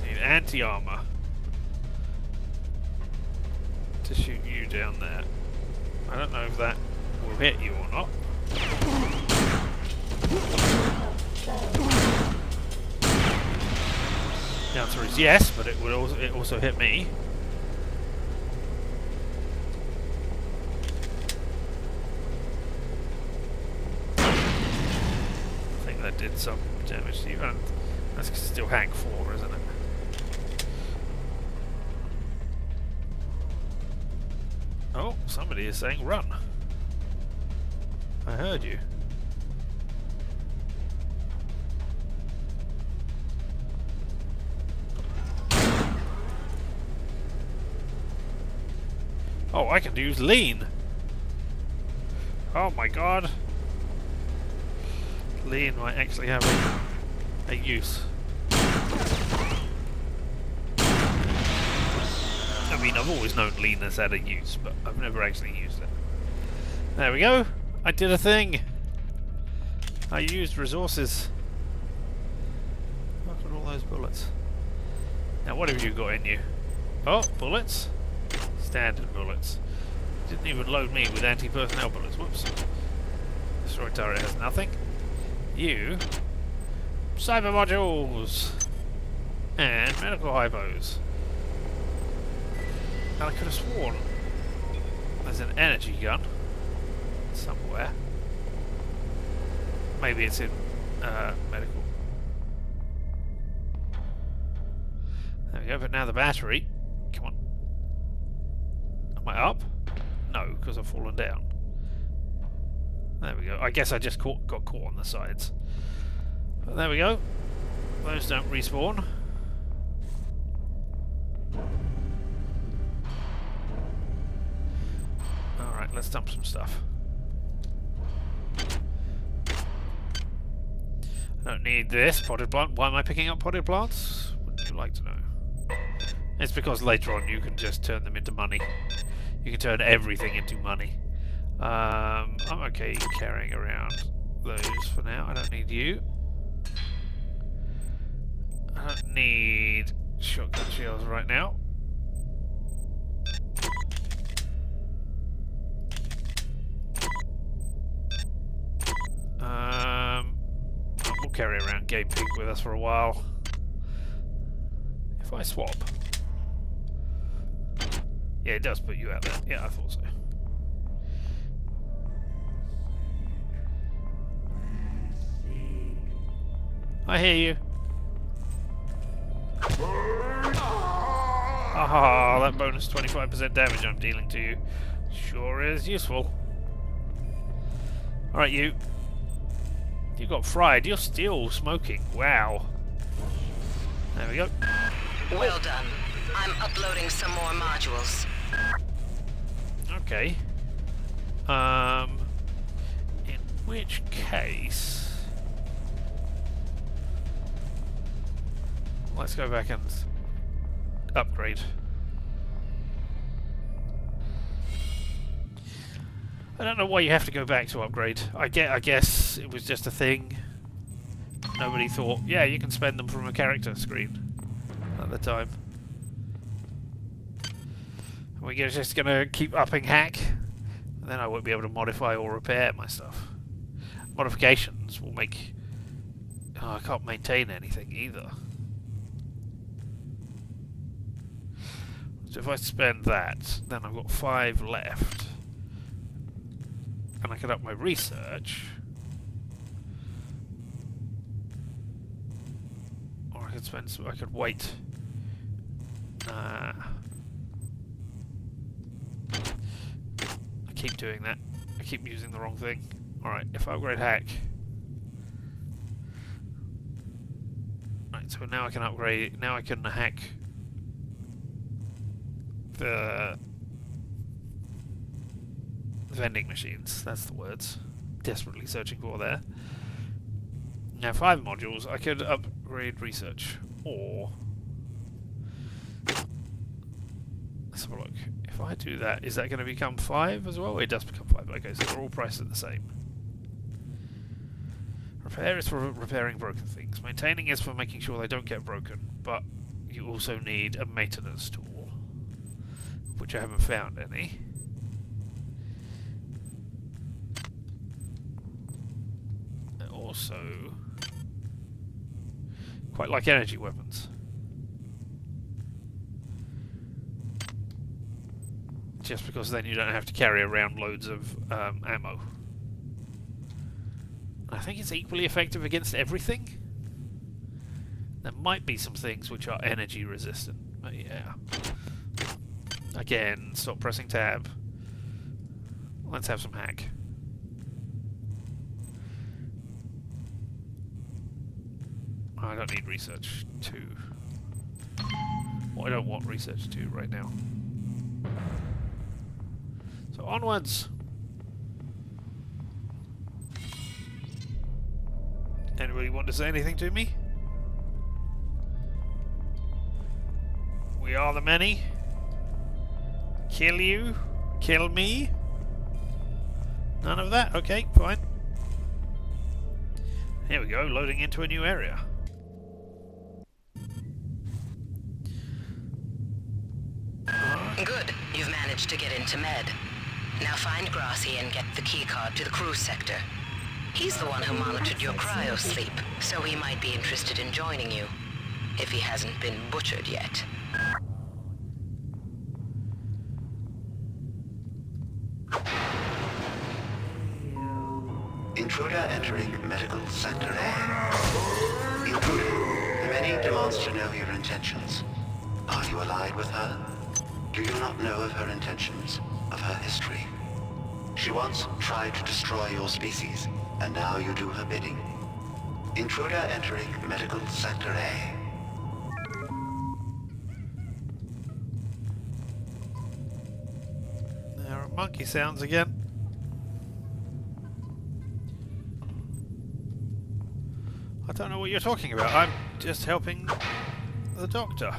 need anti-armor to shoot you down there. I don't know if that will hit you or not. The answer is yes, but it also hit me. I think that did some damage to you, and that's still Hank 4, isn't it? Oh, somebody is saying run. I heard you. Oh, I can use lean. Oh my god. Lean might actually have a use. I mean, mean, I've always known leanness had a use, but I've never actually used it. There we go. I did a thing. I used resources. Look at all those bullets. Now, what have you got in you? Oh, bullets. Standard bullets. Didn't even load me with anti-personnel bullets. Whoops. Destroy turret has nothing. You. Cyber modules. And medical hypos. And I could have sworn there's an energy gun somewhere. Maybe it's in medical. There we go, but now the battery. Come on. Am I up? No, because I've fallen down. There we go. I guess I just got caught on the sides. But there we go. Those don't respawn. Alright, let's dump some stuff. I don't need this potted plant. Why am I picking up potted plants? Wouldn't you like to know? It's because later on you can just turn them into money. You can turn everything into money. I'm okay carrying around those for now. I don't need you. I don't need shotgun shells right now. We'll carry around Game Pig with us for a while. If I swap. Yeah, it does put you out there. Yeah, I thought so. I hear you. Ah, that bonus 25% damage I'm dealing to you sure is useful. Alright, you. You got fried. You're still smoking. Wow. There we go. Well done. I'm uploading some more modules. Okay. In which case... let's go back and upgrade. I don't know why you have to go back to upgrade. I guess it was just a thing. Nobody thought, yeah, you can spend them from a character screen at the time. We're just going to keep upping hack, and then I won't be able to modify or repair my stuff. Modifications will make... oh, I can't maintain anything either. So if I spend that, then I've got 5 left. And I could up my research. Or I could spend some, I could wait. I keep doing that. I keep using the wrong thing. Alright, if I upgrade hack. Right, so now I can upgrade, now I can hack the vending machines. That's the words. Desperately searching for there. Now 5 modules, I could upgrade research, or let's have a look. If I do that, is that going to become 5 as well? It does become 5. Okay, so they're all priced at the same. Repair is for repairing broken things. Maintaining is for making sure they don't get broken, but you also need a maintenance tool, which I haven't found any. Also, quite like energy weapons. Just because then you don't have to carry around loads of ammo. I think it's equally effective against everything. There might be some things which are energy resistant, but yeah. Again, stop pressing tab. Let's have some hack. I don't need research 2. Well, I don't want research 2 right now. So onwards! Anybody want to say anything to me? We are the many. Kill you? Kill me? None of that? Okay, fine. Here we go, loading into a new area. Good. You've managed to get into Med. Now find Grassy and get the keycard to the cruise sector. He's the one who monitored your cryo-sleep, so he might be interested in joining you, if he hasn't been butchered yet. Intruder entering medical sector A. Intruder, the many demands to know your intentions. Are you allied with her? Do you not know of her intentions, of her history? She once tried to destroy your species, and now you do her bidding. Intruder entering medical sector A. There are monkey sounds again. I don't know what you're talking about. I'm just helping the doctor.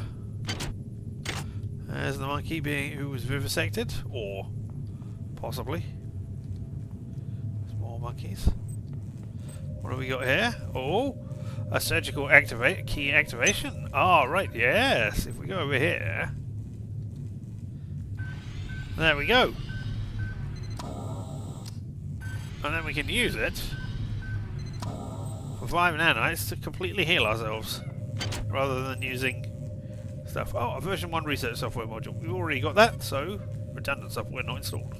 There's the monkey who was vivisected, or possibly. There's more monkeys. What have we got here? Oh, a surgical key activation. Ah, right, yes. If we go over here, there we go. And then we can use it for 5 nanites to completely heal ourselves, rather than using stuff. Oh, a version 1 research software module. We've already got that, so redundant software not installed.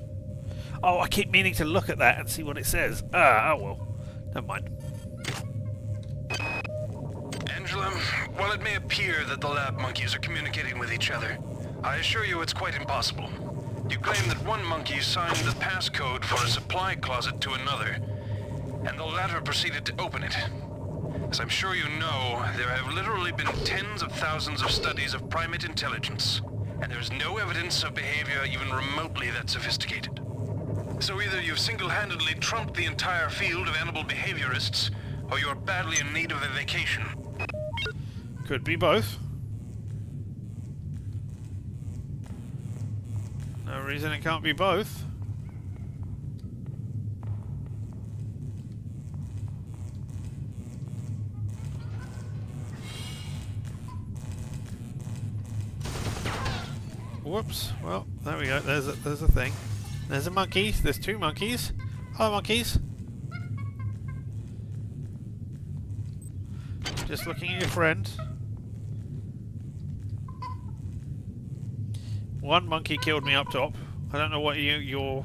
Oh, I keep meaning to look at that and see what it says. Ah, oh well. Never mind. Angela, while it may appear that the lab monkeys are communicating with each other, I assure you it's quite impossible. You claim that one monkey signed the passcode for a supply closet to another, and the latter proceeded to open it. As I'm sure you know, there have literally been tens of thousands of studies of primate intelligence, and there's no evidence of behavior even remotely that sophisticated. So either you've single-handedly trumped the entire field of animal behaviorists, or you're badly in need of a vacation. Could be both. No reason it can't be both. Whoops. Well, there we go. There's a thing. There's a monkey. There's 2 monkeys. Hello, monkeys. Just looking at your friend. One monkey killed me up top. I don't know what you're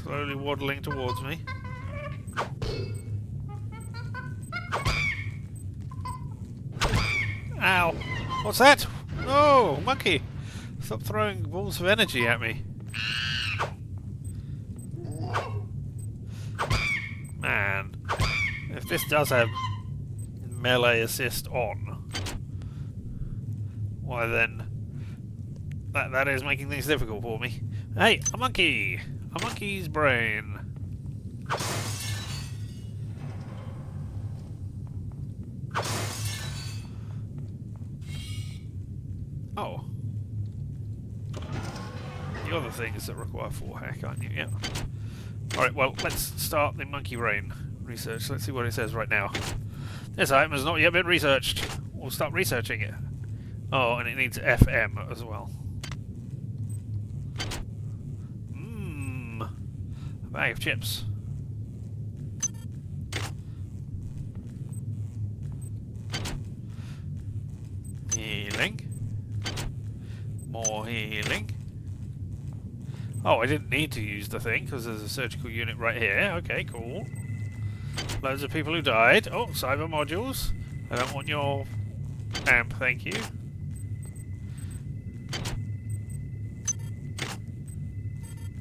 slowly waddling towards me. Ow! What's that? Oh, monkey! Stop throwing balls of energy at me. Man, if this does have melee assist on, why then that is making things difficult for me. Hey, a monkey! A monkey's brain. Oh. The other things that require 4 hack, aren't you? Yeah. Alright, well, let's start the monkey brain research. Let's see what it says right now. This item has not yet been researched. We'll start researching it. Oh, and it needs FM as well. Mmm. A bag of chips. Healing. More healing. Oh, I didn't need to use the thing because there's a surgical unit right here. Okay, cool. Loads of people who died. Oh, cyber modules. I don't want your amp, thank you.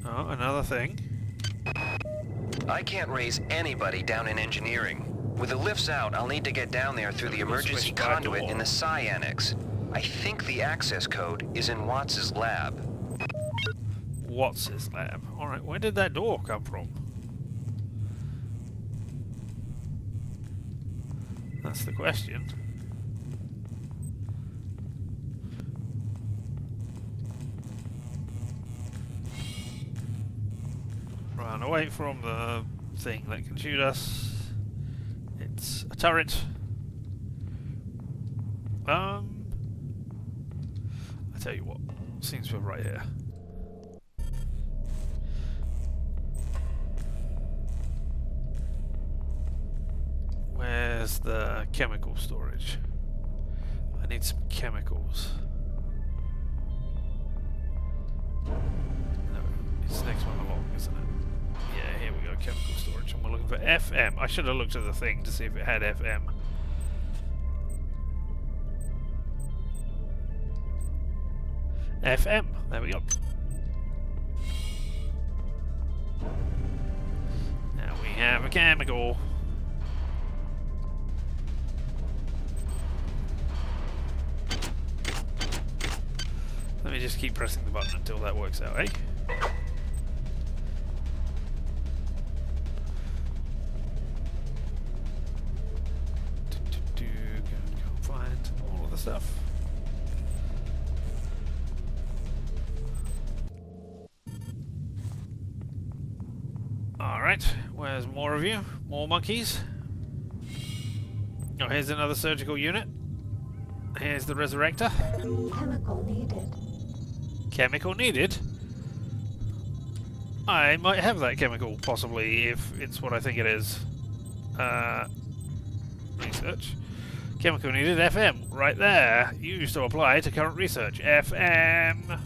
Oh, another thing. I can't raise anybody down in engineering. With the lifts out, I'll need to get down there through the emergency conduit in the Psi Annex. I think the access code is in Watts' lab. Watts' lab? Alright, where did that door come from? That's the question. away from the thing that can shoot us. It's a turret. I tell you what, seems we're right here. Where's the chemical storage? I need some chemicals. No, it's the next one along, isn't it? Yeah, here we go, chemical storage. And we're looking for FM. I should have looked at the thing to see if it had FM. FM, there we go. Now we have a chemical. Let me just keep pressing the button until that works out, eh? Go find all of the stuff. Alright, where's more of you? More monkeys? Oh, here's another surgical unit. Here's the resurrector. Chemical needed. Chemical needed? I might have that chemical, possibly, if it's what I think it is. Research. Chemical needed, FM, right there. Used to apply to current research. FM!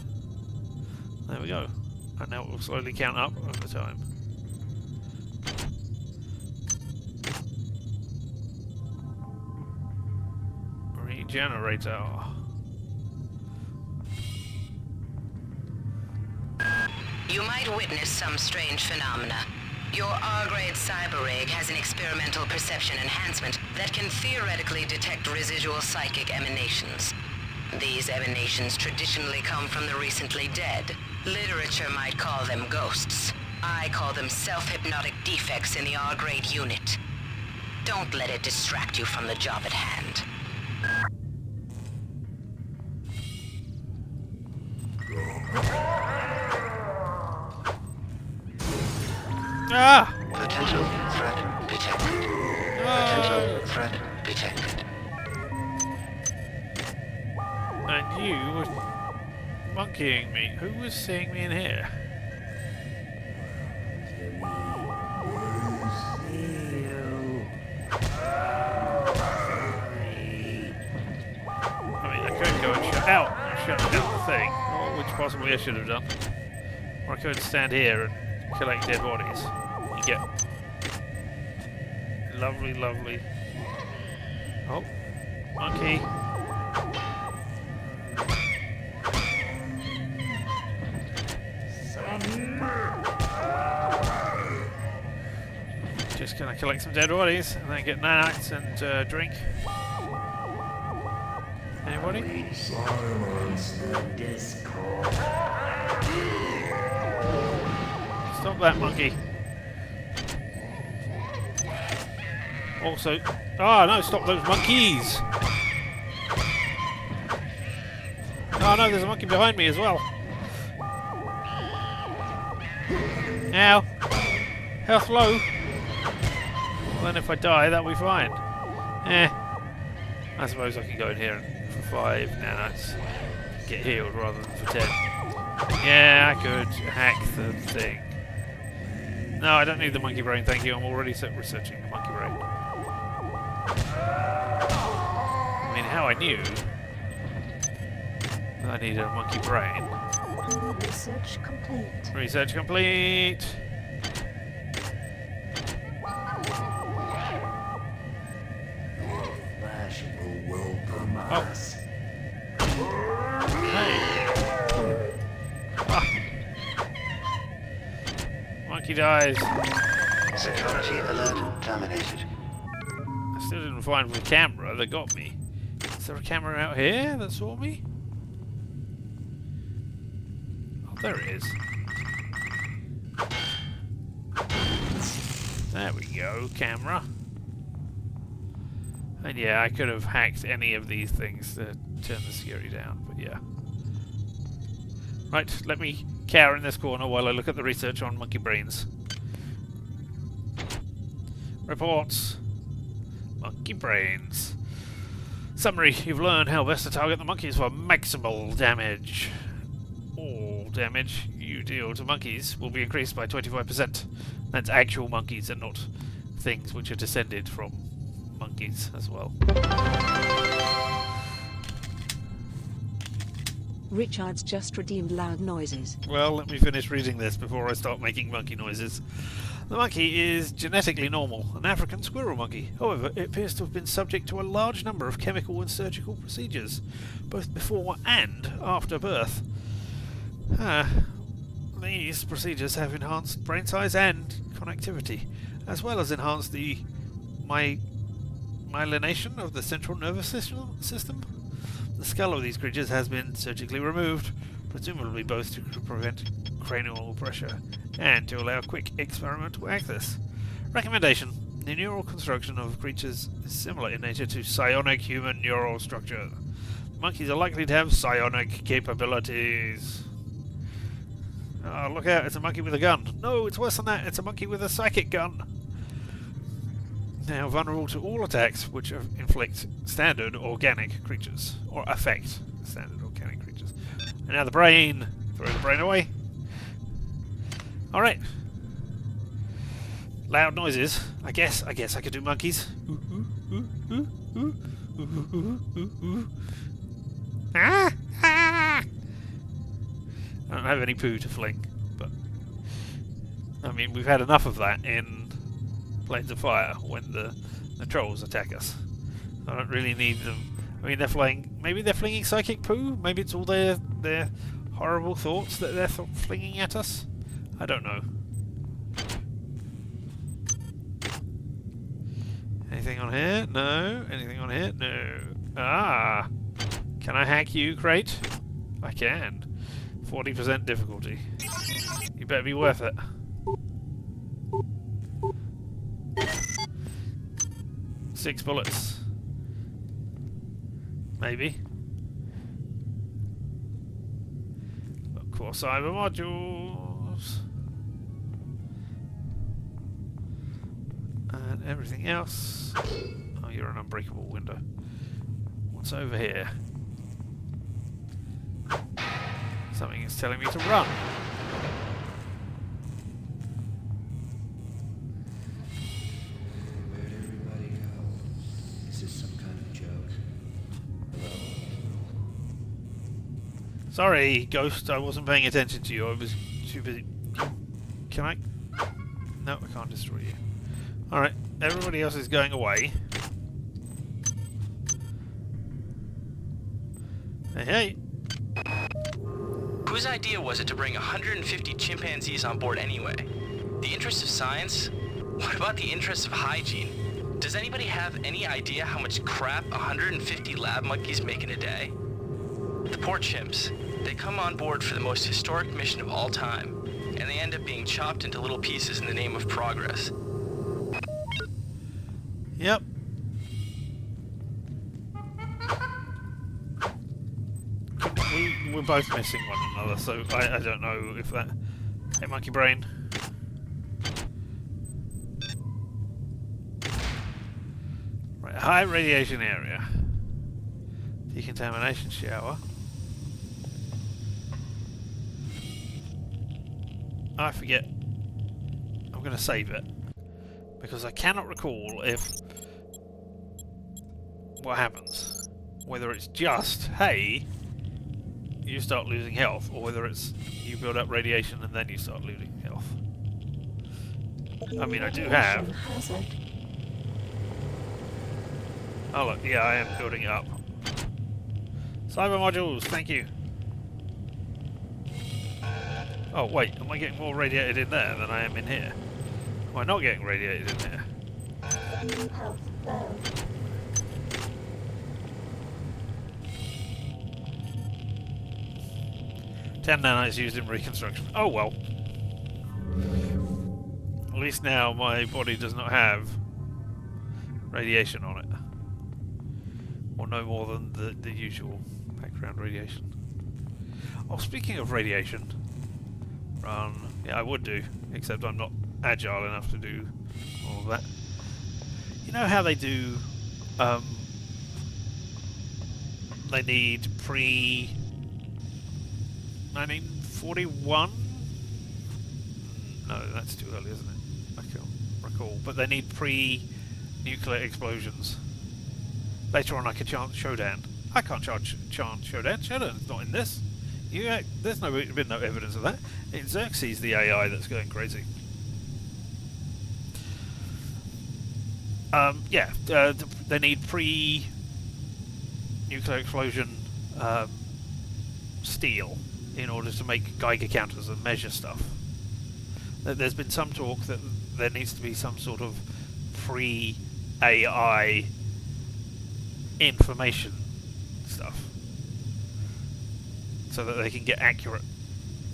There we go. And now it will slowly count up over time. Regenerator. You might witness some strange phenomena. Your R-grade cyber rig has an experimental perception enhancement that can theoretically detect residual psychic emanations. These emanations traditionally come from the recently dead. Literature might call them ghosts. I call them self-hypnotic defects in the R-grade unit. Don't let it distract you from the job at hand. Ah! Potential threat detected. Potential threat detected. And you were monkeying me. Who was seeing me in here? I mean, I could go and shut down the thing, which possibly I should have done. Or I could stand here and collect dead bodies. You get lovely, lovely. Oh, monkey. Just gonna collect some dead bodies and then get nanites and drink. Anybody? Silence the discord. Stop that, monkey. Also, no, stop those monkeys. Oh no, there's a monkey behind me as well. Now, health low. Well, then if I die, that'll be fine. I suppose I can go in here for 5 nanites, get healed rather than for 10. Yeah, I could hack the thing. No, I don't need the monkey brain, thank you. I'm already researching the monkey brain. I mean, how I knew that I needed a monkey brain. Research complete. Research complete. Flash will welcome us. Hey. Monkey dies. Security alert terminated. I still didn't find the camera that got me. Is there a camera out here that saw me? Oh, there it is. There we go, camera. And yeah, I could have hacked any of these things to turn the security down, but yeah. Right, let me cower in this corner while I look at the research on monkey brains. Reports. Monkey brains. Summary. You've learned how best to target the monkeys for maximal damage. All damage you deal to monkeys will be increased by 25%. That's actual monkeys and not things which are descended from monkeys as well. Richard's just redeemed loud noises. Well, let me finish reading this before I start making monkey noises. The monkey is genetically normal, an African squirrel monkey. However, it appears to have been subject to a large number of chemical and surgical procedures, both before and after birth. These procedures have enhanced brain size and connectivity, as well as enhanced the myelination of the central nervous system. The skull of these creatures has been surgically removed, presumably both to prevent cranial pressure and to allow quick experimental access. Recommendation: the neural construction of creatures is similar in nature to psionic human neural structure. Monkeys are likely to have psionic capabilities. Oh, look out, it's a monkey with a gun. No, it's worse than that, it's a monkey with a psychic gun. Now vulnerable to all attacks which inflict standard organic creatures, or affect standard organic creatures. And now the brain. Throw the brain away. Alright. Loud noises. I guess I could do monkeys. I don't have any poo to fling, but I mean, we've had enough of that in Blades of Fire when the trolls attack us. I don't really need them. I mean, they're flying. Maybe they're flinging psychic poo. Maybe it's all their horrible thoughts that they're flinging at us. I don't know. Anything on here? No. Anything on here? No. Ah! Can I hack you, Crate? I can. 40% difficulty. You better be worth it. Six bullets. Maybe. Core cyber modules. And everything else. Oh, you're an unbreakable window. What's over here? Something is telling me to run. Where'd everybody go? Is this some kind of joke? Hello? Sorry, Ghost, I wasn't paying attention to you. I was too busy. Can I? No, I can't destroy you. Alright, everybody else is going away. Hey, hey. Whose idea was it to bring 150 chimpanzees on board anyway? The interest of science? What about the interest of hygiene? Does anybody have any idea how much crap 150 lab monkeys make in a day? The poor chimps. They come on board for the most historic mission of all time, and they end up being chopped into little pieces in the name of progress. Yep. We're both missing one another, so I don't know if that... Hey, monkey brain. Right, high radiation area. Decontamination shower. I forget. I'm going to save it. Because I cannot recall if... what happens. Whether it's just, hey... you start losing health, or whether it's you build up radiation and then you start losing health. I mean, I do have... oh look, yeah, I am building it up. Cyber modules, thank you. Oh wait, am I getting more radiated in there than I am in here? Am I not getting radiated in here? 10 nanites used in reconstruction. Oh well. At least now my body does not have radiation on it. Or no more than the usual background radiation. Oh, speaking of radiation, run. Yeah, I would do, except I'm not agile enough to do all of that. know how they do. They need pre-1941. No, that's too early, isn't it? I can't recall. But they need pre-nuclear explosions. Later on, I could chant Shodan. I can't chant Shodan. Shodan's not in this. There's been no evidence of that. It's Xerxes, the AI, that's going crazy. They need pre-nuclear explosion steel in order to make Geiger counters and measure stuff. There's been some talk that there needs to be some sort of pre-AI information stuff, so that they can get accurate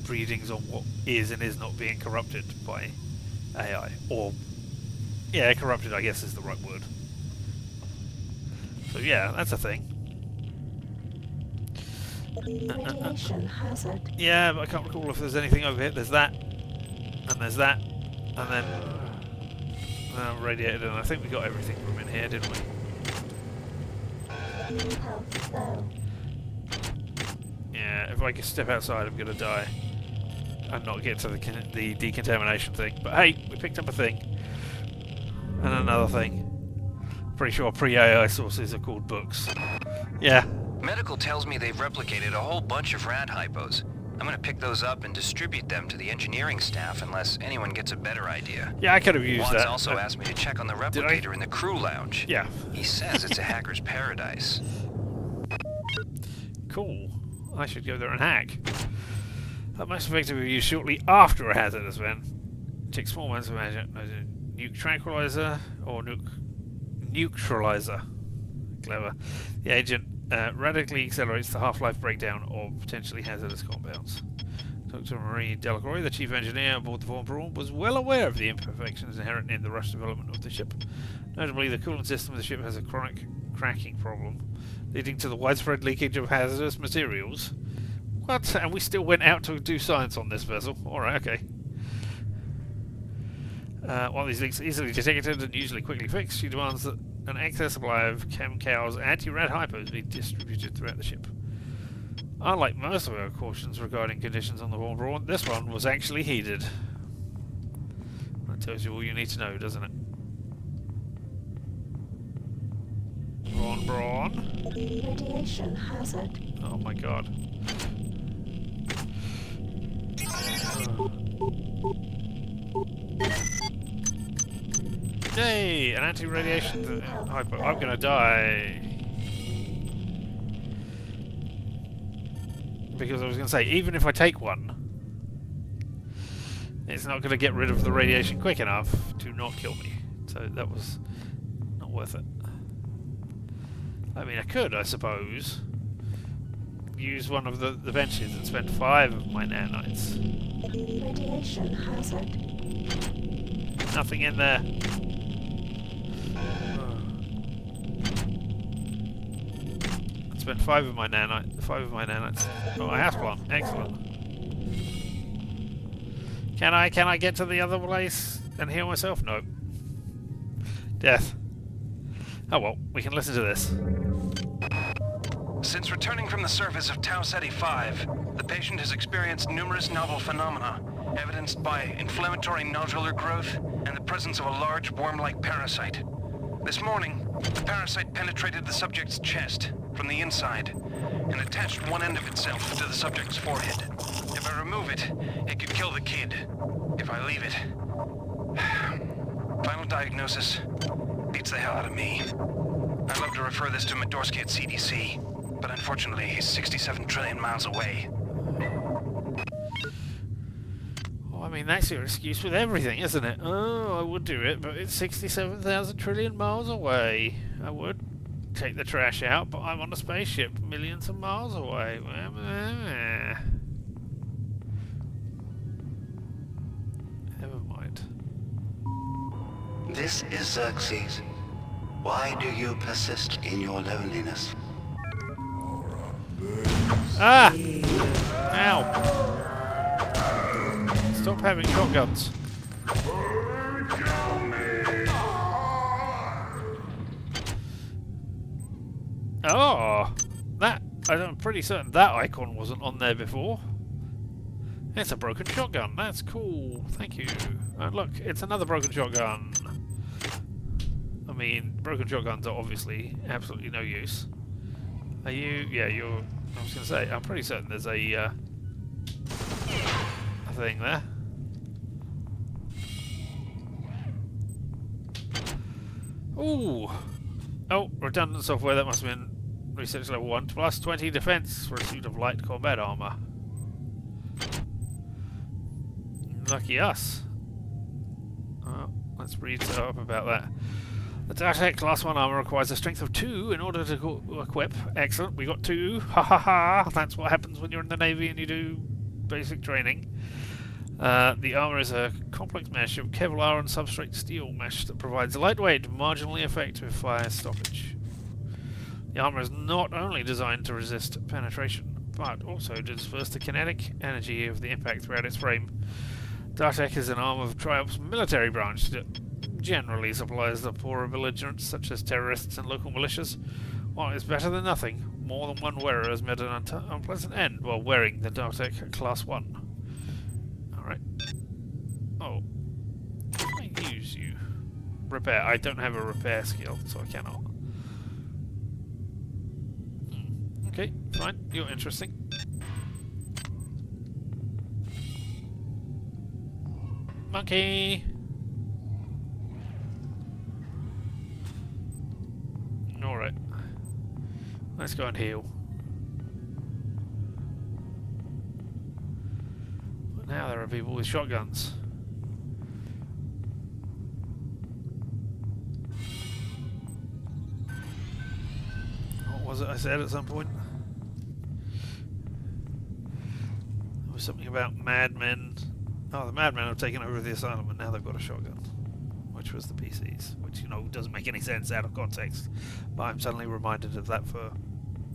readings on what is and is not being corrupted by AI. Or, yeah, corrupted I guess is the right word. So yeah, that's a thing. Radiation hazard. Yeah, but I can't recall if there's anything over here. There's that, and there's that, and then radiated, and I think we got everything from in here, didn't we? Yeah, if I can step outside, I'm gonna die and not get to the decontamination thing. But hey, we picked up a thing and another thing. Pretty sure pre-AI sources are called books. Yeah. Medical tells me they've replicated a whole bunch of rad hypos. I'm gonna pick those up and distribute them to the engineering staff unless anyone gets a better idea. Yeah, I could have used Watts that. Also asked me to check on the replicator in the crew lounge. Yeah. He says it's a hacker's paradise. Cool. I should go there and hack. That most effectively be used shortly after a hazardous event. Take small amounts of nuke tranquilizer or nuke neutralizer. Clever. The agent radically accelerates the half-life breakdown of potentially hazardous compounds. Dr. Marie Delacroix, the chief engineer aboard the Von Braun, was well aware of the imperfections inherent in the rush development of the ship. Notably, the coolant system of the ship has a chronic cracking problem, leading to the widespread leakage of hazardous materials. What? And we still went out to do science on this vessel? Alright, okay. While these leaks are easily detected and usually quickly fixed, she demands that an excess supply of Chemcal's anti-rad hypos be distributed throughout the ship. Unlike most of our cautions regarding conditions on the Von Braun, this one was actually heeded. That tells you all you need to know, doesn't it? Von Braun. Radiation hazard. Oh my god. Yay! An anti-radiation hypo. I'm gonna die. Because I was gonna say, even if I take one, it's not gonna get rid of the radiation quick enough to not kill me. So that was not worth it. I mean, I could, I suppose, use one of the benches and spend 5 of my nanites. Radiation hazard. Nothing in there. Spend 5 of my nanites. Oh, a house plant. Excellent. Can I get to the other place and heal myself? No. Death. Oh well, we can listen to this. Since returning from the surface of Tau Ceti 5, the patient has experienced numerous novel phenomena, evidenced by inflammatory nodular growth and the presence of a large worm-like parasite. This morning, the parasite penetrated the subject's chest from the inside and attached one end of itself to the subject's forehead. If I remove it, it could kill the kid. If I leave it... Final diagnosis beats the hell out of me. I'd love to refer this to Medorsky at CDC, but unfortunately he's 67 trillion miles away. Oh, I mean, that's your excuse with everything, isn't it? Oh, I would do it, but it's 67,000 trillion miles away. I would take the trash out, but I'm on a spaceship millions of miles away. Never mind. This is Xerxes. Why do you persist in your loneliness? Ah! Ow! Stop having shotguns. Oh, I'm pretty certain that icon wasn't on there before. It's a broken shotgun. That's cool. Thank you. And look, it's another broken shotgun. I mean, broken shotguns are obviously absolutely no use. Are you? Yeah, you're. I was going to say, I'm pretty certain there's a thing there. Ooh. Oh, redundant software. That must have been research level 1. Plus 20 defense for a suit of light combat armor. Lucky us. Well, let's read up about that. The Dartek Class 1 armor requires a strength of 2 in order to equip. Excellent, we got 2. Ha ha ha! That's what happens when you're in the Navy and you do basic training. The armor is a complex mesh of Kevlar and substrate steel mesh that provides lightweight, marginally effective fire stoppage. The armor is not only designed to resist penetration, but also to disperse the kinetic energy of the impact throughout its frame. Dartek is an arm of Triumph's military branch that generally supplies the poorer belligerents such as terrorists and local militias. While it's better than nothing, more than one wearer has met an unpleasant end while wearing the Dartek Class 1. Alright. Oh. Can I use you? Repair. I don't have a repair skill, so I cannot. Okay, fine. You're interesting. Monkey! Alright. Let's go and heal. But now there are people with shotguns. What was it I said at some point? There was something about madmen. Oh, the madmen have taken over the asylum and now they've got a shotgun. Which was the PCs. Which, you know, doesn't make any sense out of context. But I'm suddenly reminded of that for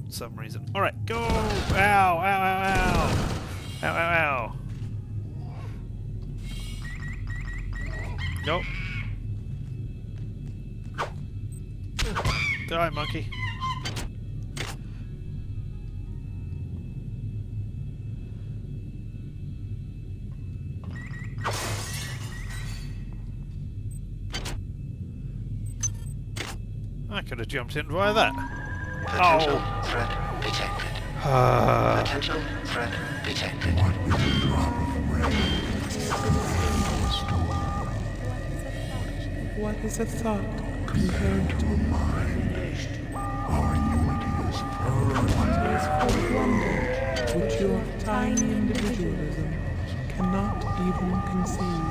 some reason. Alright, go! Ow! Ow, ow, ow! Ow, ow, ow! Nope. Die, monkey. I could have jumped in via that. Potential threat detected. Potential threat detected. What is a thought compared to a mind? Our unity is perfect. It is for wonder which your tiny individualism cannot even conceive.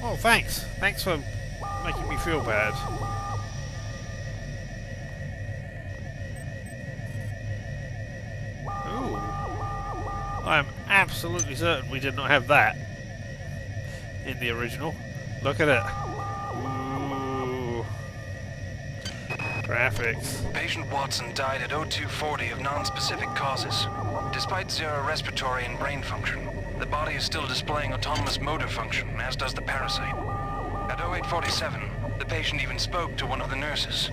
Oh, thanks. Thanks for making me feel bad. Ooh. I am absolutely certain we did not have that in the original. Look at it. Ooh. Graphics. Patient Watson died at 0240 of non-specific causes. Despite zero respiratory and brain function, the body is still displaying autonomous motor function, as does the parasite. At 0847, the patient even spoke to one of the nurses.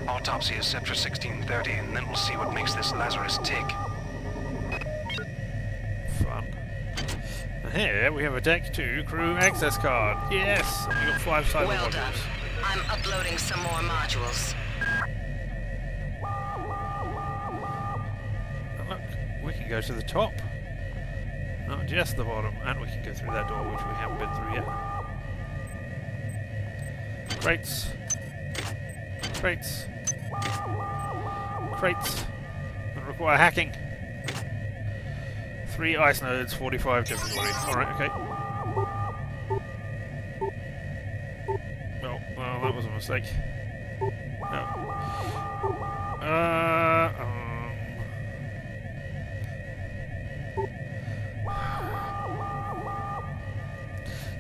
Autopsy is set for 1630, and then we'll see what makes this Lazarus tick. Fun. And here we have a Deck 2 crew access card. Yes! And we got 5 cyber Well modules. done. I'm uploading some more modules. And look, we can go to the top. Not just the bottom. And we can go through that door, which we haven't been through yet. Crates. Crates. Crates. That require hacking. 3 ice nodes, 45 difficulty. Alright, okay. Well, that was a mistake. No.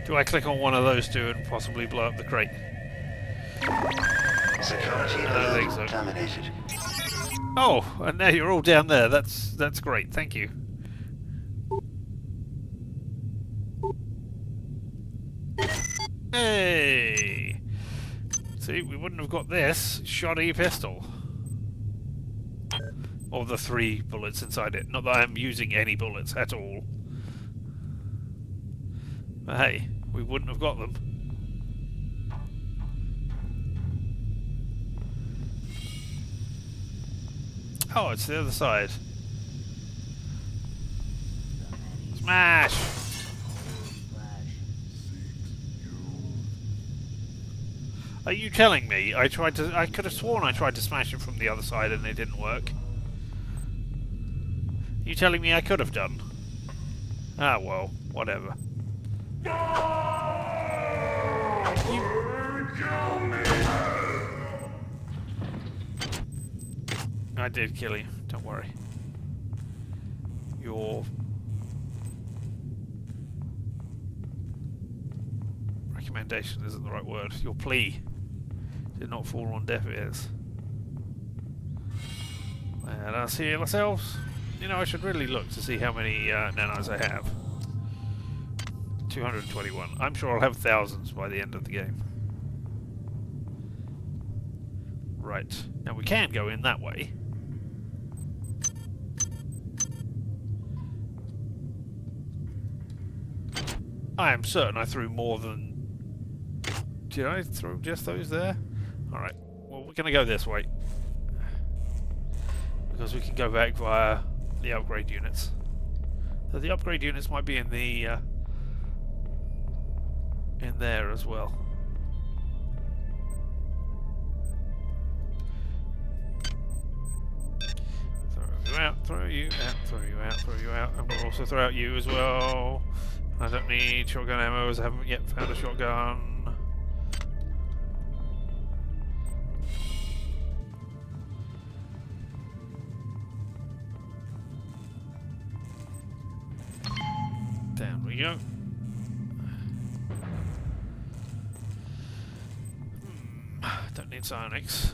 Do I click on one of those two and possibly blow up the crate? Security I don't think so. terminated. Oh, and now you're all down there. That's great. Thank you. Hey! See, we wouldn't have got this shoddy pistol. Or the 3 bullets inside it. Not that I'm using any bullets at all. But hey, we wouldn't have got them. Oh, it's the other side. Smash! Are you telling me I could have sworn I tried to smash it from the other side and it didn't work? Are you telling me I could have done? Ah, well, whatever. I did kill you, don't worry. Your recommendation isn't the right word. Your plea did not fall on deaf ears. Let us heal ourselves. You know, I should really look to see how many nanos I have. 221. I'm sure I'll have thousands by the end of the game. Right. Now we can go in that way. I am certain I threw more than... Did I throw just those there? Alright. Well, we're going to go this way. Because we can go back via the upgrade units. So the upgrade units might be in the... in there as well. Throw you out, throw you out, throw you out, throw you out. And we'll also throw out you as well. I don't need shotgun ammo as I haven't yet found a shotgun. Down we go. Don't need psionics.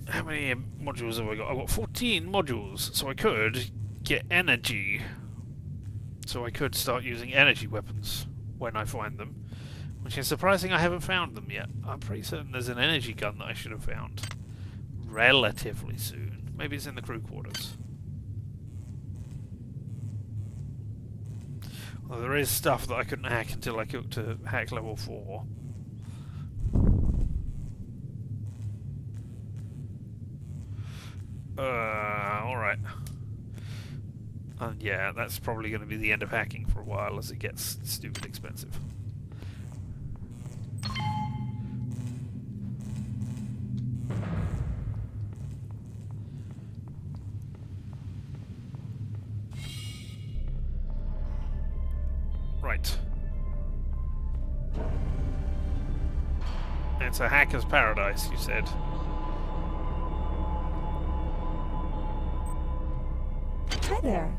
How many modules have I got? I've got 14 modules, so I could get energy. So I could start using energy weapons when I find them. Which is surprising I haven't found them yet. I'm pretty certain there's an energy gun that I should have found relatively soon. Maybe it's in the crew quarters. Well, there is stuff that I couldn't hack until I got to hack level 4. Alright. Yeah, that's probably going to be the end of hacking for a while as it gets stupid expensive. Right. It's a hacker's paradise, you said. Hi there.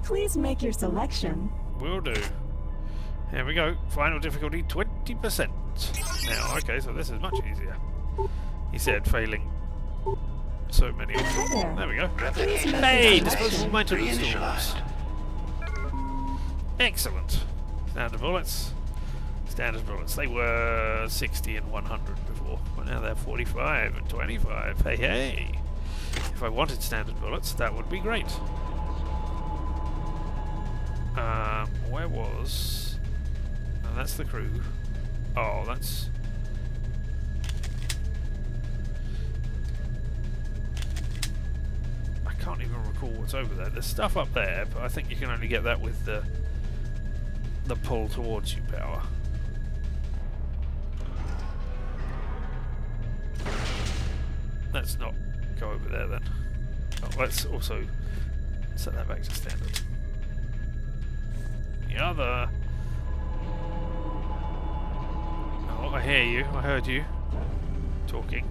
Please make your selection. Will do. Here we go. Final difficulty 20%. Now, okay, so this is much easier. He said failing so many of them. There we go. Hey, disposable maintenance tools. Excellent. Standard bullets. Standard bullets. They were 60 and 100 before, but now they're 45 and 25. Hey, hey. If I wanted standard bullets, that would be great. Where was... Oh, that's the crew. Oh, that's... I can't even recall what's over there. There's stuff up there, but I think you can only get that with the pull towards you power. Let's not go over there then. Oh, let's also set that back to standard. The other... Oh, I hear you. I heard you talking.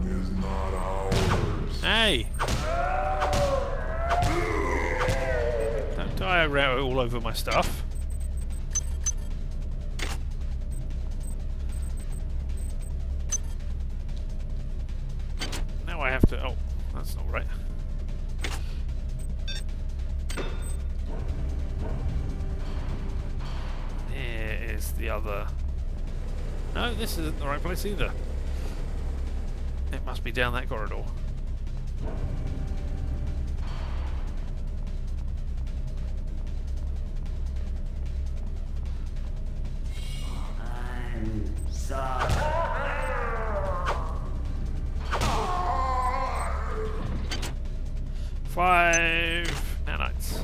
Is not ours. Hey! Don't die around all over my stuff. Now I have to... Oh, that's not right. Here is the other No, this isn't the right place either. It must be down that corridor. I'm sorry. 5 nanites.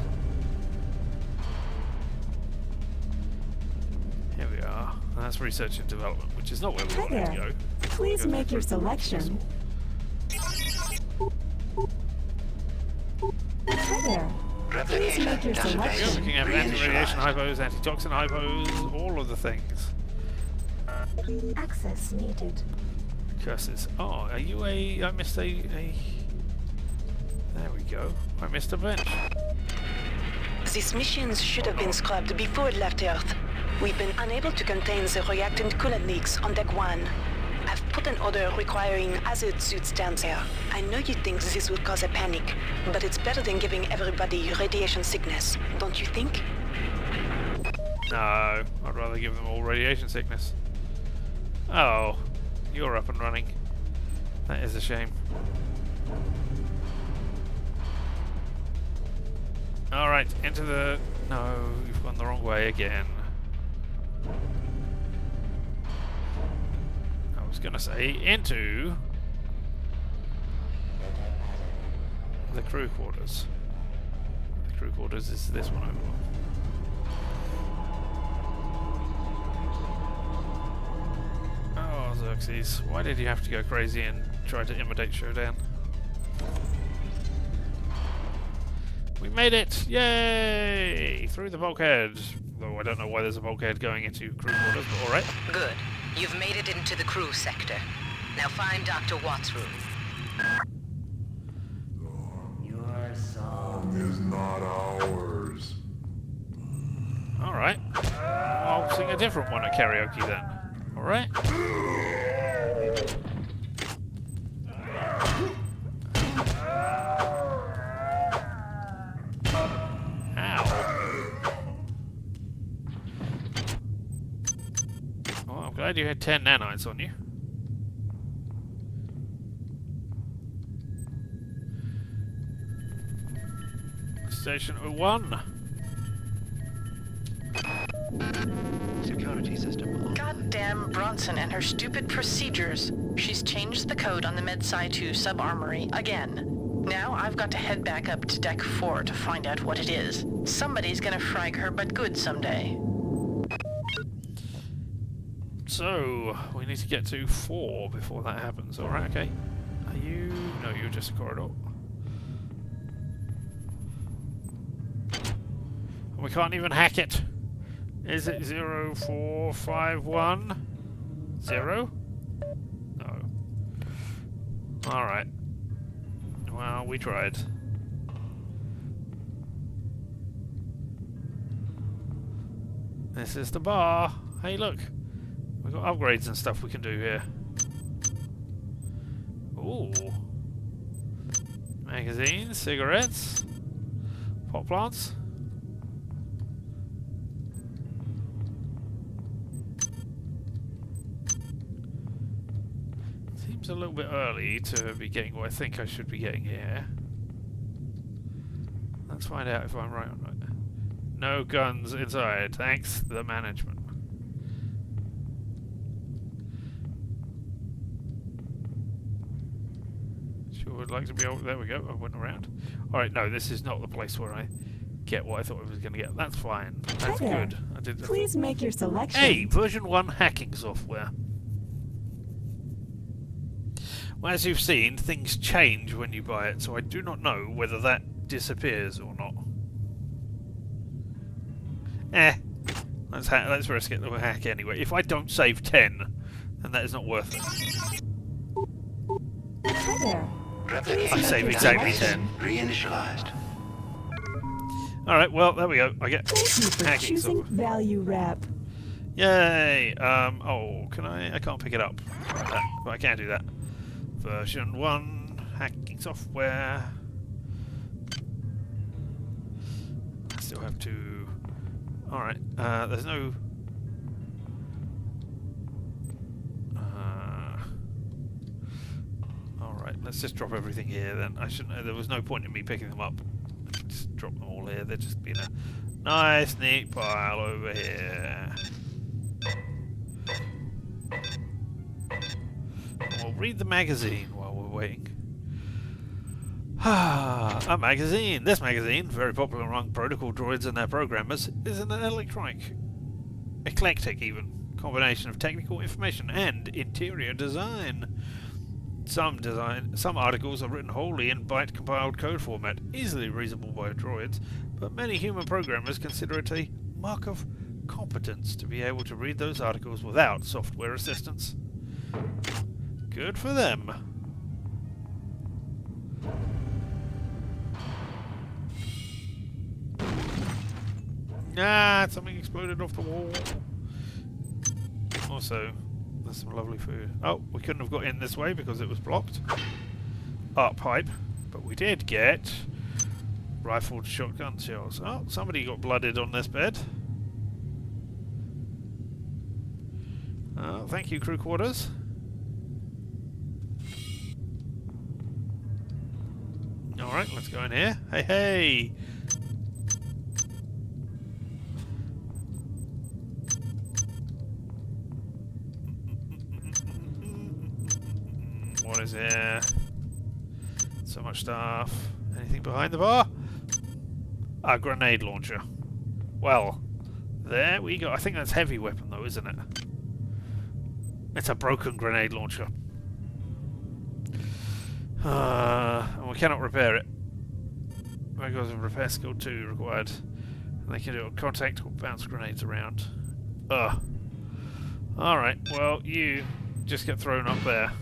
Here we are. That's research and development, which is not where we Hi wanted to there. go. Please Go make for your it. selection. Hi there. Please make your We're selection. looking at anti-radiation hypos, anti-toxin hypos, all of the things. Access needed. Curses. Oh, are you a... I missed a... There we go. I missed a bench. These missions should have been scrubbed before it left Earth. We've been unable to contain the reactant coolant leaks on Deck 1. I've put an order requiring hazard suits down there. I know you think this would cause a panic, but it's better than giving everybody radiation sickness, don't you think? No, I'd rather give them all radiation sickness. Oh, you're up and running. That is a shame. Alright, into the... No, you've gone the wrong way again. I was gonna say, into... the crew quarters. The crew quarters is this one over. Oh, Xerxes, why did you have to go crazy and try to imitate Shodan? We made it! Yay! Through the bulkhead. Though I don't know why there's a bulkhead going into crew quarters, but alright. Good. You've made it into the crew sector. Now find Dr. Watt's room. Your song is not ours. Alright. I'll sing a different one at karaoke then. Alright? I'm glad you had 10 nanites on you. Station 01. Security system. Goddamn Bronson and her stupid procedures. She's changed the code on the MedSci 2 sub-armory again. Now I've got to head back up to Deck 4 to find out what it is. Somebody's gonna frag her but good someday. So, we need to get to 4 before that happens. Alright, okay. Are you... No, you're just a corridor. We can't even hack it. Is it 0451? 0? No. Alright. Well, we tried. This is the bar. Hey, look. We've got upgrades and stuff we can do here. Ooh. Magazines, cigarettes, pot plants. Seems a little bit early to be getting what I think I should be getting here. Let's find out if I'm right or not. No guns inside, thanks to the management. Sure would like to be able... There we go, I went around. Alright, no, this is not the place where I get what I thought I was going to get. That's fine. That's good. I did the Please make your selection. Hey, version 1 hacking software. Well, as you've seen, things change when you buy it, so I do not know whether that disappears or not. Let's risk it. We'll hack anyway. If I don't save 10, then that is not worth it. Hi there. I save exactly 10. Reinitialized. Alright, well, there we go. I get Thank you for hacking choosing software. value wrap. Yay! Oh, can I can't pick it up like that, but I can do that. Version 1 hacking software. I still have to... Alright, there's no... Right, let's just drop everything here then. I shouldn't. There was no point in me picking them up. Just drop them all here. They're just being a nice, neat pile over here. And we'll read the magazine while we're waiting. A magazine. This magazine, very popular among protocol droids and their programmers, is an eclectic even combination of technical information and interior design. Some articles are written wholly in byte-compiled code format, easily readable by droids, but many human programmers consider it a mark of competence to be able to read those articles without software assistance. Good for them. Ah, something exploded off the wall. Also, there's some lovely food. Oh, we couldn't have got in this way because it was blocked. Art pipe. But we did get rifled shotgun shells. Oh, somebody got blooded on this bed. Oh, thank you, crew quarters. Alright, let's go in here. Hey, hey! What is here? So much stuff. Anything behind the bar? A grenade launcher. Well, there we go. I think that's heavy weapon though, isn't it? It's a broken grenade launcher. And we cannot repair it. Because of repair skill 2 required. And they can do a contact or bounce grenades around. Ugh. Alright, well, you just get thrown up there.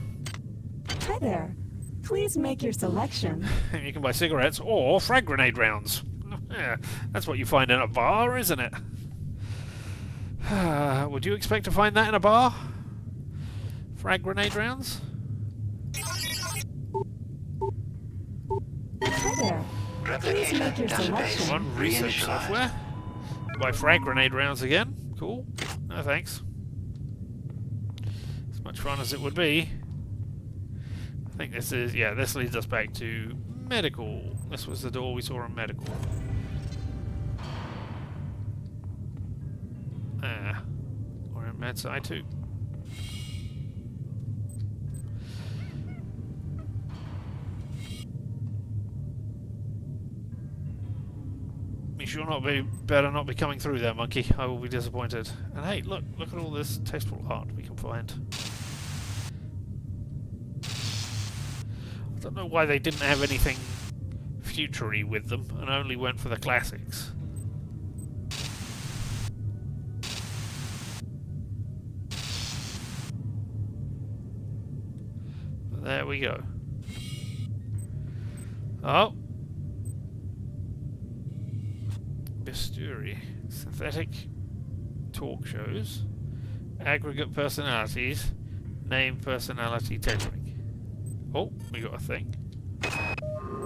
Hi there. Please make your selection. And you can buy cigarettes or frag grenade rounds. Yeah, that's what you find in a bar, isn't it? Would you expect to find that in a bar? Frag grenade rounds? Hi there. Please make your selection. One research software. Buy frag grenade rounds again. Cool. No thanks. As much fun as it would be. I think this is, yeah, this leads us back to medical. This was the door we saw in medical. We're in med side too. You sure better not be coming through there, monkey. I will be disappointed. And hey, look at all this tasteful art we can find. I don't know why they didn't have anything future-y with them and only went for the classics. But there we go. Oh. Bisturi. Synthetic talk shows. Aggregate personalities. Name personality tailoring. Oh, we got a thing.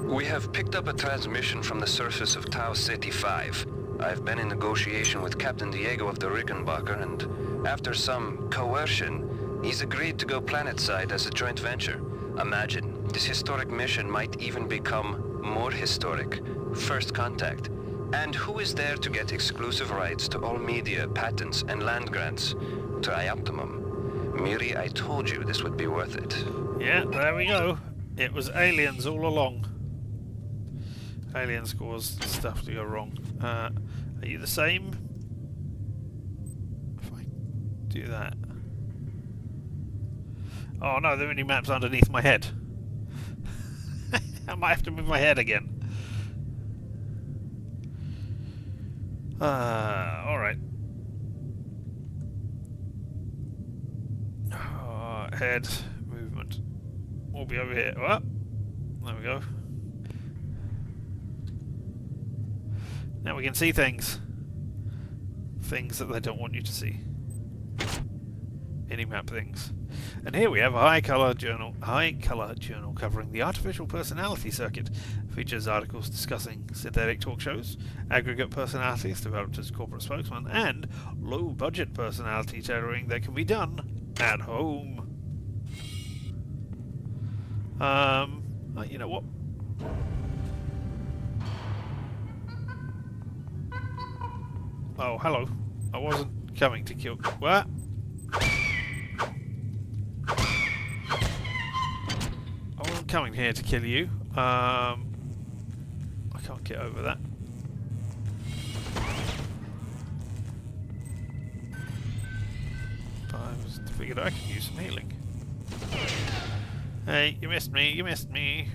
We have picked up a transmission from the surface of Tau Ceti 5. I've been in negotiation with Captain Diego of the Rickenbacker, and after some coercion, he's agreed to go planetside as a joint venture. Imagine, this historic mission might even become more historic. First contact. And who is there to get exclusive rights to all media, patents, and land grants? Trioptimum. Miri, I told you this would be worth it. Yeah, there we go. It was aliens all along. Aliens caused stuff to go wrong. Are you the same? If I do that. Oh no, the mini-map's underneath my head. I might have to move my head again. Alright. Head movement. We'll be over here. Oh, there we go. Now we can see things. Things that they don't want you to see. Mini-map things. And here we have a high colour journal covering the artificial personality circuit. Features articles discussing synthetic talk shows, aggregate personalities developed as corporate spokesman, and low budget personality tailoring that can be done at home. You know what? Oh, hello. I wasn't coming to kill... What? I wasn't coming here to kill you. I can't get over that. But I figured I could use some healing. Hey, you missed me, you missed me.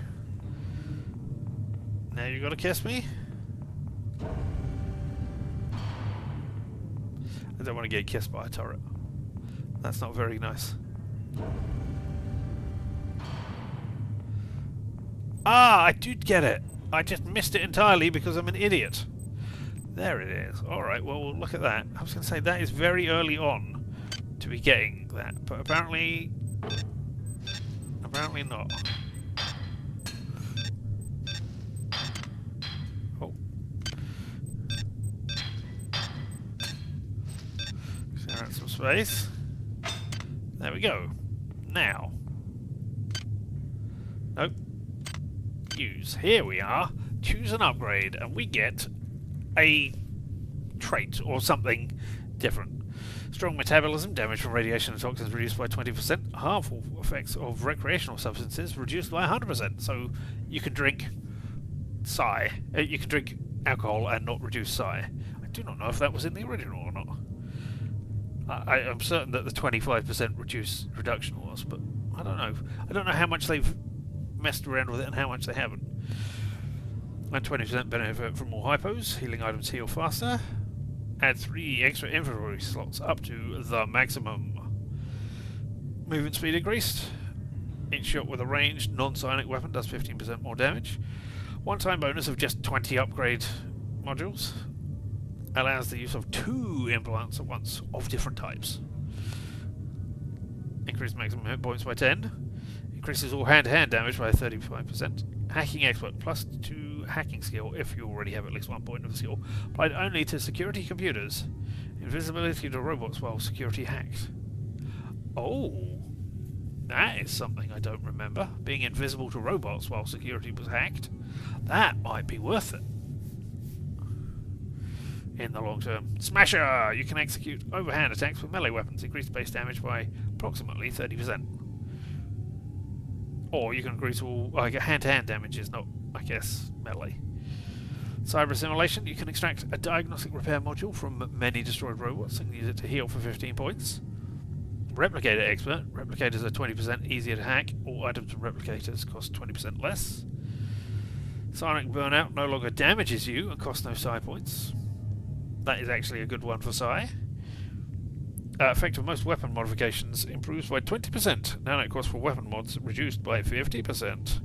Now you gotta kiss me? I don't want to get kissed by a turret. That's not very nice. Ah, I did get it! I just missed it entirely because I'm an idiot. There it is. Alright, well, look at that. I was going to say, that is very early on to be getting that, but apparently... Apparently not. Oh. Clear out some space. There we go. Now. Nope. Use. Here we are. Choose an upgrade, and we get a trait or something different. Strong metabolism, damage from radiation and toxins reduced by 20%, harmful effects of recreational substances reduced by 100%. So you can drink psi. You can drink alcohol and not reduce psi. I do not know if that was in the original or not. I'm certain that the 25% reduction was, but I don't know. I don't know how much they've messed around with it and how much they haven't. And 20% benefit from more hypos. Healing items heal faster. Add 3 extra inventory slots up to the maximum. Movement speed increased. Each shot with a ranged non-psionic weapon does 15% more damage. One-time bonus of just 20 upgrade modules. Allows the use of 2 implants at once of different types. Increased maximum hit points by 10. Increases all hand-to-hand damage by 35%. Hacking expert plus 2 hacking skill if you already have at least 1 point of the skill. Applied only to security computers. Invisibility to robots while security hacked. Oh, that is something I don't remember. Being invisible to robots while security was hacked. That might be worth it. In the long term. Smasher! You can execute overhand attacks with melee weapons. Increase base damage by approximately 30%. Or you can increase all hand-to-hand damage is not, I guess, melee. Cyber simulation, you can extract a diagnostic repair module from many destroyed robots and use it to heal for 15 points. Replicator expert, replicators are 20% easier to hack, all items from replicators cost 20% less. Psionic burnout no longer damages you and costs no psi points. That is actually a good one for psi. Effect of most weapon modifications improves by 20%. Nanite cost for weapon mods reduced by 50%.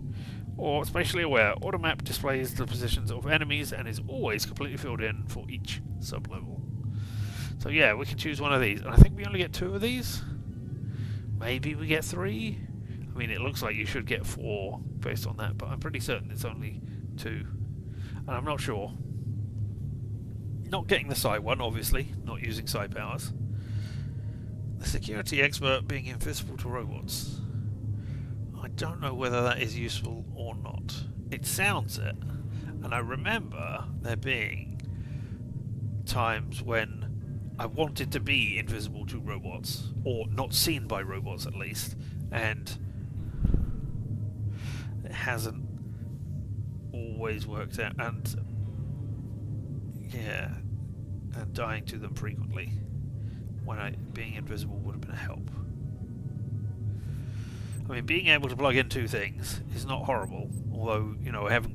Or spatially aware, automap displays the positions of enemies and is always completely filled in for each sub-level. So yeah, we can choose one of these. And I think we only get 2 of these. Maybe we get 3. I mean, it looks like you should get 4 based on that, but I'm pretty certain it's only 2. And I'm not sure. Not getting the psi one, obviously. Not using psi powers. The security expert being invisible to robots. I don't know whether that is useful or not. It sounds it. And I remember there being times when I wanted to be invisible to robots. Or not seen by robots at least. And it hasn't always worked out. And yeah. And dying to them frequently. When being invisible would have been a help. I mean, being able to plug in 2 things is not horrible, although, you know, I haven't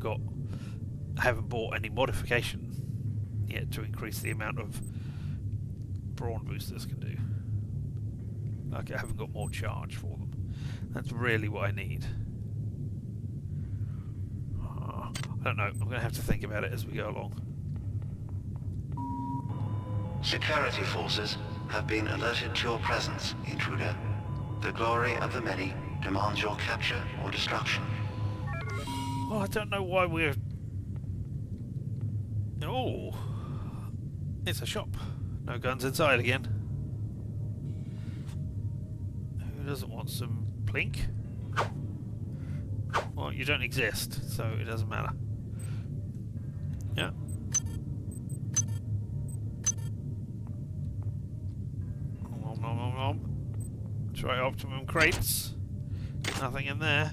bought any modification yet to increase the amount of Braun boosters can do. Like, I haven't got more charge for them. That's really what I need. I don't know, I'm going to have to think about it as we go along. Security forces have been alerted to your presence, intruder. The glory of the many demands your capture or destruction. Well, I don't know why we're... Oh! It's a shop. No guns inside again. Who doesn't want some plink? Well, you don't exist, so it doesn't matter. Yeah. Nom, nom, nom, nom. Try optimum crates. Nothing in there.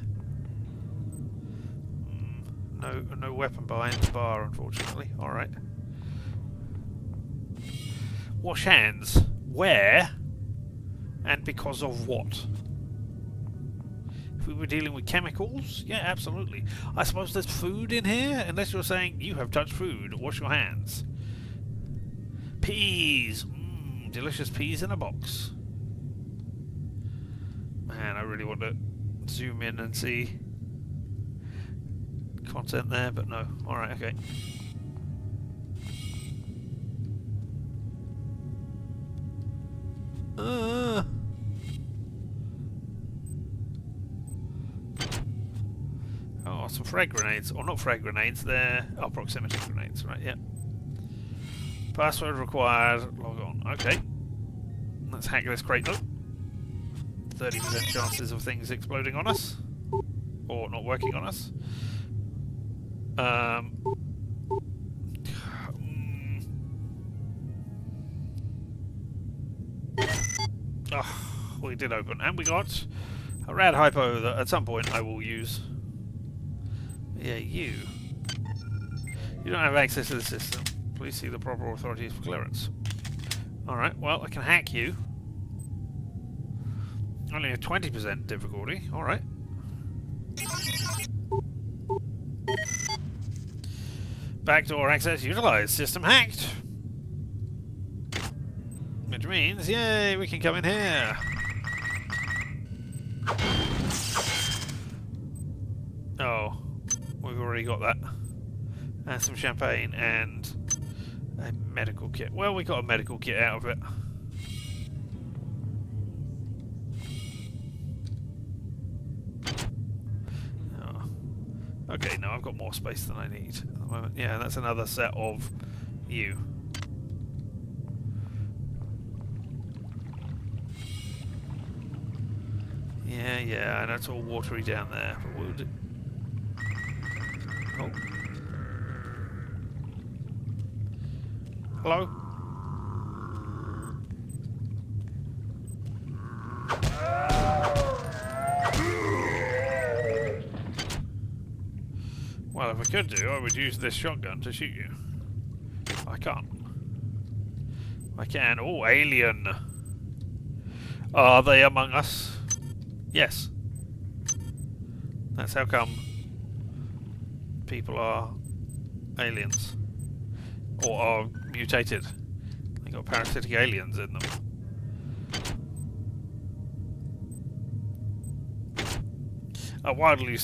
No weapon behind the bar, unfortunately. Alright. Wash hands. Where? And because of what? If we were dealing with chemicals? Yeah, absolutely. I suppose there's food in here? Unless you're saying you have touched food. Wash your hands. Peas. Delicious peas in a box. Man, I really want to zoom in and see content there, but no. Alright, okay. Oh, some frag grenades. Or not frag grenades, they're... Oh, proximity grenades, right, yeah. Password required, log on. Okay. Let's hack this crate though. 30% chances of things exploding on us. Or not working on us. Oh, we did open. And we got a rad hypo that at some point I will use. Yeah, you. You don't have access to the system. Please see the proper authorities for clearance. Alright, well, I can hack you. Only a 20% difficulty. Alright. Backdoor access utilized. System hacked. Which means, yay, we can come in here. Oh, we've already got that. And some champagne and a medical kit. Well, we got a medical kit out of it. Oh. Okay, no, I've got more space than I need at the moment. Yeah, that's another set of you. Yeah, and it's all watery down there. But we'll do... Oh. Hello? Well, if I could do, I would use this shotgun to shoot you. I can't. I can. Oh, alien! Are they among us? Yes. That's how come people are aliens. Or are mutated. They got parasitic aliens in them. A wildly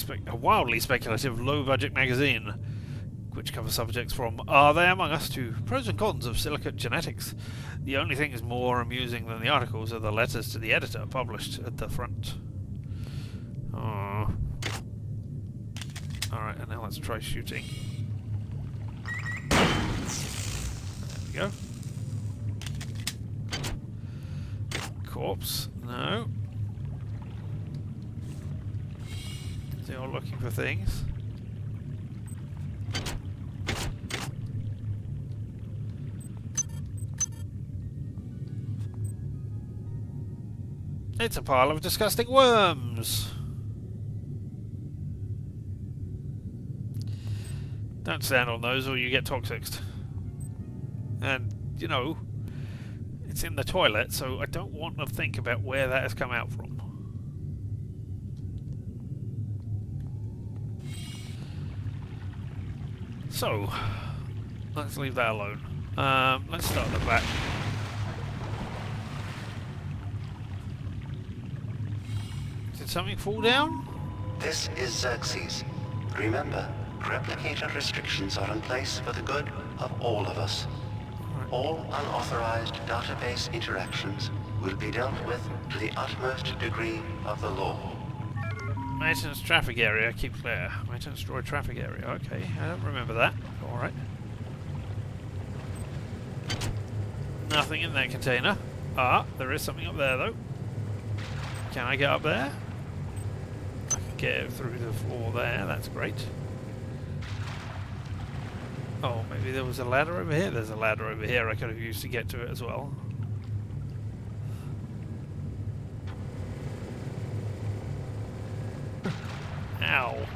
speculative low-budget magazine, which covers subjects from Are They Among Us to Pros and Cons of Silicate Genetics. The only things more amusing than the articles are the letters to the editor published at the front. Oh. Alright, and now let's try shooting. There we go. Corpse. No. They're all looking for things. It's a pile of disgusting worms. Don't stand on those or you get toxicsed. And, you know, it's in the toilet, so I don't want to think about where that has come out from. So, let's leave that alone. Let's start at the back. Did something fall down? This is Xerxes. Remember, replicator restrictions are in place for the good of all of us. All unauthorized database interactions will be dealt with to the utmost degree of the law. Maintenance traffic area, keep clear. Maintenance destroy traffic area, okay. I don't remember that. Alright. Nothing in that container. Ah, there is something up there though. Can I get up there? I can get through the floor there. That's great. Oh, maybe there was a ladder over here. There's a ladder over here I could have used to get to it as well. Ow.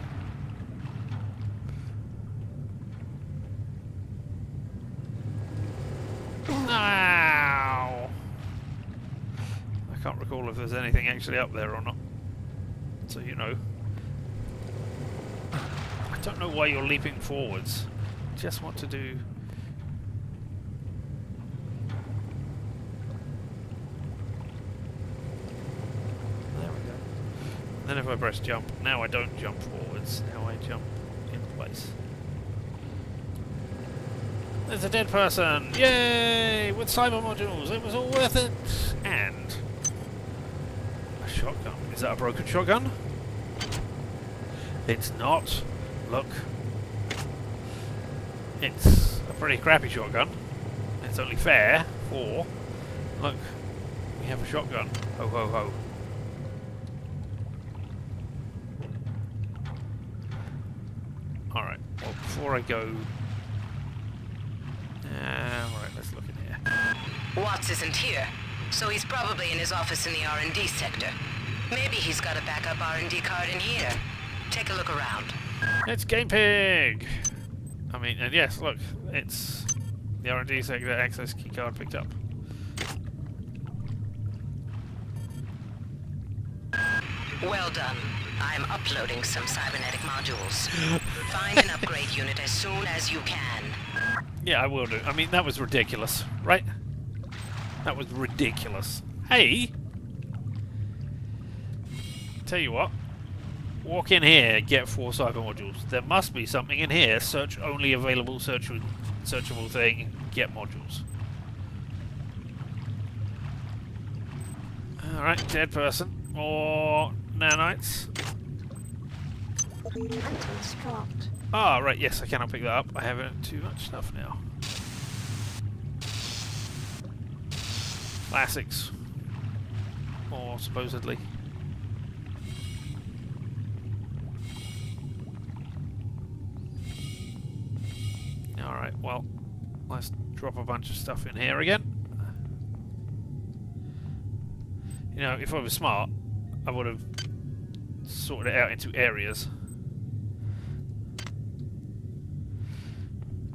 Ow. I can't recall if there's anything actually up there or not. So you know. I don't know why you're leaping forwards. Just want to do... There we go. And then if I press jump, now I don't jump forwards, now I jump in place. There's a dead person! Yay! With cyber modules! It was all worth it! And... a shotgun. Is that a broken shotgun? It's not. Look. It's a pretty crappy shotgun. It's only fair for... Look. We have a shotgun. Ho ho ho. Alright. Well, before I go... Alright, let's look in here. Watts isn't here, so he's probably in his office in the R&D sector. Maybe he's got a backup R&D card in here. Take a look around. It's Game Pig! I mean, and yes, look, it's the R&D sector access keycard picked up. Well done. I'm uploading some cybernetic modules. Find an upgrade unit as soon as you can. Yeah, I will do. I mean, that was ridiculous, right? That was ridiculous. Hey! Tell you what. Walk in here, get 4 cyber modules. There must be something in here. Search only available searchable thing. Get modules. Alright, dead person. Or nanites. Items dropped. Ah, right, yes, I cannot pick that up. I have too much stuff now. Classics. Or supposedly. Alright, well, let's drop a bunch of stuff in here again. You know, if I was smart, I would have sorted it out into areas.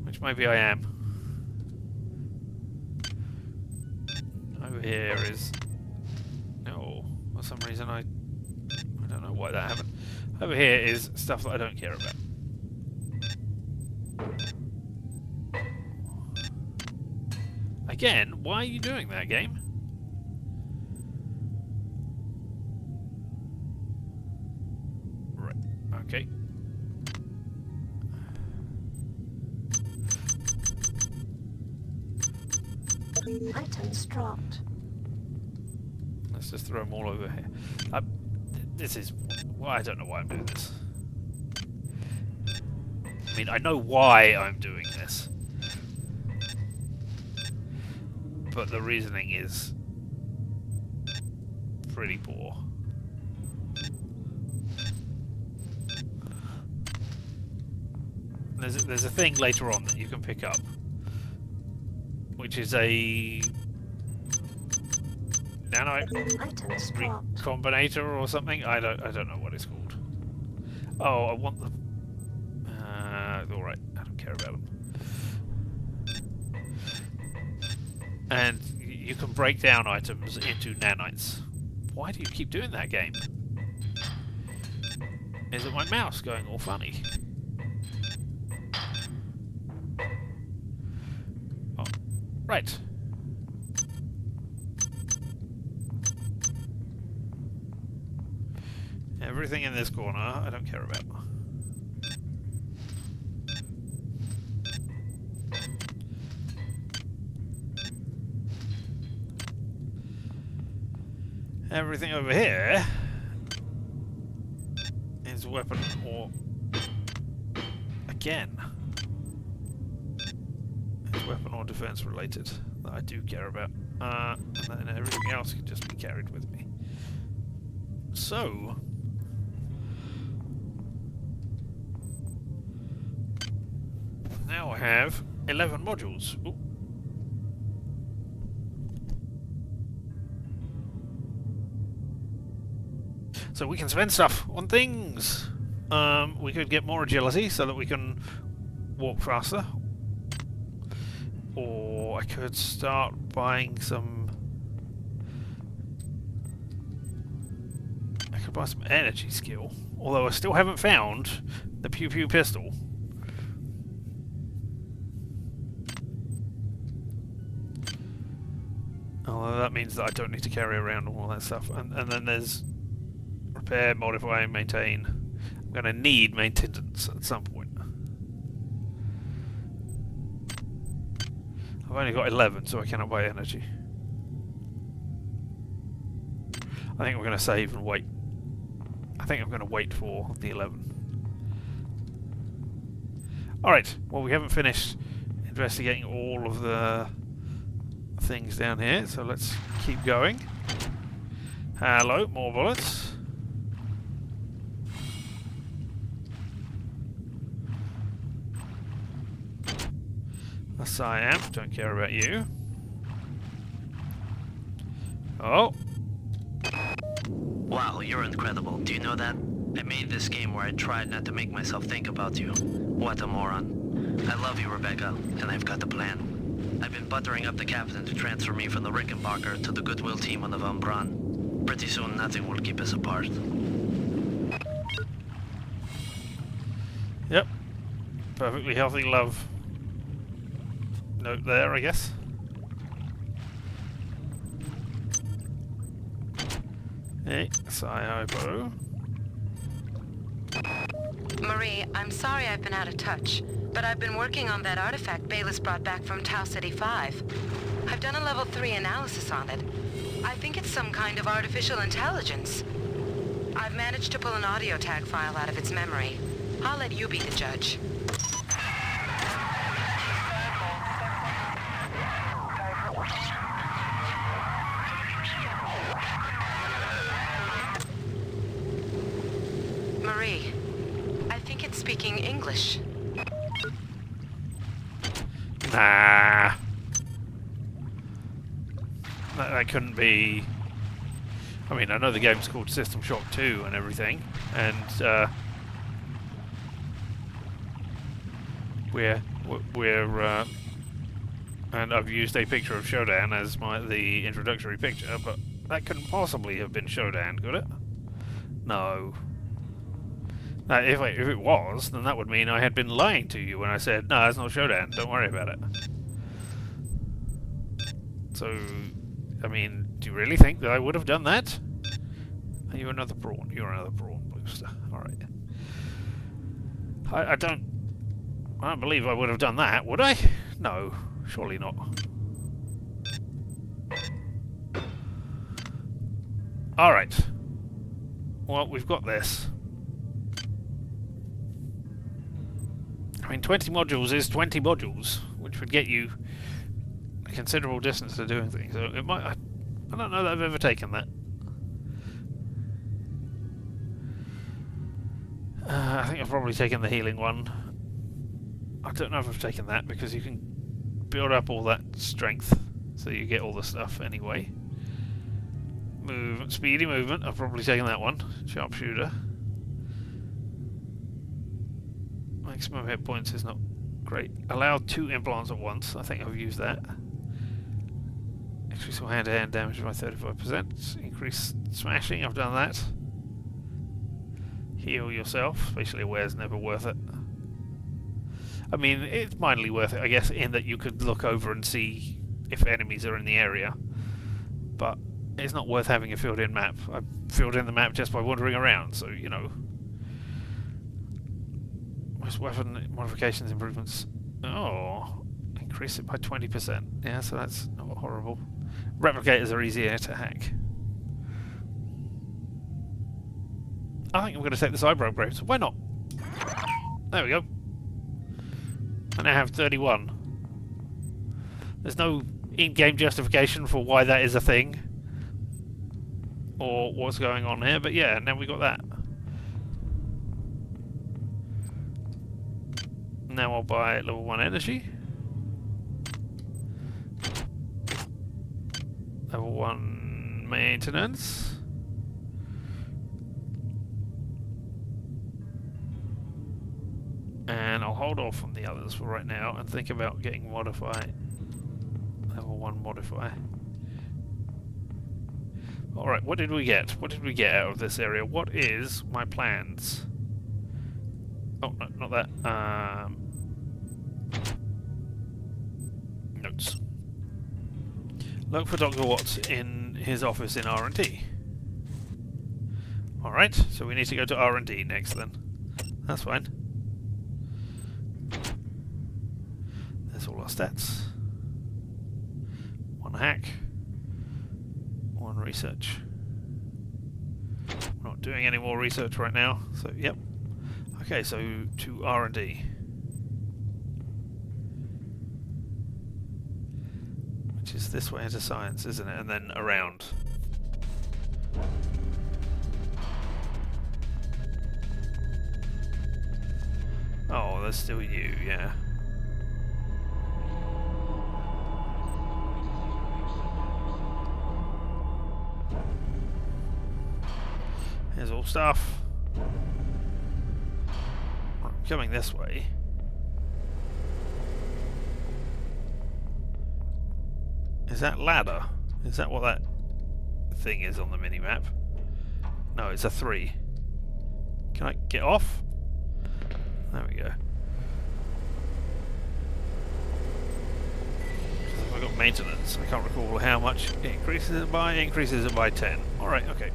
Which maybe I am. Over here is... No, for some reason I don't know why that happened. Over here is stuff that I don't care about. Again, why are you doing that, game? Right, okay. Items dropped. Let's just throw them all over here. This is... Well, I don't know why I'm doing this. I mean, I know why I'm doing this. But the reasoning is pretty poor. There's a thing later on that you can pick up, which is a nano recombinator or something. I don't know what it's called. Oh, I want the. All right, I don't care about them. And you can break down items into nanites. Why do you keep doing that, game? Is it my mouse going all funny? Oh, right. Everything in this corner I don't care about. Everything over here is weapon or again it's weapon or defense related that I do care about, and then everything else can just be carried with me. So Now I have 11 modules. Ooh. So we can spend stuff on things. We could get more agility so that we can walk faster. Or I could start buying some... I could buy some energy skill. Although I still haven't found the pew pew pistol. Although that means that I don't need to carry around all that stuff. And then there's repair, modify, and maintain. I'm going to need maintenance at some point. I've only got 11, so I cannot buy energy. I think we're going to save and wait. I think I'm going to wait for the 11. Alright, well we haven't finished investigating all of the things down here, so let's keep going. Hello, more bullets. Yes, I am. Don't care about you. Oh. Wow, you're incredible. Do you know that? I made this game where I tried not to make myself think about you. What a moron. I love you, Rebecca, and I've got the plan. I've been buttering up the captain to transfer me from the Rickenbacker to the Goodwill team on the Von Braun. Pretty soon, nothing will keep us apart. Yep. Perfectly healthy love. Note there, I guess. Hey, Sci-Hypo. Marie, I'm sorry I've been out of touch, but I've been working on that artifact Bayless brought back from Tau City 5. I've done a level 3 analysis on it. I think it's some kind of artificial intelligence. I've managed to pull an audio tag file out of its memory. I'll let you be the judge. Marie, I think it's speaking English. Nah. That couldn't be... I mean, I know the game's called System Shock 2 and everything, and and I've used a picture of Shodan as the introductory picture, but that couldn't possibly have been Shodan, could it? No. Now, if it was, then that would mean I had been lying to you when I said, no, it's not Shodan, don't worry about it. So, I mean, do you really think that I would have done that? Are you another Braun? You're another Braun booster. Alright. I don't believe I would have done that, would I? No, surely not. Alright. Well, we've got this. I mean, 20 modules is 20 modules, which would get you a considerable distance to doing things. So it might... I don't know that I've ever taken that. I think I've probably taken the healing one. I don't know if I've taken that, because you can build up all that strength, so you get all the stuff anyway. Speedy movement, I've probably taken that one. Sharpshooter. Maximum hit points is not great. Allow 2 implants at once, I think I've used that. Increase your hand-to-hand damage by 35%. Increase smashing, I've done that. Heal yourself, spatially aware is never worth it. I mean, it's mildly worth it, I guess, in that you could look over and see if enemies are in the area. But it's not worth having a filled-in map. I filled in the map just by wandering around, so, you know. Most weapon modifications improvements. Oh, increase it by 20%. Yeah, so that's not horrible. Replicators are easier to hack. I think I'm going to take the cyber upgrades. Why not? There we go. I now have 31. There's no in-game justification for why that is a thing, or what's going on here, but yeah, now we got that. Now I'll buy level 1 energy. Level 1 maintenance. And I'll hold off on the others for right now and think about getting modify. Level 1 modify. Alright, what did we get? What did we get out of this area? What is my plans? Oh, no, not that. Notes. Look for Dr. Watts in his office in R&D. Alright, so we need to go to R&D next then. That's fine. There's all our stats. 1 hack. 1 research. We're not doing any more research right now, so yep. Okay, so to R&D. Which is this way into science, isn't it? And then around. Oh, there's still you, yeah. Here's all stuff. I'm coming this way. Is that ladder? Is that what that thing is on the mini-map? No, it's a 3. Can I get off? There we go. I've got maintenance. I can't recall how much it increases it by. It increases it by 10. Alright, okay.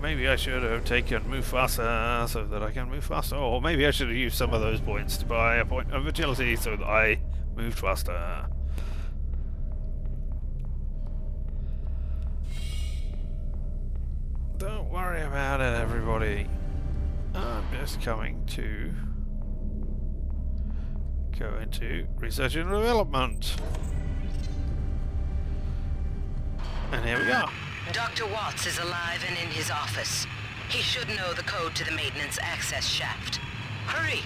Maybe I should have taken move faster so that I can move faster, or maybe I should have used some of those points to buy a point of agility so that I moved faster. Don't worry about it, everybody. I'm just coming to go into research and development. And here we are. Dr. Watts is alive and in his office. He should know the code to the maintenance access shaft. Hurry!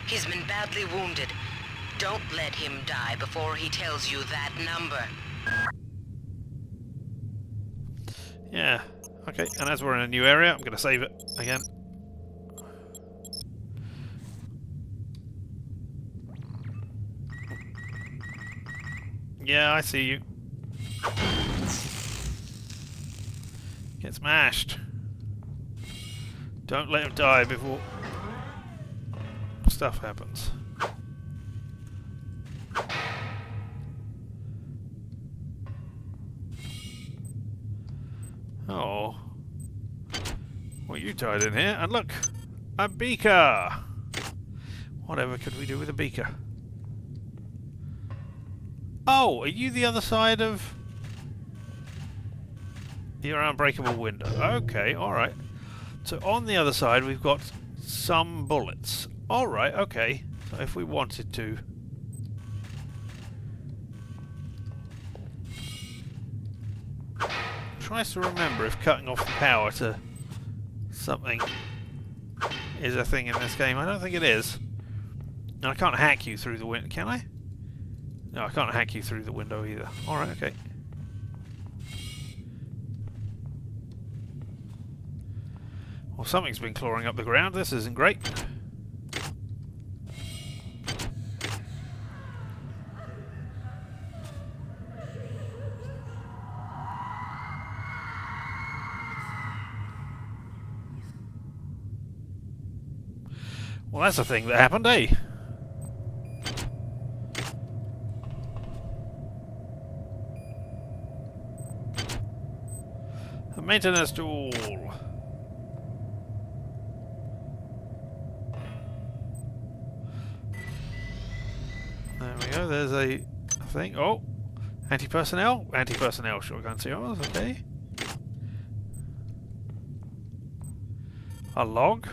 He's been badly wounded. Don't let him die before he tells you that number. Yeah, okay, and as we're in a new area, I'm going to save it again. Yeah, I see you. Get smashed. Don't let him die before stuff happens. Oh. Well, you tied in here, and look! A beaker! Whatever could we do with a beaker? Oh, are you the other side of your unbreakable window? Okay, alright. So on the other side we've got some bullets. Alright, okay. So if we wanted to... Tries to remember if cutting off the power to something is a thing in this game. I don't think it is. And I can't hack you through the window, can I? No, I can't hack you through the window either. Alright, okay. Well, something's been clawing up the ground. This isn't great. Well, that's a thing that happened, eh? A maintenance tool. There we go, there's a thing. Oh! Anti-personnel? Anti-personnel shotgun seals, okay. A log.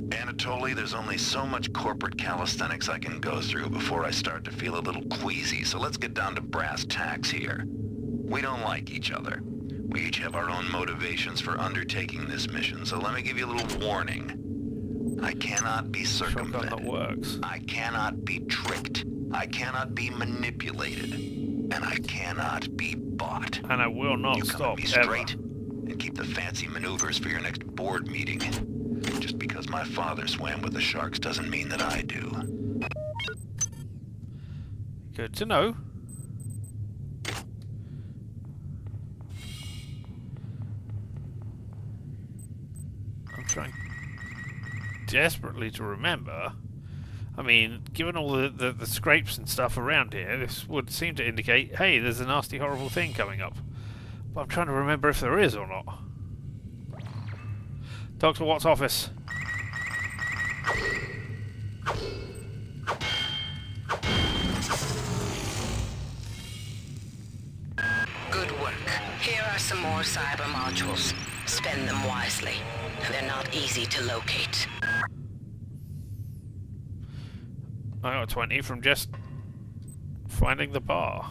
Anatoly, there's only so much corporate calisthenics I can go through before I start to feel a little queasy, so let's get down to brass tacks here. We don't like each other. We each have our own motivations for undertaking this mission, so let me give you a little warning. I cannot be circumvented. That works. I cannot be tricked. I cannot be manipulated. And I cannot be bought. And I will not you stop, come at me straight and keep the fancy maneuvers for your next board meeting. Just because my father swam with the sharks doesn't mean that I do. Good to know. I'm trying desperately to remember. I mean, given all the scrapes and stuff around here, this would seem to indicate, hey, there's a nasty, horrible thing coming up. But I'm trying to remember if there is or not. Dr. Watt's office. Good work. Here are some more cyber modules. Spend them wisely. They're not easy to locate. I got 20 from just finding the bar.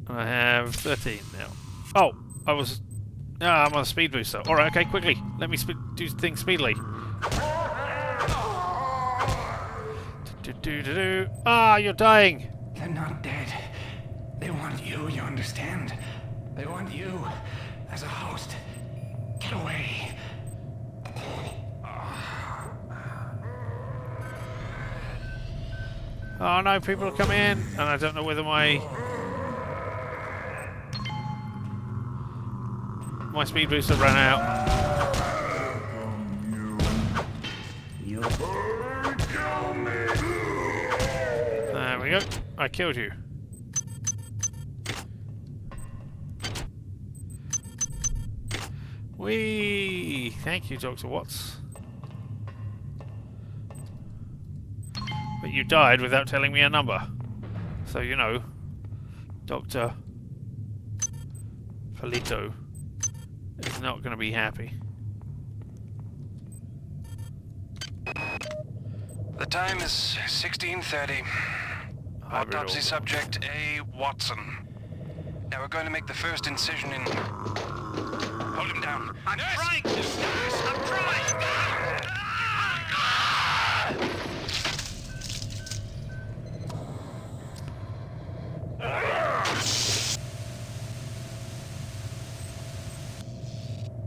I have 13 now. Oh, I'm on a speed booster. Alright, okay, quickly. Let me do things speedily. Ah, you're dying! They're not dead. They want you understand? They want you as a host. Get away. Oh no, people are coming in, and I don't know whether my speed booster ran out. There we go. I killed you. Whee! Thank you, Dr. Watts. But you died without telling me a number. So, you know, Dr. Polito is not going to be happy. The time is 16:30. Autopsy subject A. Watson. Now we're going to make the first incision in... Hold him down. I'm trying to, guys! I'm trying!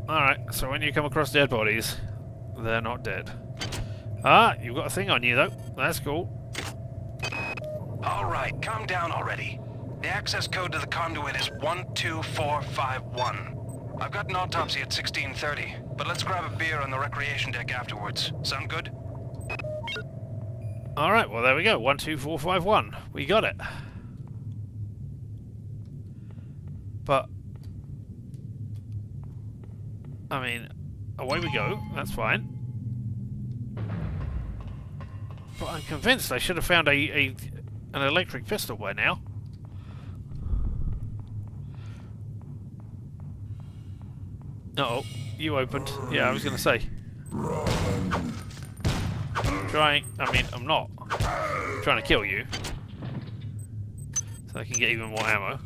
Alright, so when you come across dead bodies, they're not dead. Ah, you've got a thing on you though. That's cool. Alright, calm down already. The access code to the conduit is 12451. I've got an autopsy at 16:30, but let's grab a beer on the recreation deck afterwards. Sound good? Alright, well there we go. 12451. We got it. But I mean, away we go. That's fine. But I'm convinced I should have found an electric pistol by now. Uh-oh, you opened. Yeah, I was going to say. I'm not. I'm trying to kill you. So I can get even more ammo.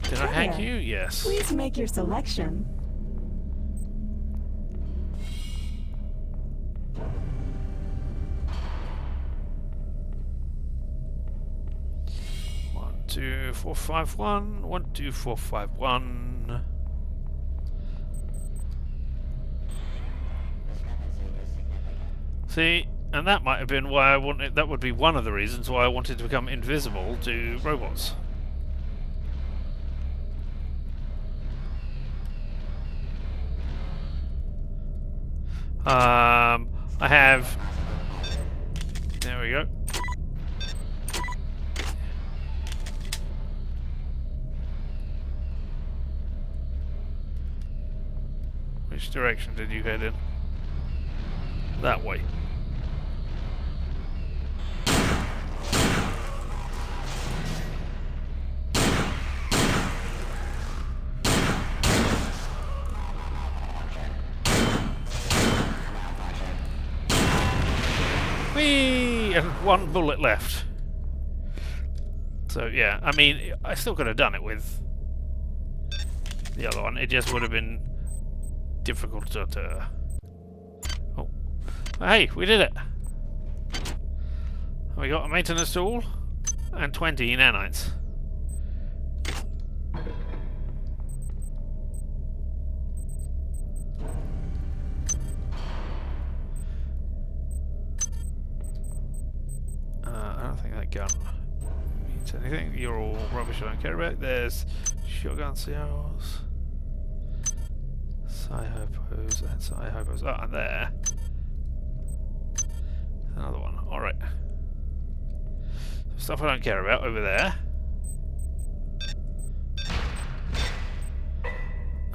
Did I hack you? Yes. Please make your selection. One, 2, 4, 5, 1. 1, 2, 4, 5, 1. See, and that might have been why I wanted. That would be one of the reasons why I wanted to become invisible to robots. I have... There we go. Which direction did you head in? That way. 3 and 1 bullet left. So yeah, I mean, I still could have done it with the other one. It just would have been difficult to... Oh. Hey, we did it! We got a maintenance tool and 20 nanites. I don't think that gun means anything. You're all rubbish I don't care about. There's shotgun cells, Psi-hypos and Psi-hypos. Ah, and there. Another one. Alright. Stuff I don't care about over there.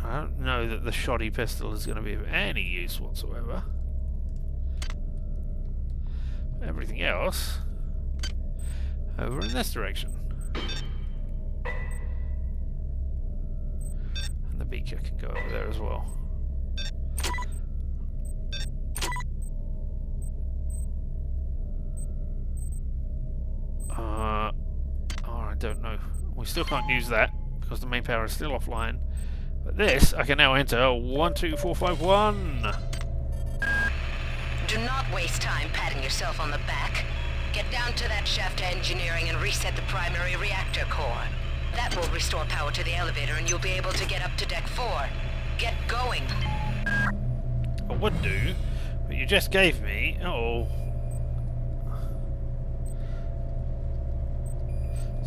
I don't know that the shoddy pistol is going to be of any use whatsoever. Everything else over in this direction. And the beaker can go over there as well. I don't know. We still can't use that because the main power is still offline. But this, I can now enter 12451. Do not waste time patting yourself on the back. Get down to that shaft engineering and reset the primary reactor core. That will restore power to the elevator and you'll be able to get up to deck 4. Get going. I would do, but you just gave me...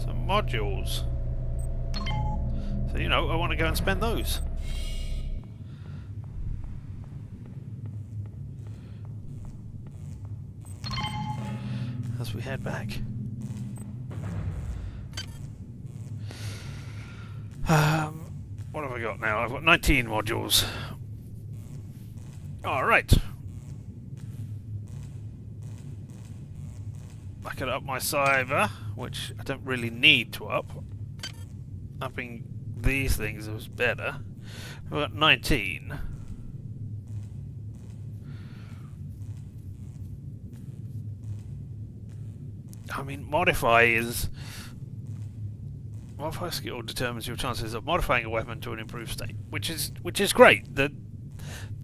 some modules. So, you know, I want to go and spend those. As we head back. What have I got now? I've got 19 modules. Alright. I could up my cyber, which I don't really need to up. Upping these things was better. I've got 19. I mean, modify skill determines your chances of modifying a weapon to an improved state, which is great. The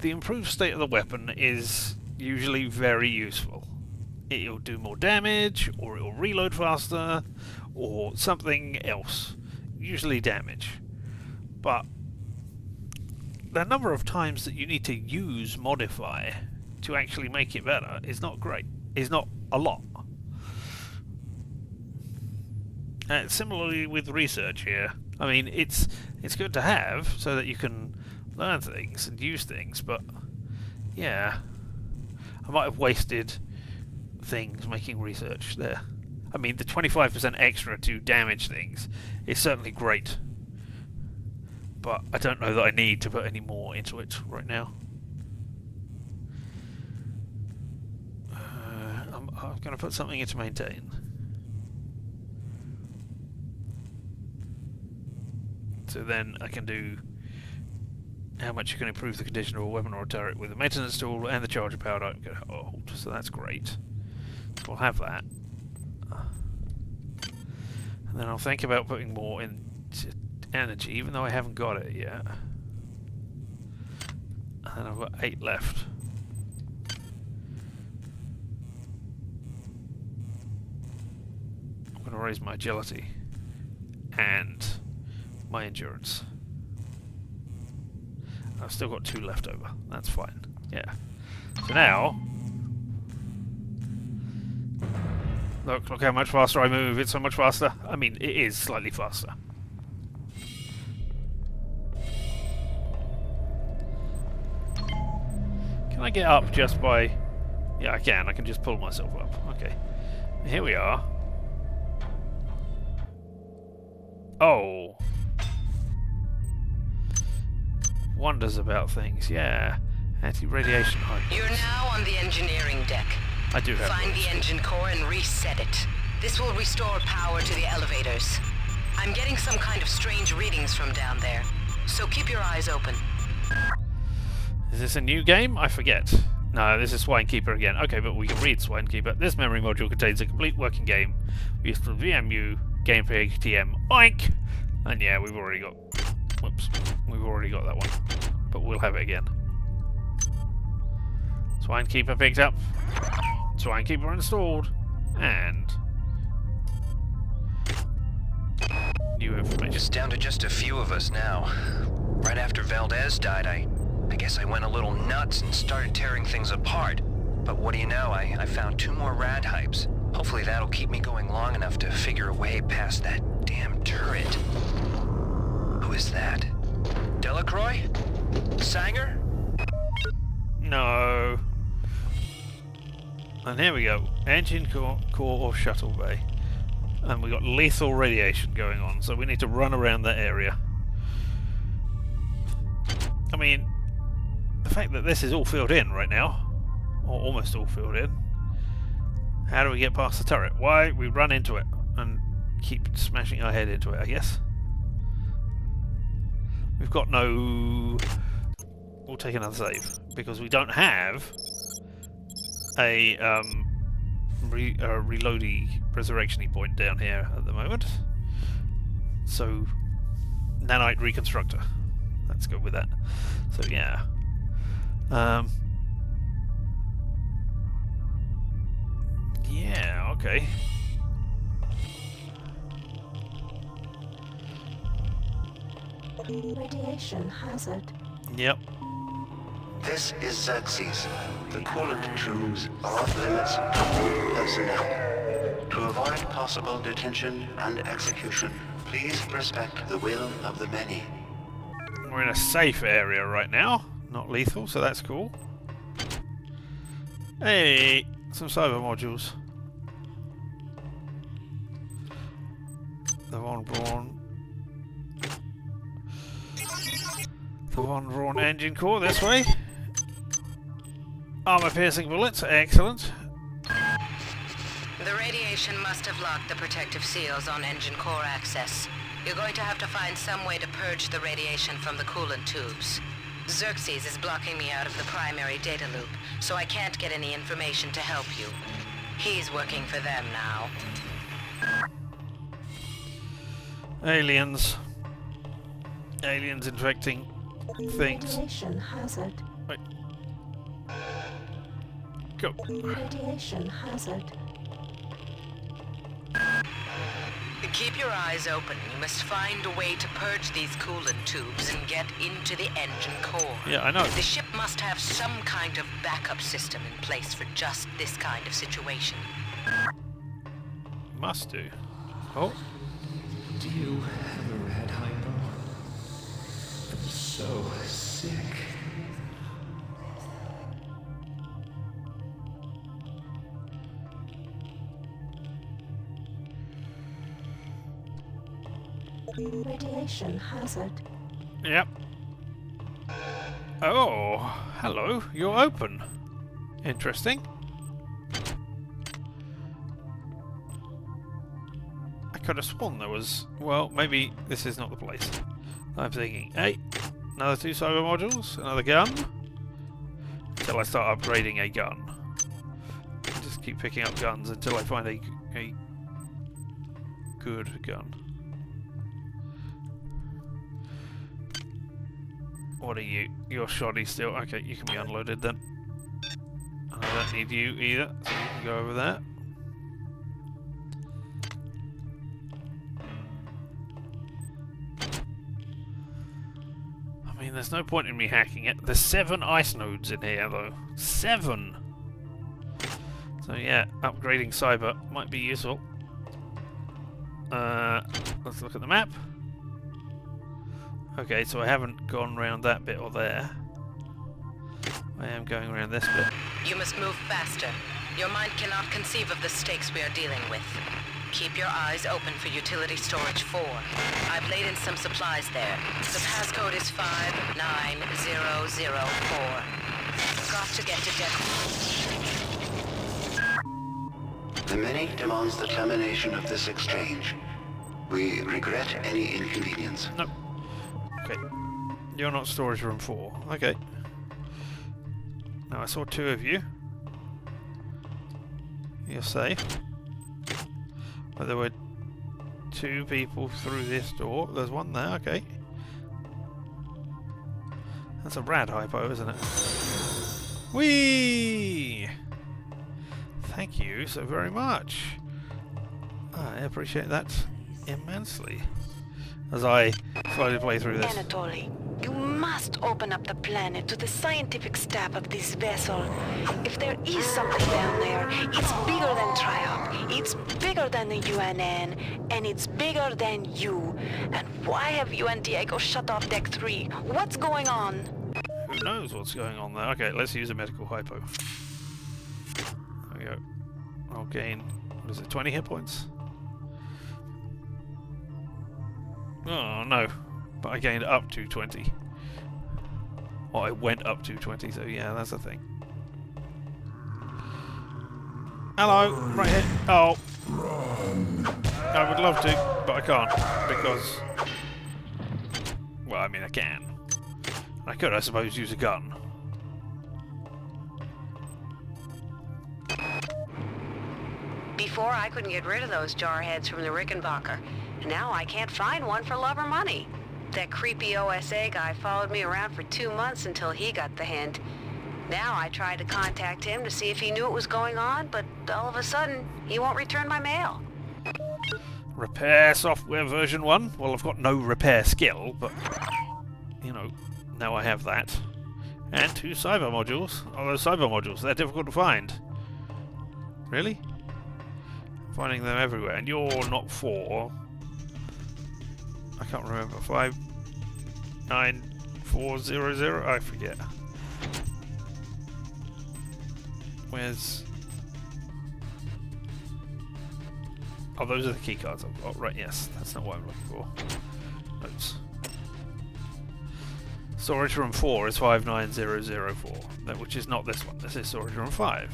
improved state of the weapon is usually very useful. It'll do more damage, or it'll reload faster, or something else. Usually damage. But the number of times that you need to use modify to actually make it better is not great. Is not a lot. Similarly with research here. I mean, it's good to have so that you can learn things and use things, but yeah, I might have wasted things making research there. I mean, the 25% extra to damage things is certainly great, but I don't know that I need to put any more into it right now. I'm going to put something into maintain. So then I can do how much you can improve the condition of a weapon or a turret with the maintenance tool and the charger power don't get hold. So that's great. So we'll have that. And then I'll think about putting more into energy, even though I haven't got it yet. And I've got 8 left. I'm going to raise my agility and my endurance. I've still got 2 left over. That's fine. Yeah. So now, look how much faster I move. It's so much faster. I mean, it is slightly faster. Can I get up just by... Yeah, I can. I can just pull myself up. Okay. Here we are. Oh. Wonders about things, yeah. Anti-radiation height. You're now on the engineering deck. I do have Find the engine core and reset it. This will restore power to the elevators. I'm getting some kind of strange readings from down there, so keep your eyes open. Is this a new game? I forget. No, this is Swinekeeper again. Okay, but we can read Swinekeeper. This memory module contains a complete working game. Used for VMU, Gamepeg, TM, oink! And yeah, we've already got... Whoops. We've already got that one. But we'll have it again. Swinekeeper picked up. Swinekeeper installed. And... new information. Just down to just a few of us now. Right after Valdez died, I guess I went a little nuts and started tearing things apart. But what do you know, I found 2 more rad hypes. Hopefully that'll keep me going long enough to figure a way past that damn turret. Who is that? Delacroix? Sanger? No. And here we go. Engine core or shuttle bay. And we've got lethal radiation going on, so we need to run around that area. I mean, the fact that this is all filled in right now, or almost all filled in, how do we get past the turret? Why? We run into it and keep smashing our head into it, I guess. We've got no... We'll take another save, because we don't have a reloady resurrection point down here at the moment. So, nanite reconstructor. Let's go with that. So yeah. Yeah, okay. Radiation hazard. Yep. This is Xerxes. The coolant tubes are off limits to all personnel. To avoid possible detention and execution, please respect the will of the many. We're in a safe area right now. Not lethal, so that's cool. Hey, some cyber modules. The Von Braun. The Von Braun engine core this way. Armor-piercing bullets, excellent. The radiation must have locked the protective seals on engine core access. You're going to have to find some way to purge the radiation from the coolant tubes. Xerxes is blocking me out of the primary data loop, so I can't get any information to help you. He's working for them now. Aliens. Aliens infecting things. Radiation hazard. Wait. Go. Radiation hazard. Keep your eyes open. You must find a way to purge these coolant tubes and get into the engine core. Yeah, I know. The ship must have some kind of backup system in place for just this kind of situation. Must do. Oh. Do you have a red hypo? I'm so sick. Radiation hazard. Yep. Oh, hello. You're open. Interesting. I could have sworn there was... Well, maybe this is not the place. I'm thinking, hey, another 2 cyber modules, another gun. Until I start upgrading a gun. I'll just keep picking up guns until I find a good gun. What are you? You're shoddy still. Okay, you can be unloaded then. I don't need you either, so you can go over there. I mean, there's no point in me hacking it. There's 7 ice nodes in here, though. 7! So yeah, upgrading cyber might be useful. Let's look at the map. Okay, so I haven't gone around that bit or there. I am going around this bit. You must move faster. Your mind cannot conceive of the stakes we are dealing with. Keep your eyes open for utility storage 4. I've laid in some supplies there. The passcode is 59004. Got to get to The many demands the termination of this exchange. We regret any inconvenience. Nope. Okay. You're not storage room 4. Okay. Now I saw two of you. You're safe. But there were two people through this door. There's one there, okay. That's a rad hypo, isn't it? Whee! Thank you so very much. I appreciate that immensely. As I slowly play through this. Anatoly, you must open up the planet to the scientific staff of this vessel. If there is something down there, it's bigger than Triumph, it's bigger than the UNN, and it's bigger than you. And why have you and Diego shut off Deck 3? What's going on? Who knows what's going on there? Okay, let's use a medical hypo. There we go. I'll gain, what is it, 20 hit points? Oh no, but I gained up to 20. Or I went up to 20, so yeah, that's the thing. Hello, right here. Oh. I would love to, but I can't, because... Well, I mean, I can. I could, I suppose, use a gun. Before, I couldn't get rid of those jarheads from the Rickenbacker. Now I can't find one for love or money. That creepy OSA guy followed me around for 2 months until he got the hint. Now I tried to contact him to see if he knew what was going on, but all of a sudden, he won't return my mail. Repair software version 1? Well, I've got no repair skill, but, you know, now I have that. And 2 cyber modules. Oh, those cyber modules, they're difficult to find. Really? Finding them everywhere. And you're not 4. I can't remember. 59400? I forget. Where's... Oh, those are the key cards I've got. Right, yes. That's not what I'm looking for. Notes. Storage room 4 is 59004. Which is not this one. This is storage room 5.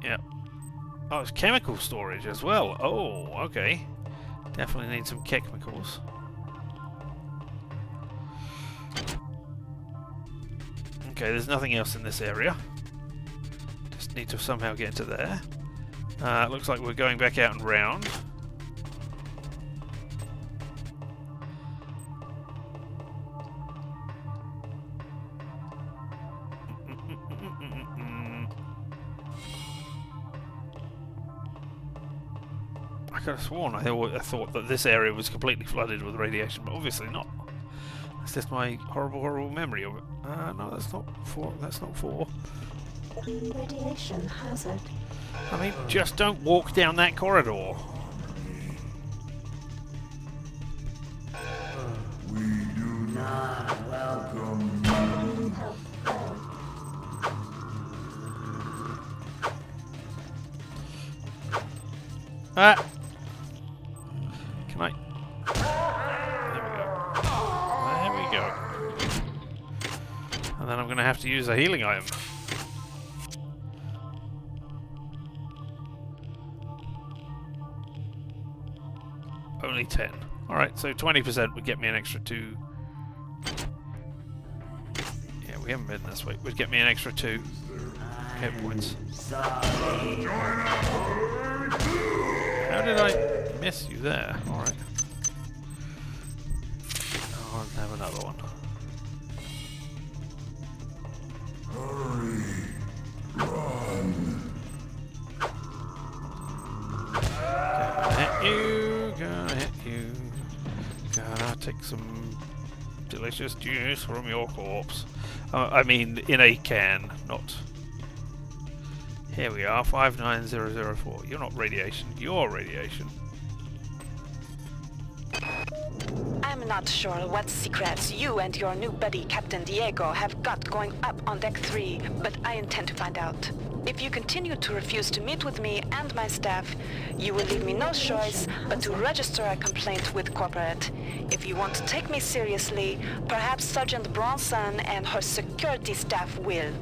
Yep. Oh, it's chemical storage as well. Oh, okay. Definitely need some chemicals. Okay, there's nothing else in this area. Just need to somehow get into there. Looks like we're going back out and round. I could have sworn I thought that this area was completely flooded with radiation, but obviously not. It's just my horrible, horrible memory of it. No, that's not 4. That's not 4. Radiation hazard. I mean, just don't walk down that corridor. We do not welcome you. Ah! Can I? There we go. And then I'm going to have to use a healing item. Only 10. Alright, so 20% would get me an extra 2. Yeah, we haven't been this way. Would get me an extra 2 hit points. How did I miss you there? Alright. I'll have another one. Hurry. Run. Gonna hit you. Gonna hit you. Gonna take some delicious juice from your corpse. I mean, in a can, not... Here we are, 59004. You're not radiation, you're radiation. I'm not sure what secrets you and your new buddy Captain Diego have got going up on Deck 3, but I intend to find out. If you continue to refuse to meet with me and my staff, you will leave me no choice but to register a complaint with corporate. If you want to take me seriously, perhaps Sergeant Braun and her security staff will.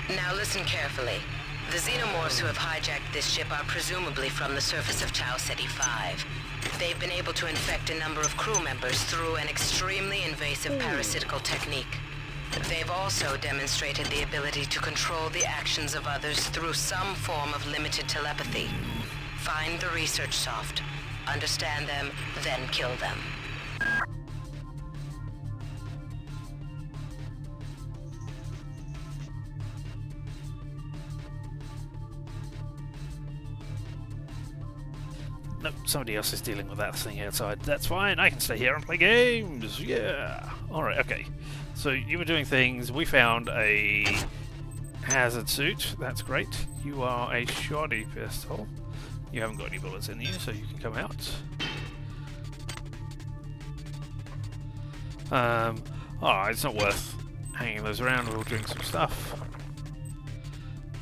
Now listen carefully. The xenomorphs who have hijacked this ship are presumably from the surface of Tau Ceti 5. They've been able to infect a number of crew members through an extremely invasive parasitical technique. They've also demonstrated the ability to control the actions of others through some form of limited telepathy. Find the research soft, understand them, then kill them. Nope, somebody else is dealing with that thing outside. That's fine, I can stay here and play games! Yeah! Alright, okay. So you were doing things, we found a hazard suit, that's great. You are a shoddy pistol. You haven't got any bullets in you, so you can come out. Alright, it's not worth hanging those around, we'll drink some stuff.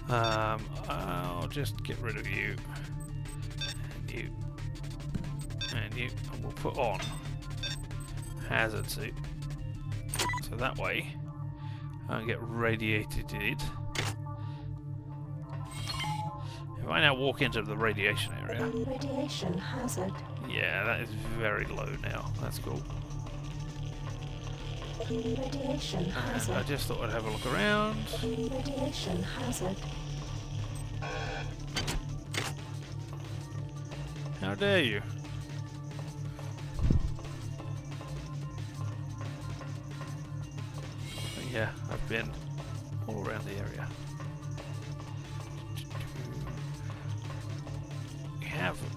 I'll just get rid of you. And you. And you. And we'll put on hazard suit. So that way, I don't get radiated. If I now walk into the radiation area... Radiation hazard. Yeah, that is very low now. That's cool. Radiation hazard. I just thought I'd have a look around. Radiation hazard. How dare you? But yeah, I've been all around the area.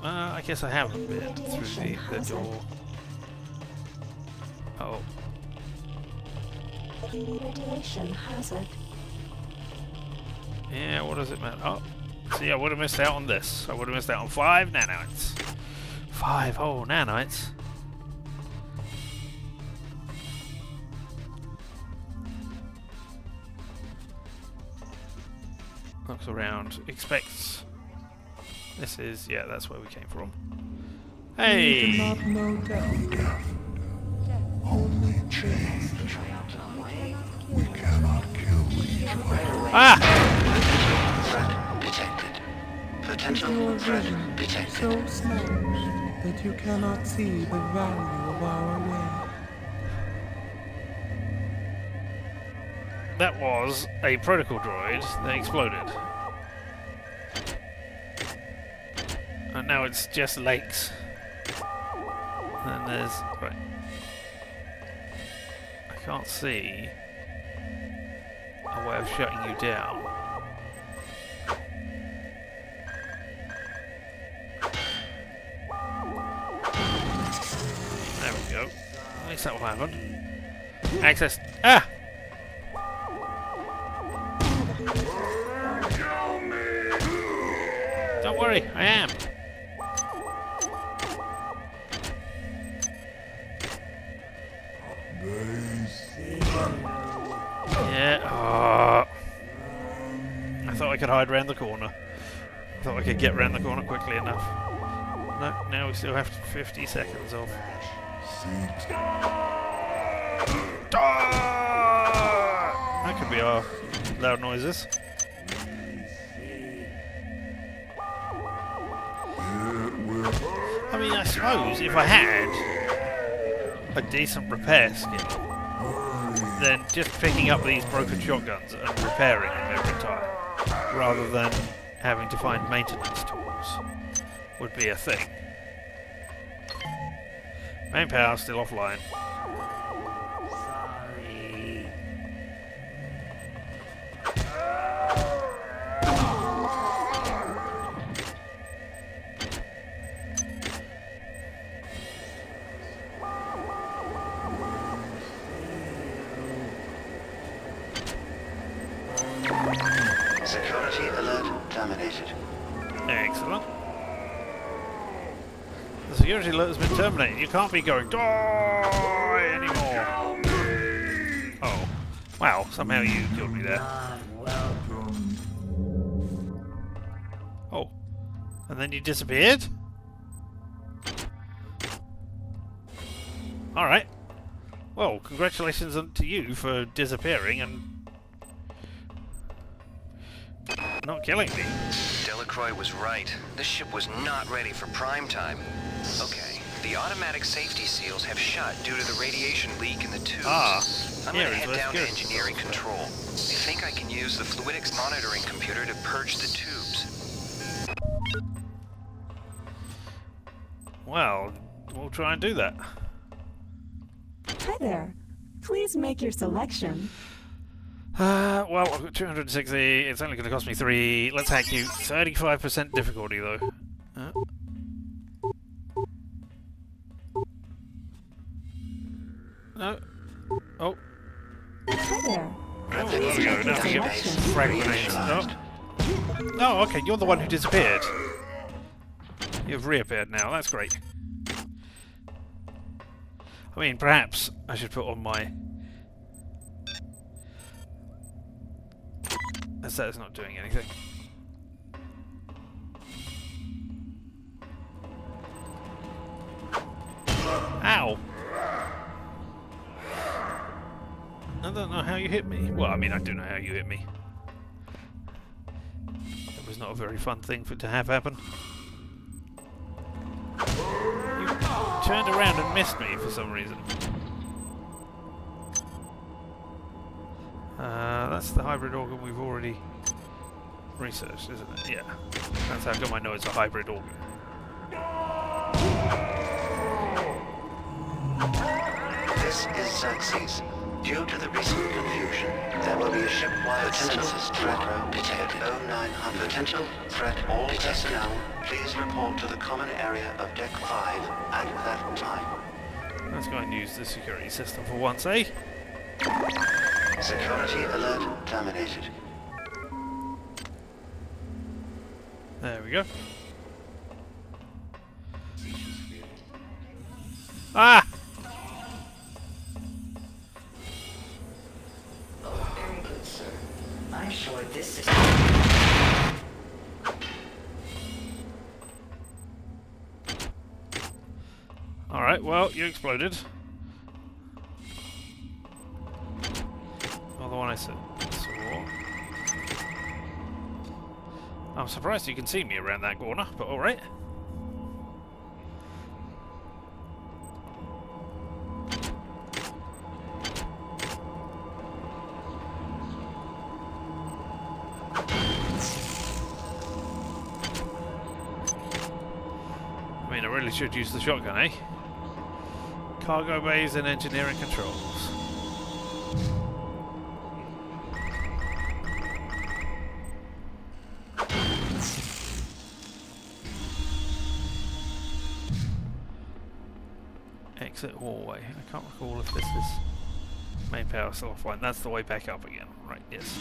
I guess I haven't been through the door. Oh. Radiation hazard. Yeah, what does it matter? Oh, see, I would have missed out on this. I would have missed out on 5 nanites. 5 whole nanites. Looks around, expects. This is, yeah, that's where we came from. Hey! We do not know death. Only change. We cannot kill each other. Ah! Threat detected. Potential threat detected. So small that you cannot see the value of our way. That was a protocol droid that exploded. And now it's just lakes. And there's... right. I can't see a way of shutting you down. There we go. At least that will happen. Access... Ah! Don't worry, I am. Yeah. I thought I could hide around the corner. I thought I could get around the corner quickly enough. No, now we still have 50 seconds of. That could be our loud noises. I mean, I suppose if I had a decent repair skill, then just picking up these broken shotguns and repairing them every time, rather than having to find maintenance tools, would be a thing. Main power still offline. Security alert terminated. Excellent. The security alert has been terminated. You can't be going die anymore. Oh, wow! Somehow you killed me there. Oh, and then you disappeared. All right. Well, congratulations to you for disappearing and. not killing me. Delacroix was right. This ship was not ready for prime time. Okay, the automatic safety seals have shut due to the radiation leak in the tubes. I'm gonna head down to engineering control. I think I can use the fluidics monitoring computer to purge the tubes. Well, we'll try and do that. Hi there. Please make your selection. Well, I've got 260. It's only going to cost me 3. Let's hack you. 35% difficulty, though. No. Oh. Hi there. Oh, there we go. Now we get frag grenades. Oh, okay. You're the one who disappeared. You've reappeared now. That's great. I mean, perhaps I should put on my... That is not doing anything. Ow! I don't know how you hit me. Well, I mean, I do know how you hit me. It was not a very fun thing to have happen. You turned around and missed me for some reason. That's the hybrid organ we've already researched, isn't it? Yeah. That's how come I know it's a hybrid organ. This is Xerxes. Due to the recent confusion, there will be a ship-wide census threat detected 0900. Potential threat all personnel, please report to the common area of Deck 5 at that time. Let's go and use the security system for once, eh? Security alert terminated. There we go. Ah! Oh, very good, sir. I'm sure this is... Alright, well, you exploded. The one I saw. I'm surprised you can see me around that corner, but alright. I mean, I really should use the shotgun, eh? Cargo bays and engineering controls. Exit hallway. I can't recall if this is main power still offline. That's the way back up again. Right, yes.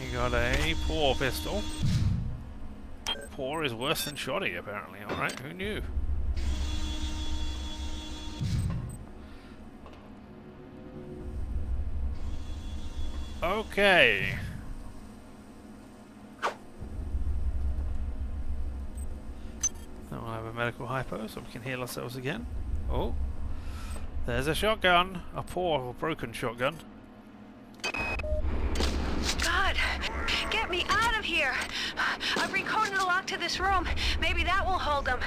You got a paw pistol. Paw is worse than shoddy, apparently. Alright, who knew? Okay. Then we'll have a medical hypo so we can heal ourselves again. Oh. There's a shotgun. A poor or broken shotgun. God! Get me out of here! I've recoded the lock to this room. Maybe that will hold them.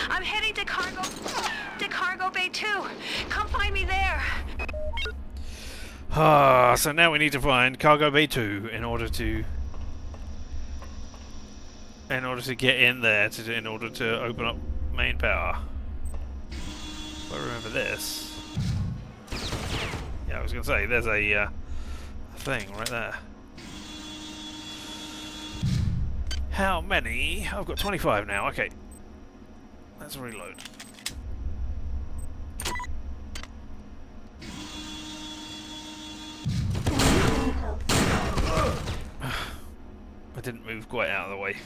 I'm heading to cargo bay 2. Come find me there. Ah, so now we need to find cargo bay 2 in order to get in there in order to open up main power. If I remember this. Yeah, I was gonna say there's a thing right there. How many? I've got 25 now. Okay, let's reload. I didn't move quite out of the way.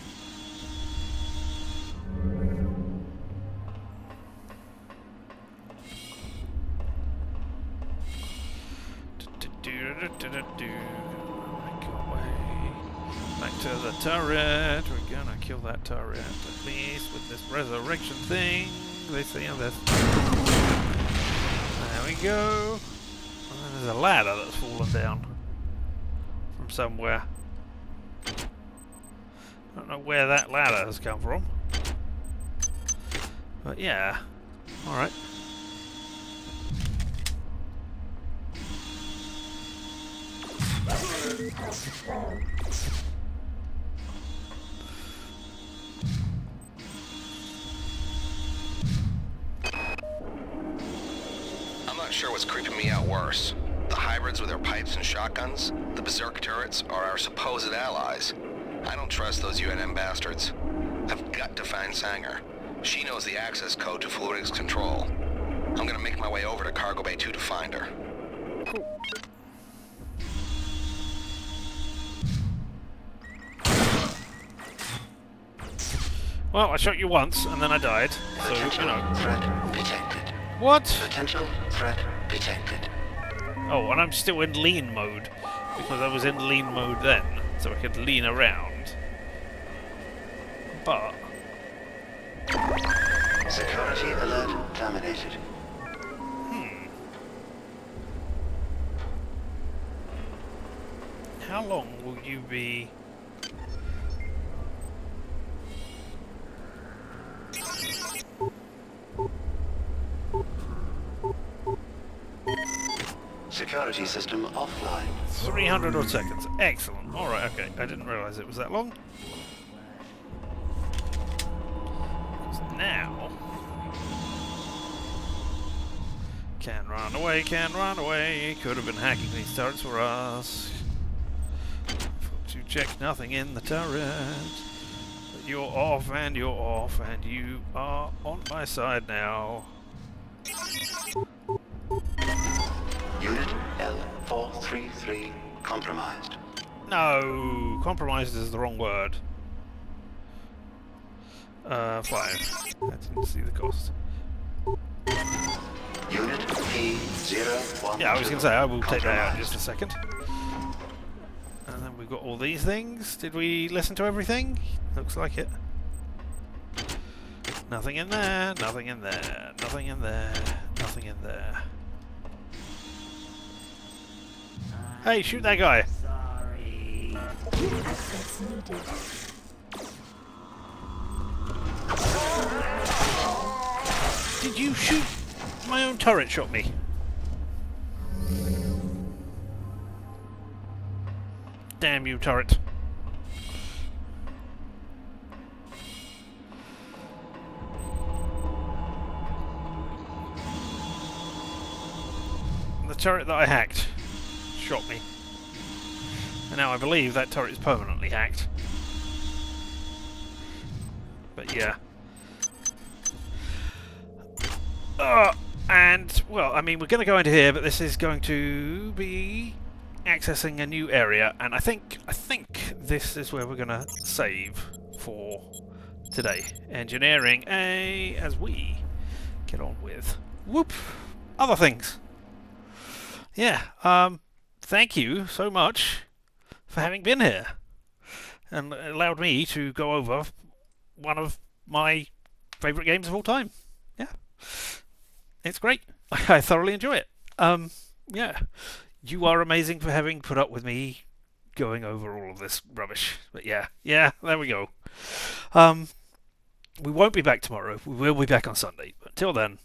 Back to the turret. We're gonna kill that turret at least with this resurrection thing. They say this. There we go. And then there's a ladder that's fallen down from somewhere. I don't know where that ladder has come from. But yeah. Alright. I'm not sure what's creeping me out worse. The hybrids with their pipes and shotguns, the berserk turrets, or our supposed allies. I don't trust those UNM bastards. I've got to find Sanger. She knows the access code to Fluidics Control. I'm gonna make my way over to Cargo Bay 2 to find her. Well, I shot you once, and then I died, so, Potential you know. threat detected. What? Potential threat detected. Oh, and I'm still in lean mode, because I was in lean mode then, so I could lean around. But... Security alert terminated. How long will you be... Security system offline. 300 odd seconds. Excellent. Alright, okay. I didn't realise it was that long. 'Cause now... Can run away, can run away. Could have been hacking these turrets for us. To check nothing in the turret. But you're off and you're off and you are on my side now. Unit L433 compromised. No, compromised is the wrong word. 5. I didn't see the cost. Unit P012. Yeah, I was going to say, I will take that out in just a second. And then we've got all these things. Did we listen to everything? Looks like it. Nothing in there, nothing in there, nothing in there, nothing in there. Hey, shoot that guy! Sorry. Access needed. Did you shoot? My own turret shot me. Damn you, turret. The turret that I hacked shot me. And now I believe that turret is permanently hacked. But yeah. And, well, I mean, we're going to go into here, but this is going to be accessing a new area, and I think this is where we're going to save for today. Engineering A, as we get on with, whoop, other things. Yeah, thank you so much for having been here, and allowed me to go over one of my favourite games of all time. Yeah. It's great. I thoroughly enjoy it. Yeah. You are amazing for having put up with me going over all of this rubbish. But yeah, there we go. We won't be back tomorrow. We will be back on Sunday. But until then,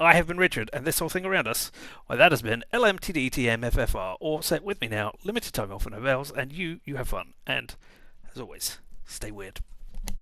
I have been Richard, and this whole thing around us, well, that has been LMTDTMFFR, or Set With Me Now, limited time offer no vowels, and you have fun. And, as always, stay weird.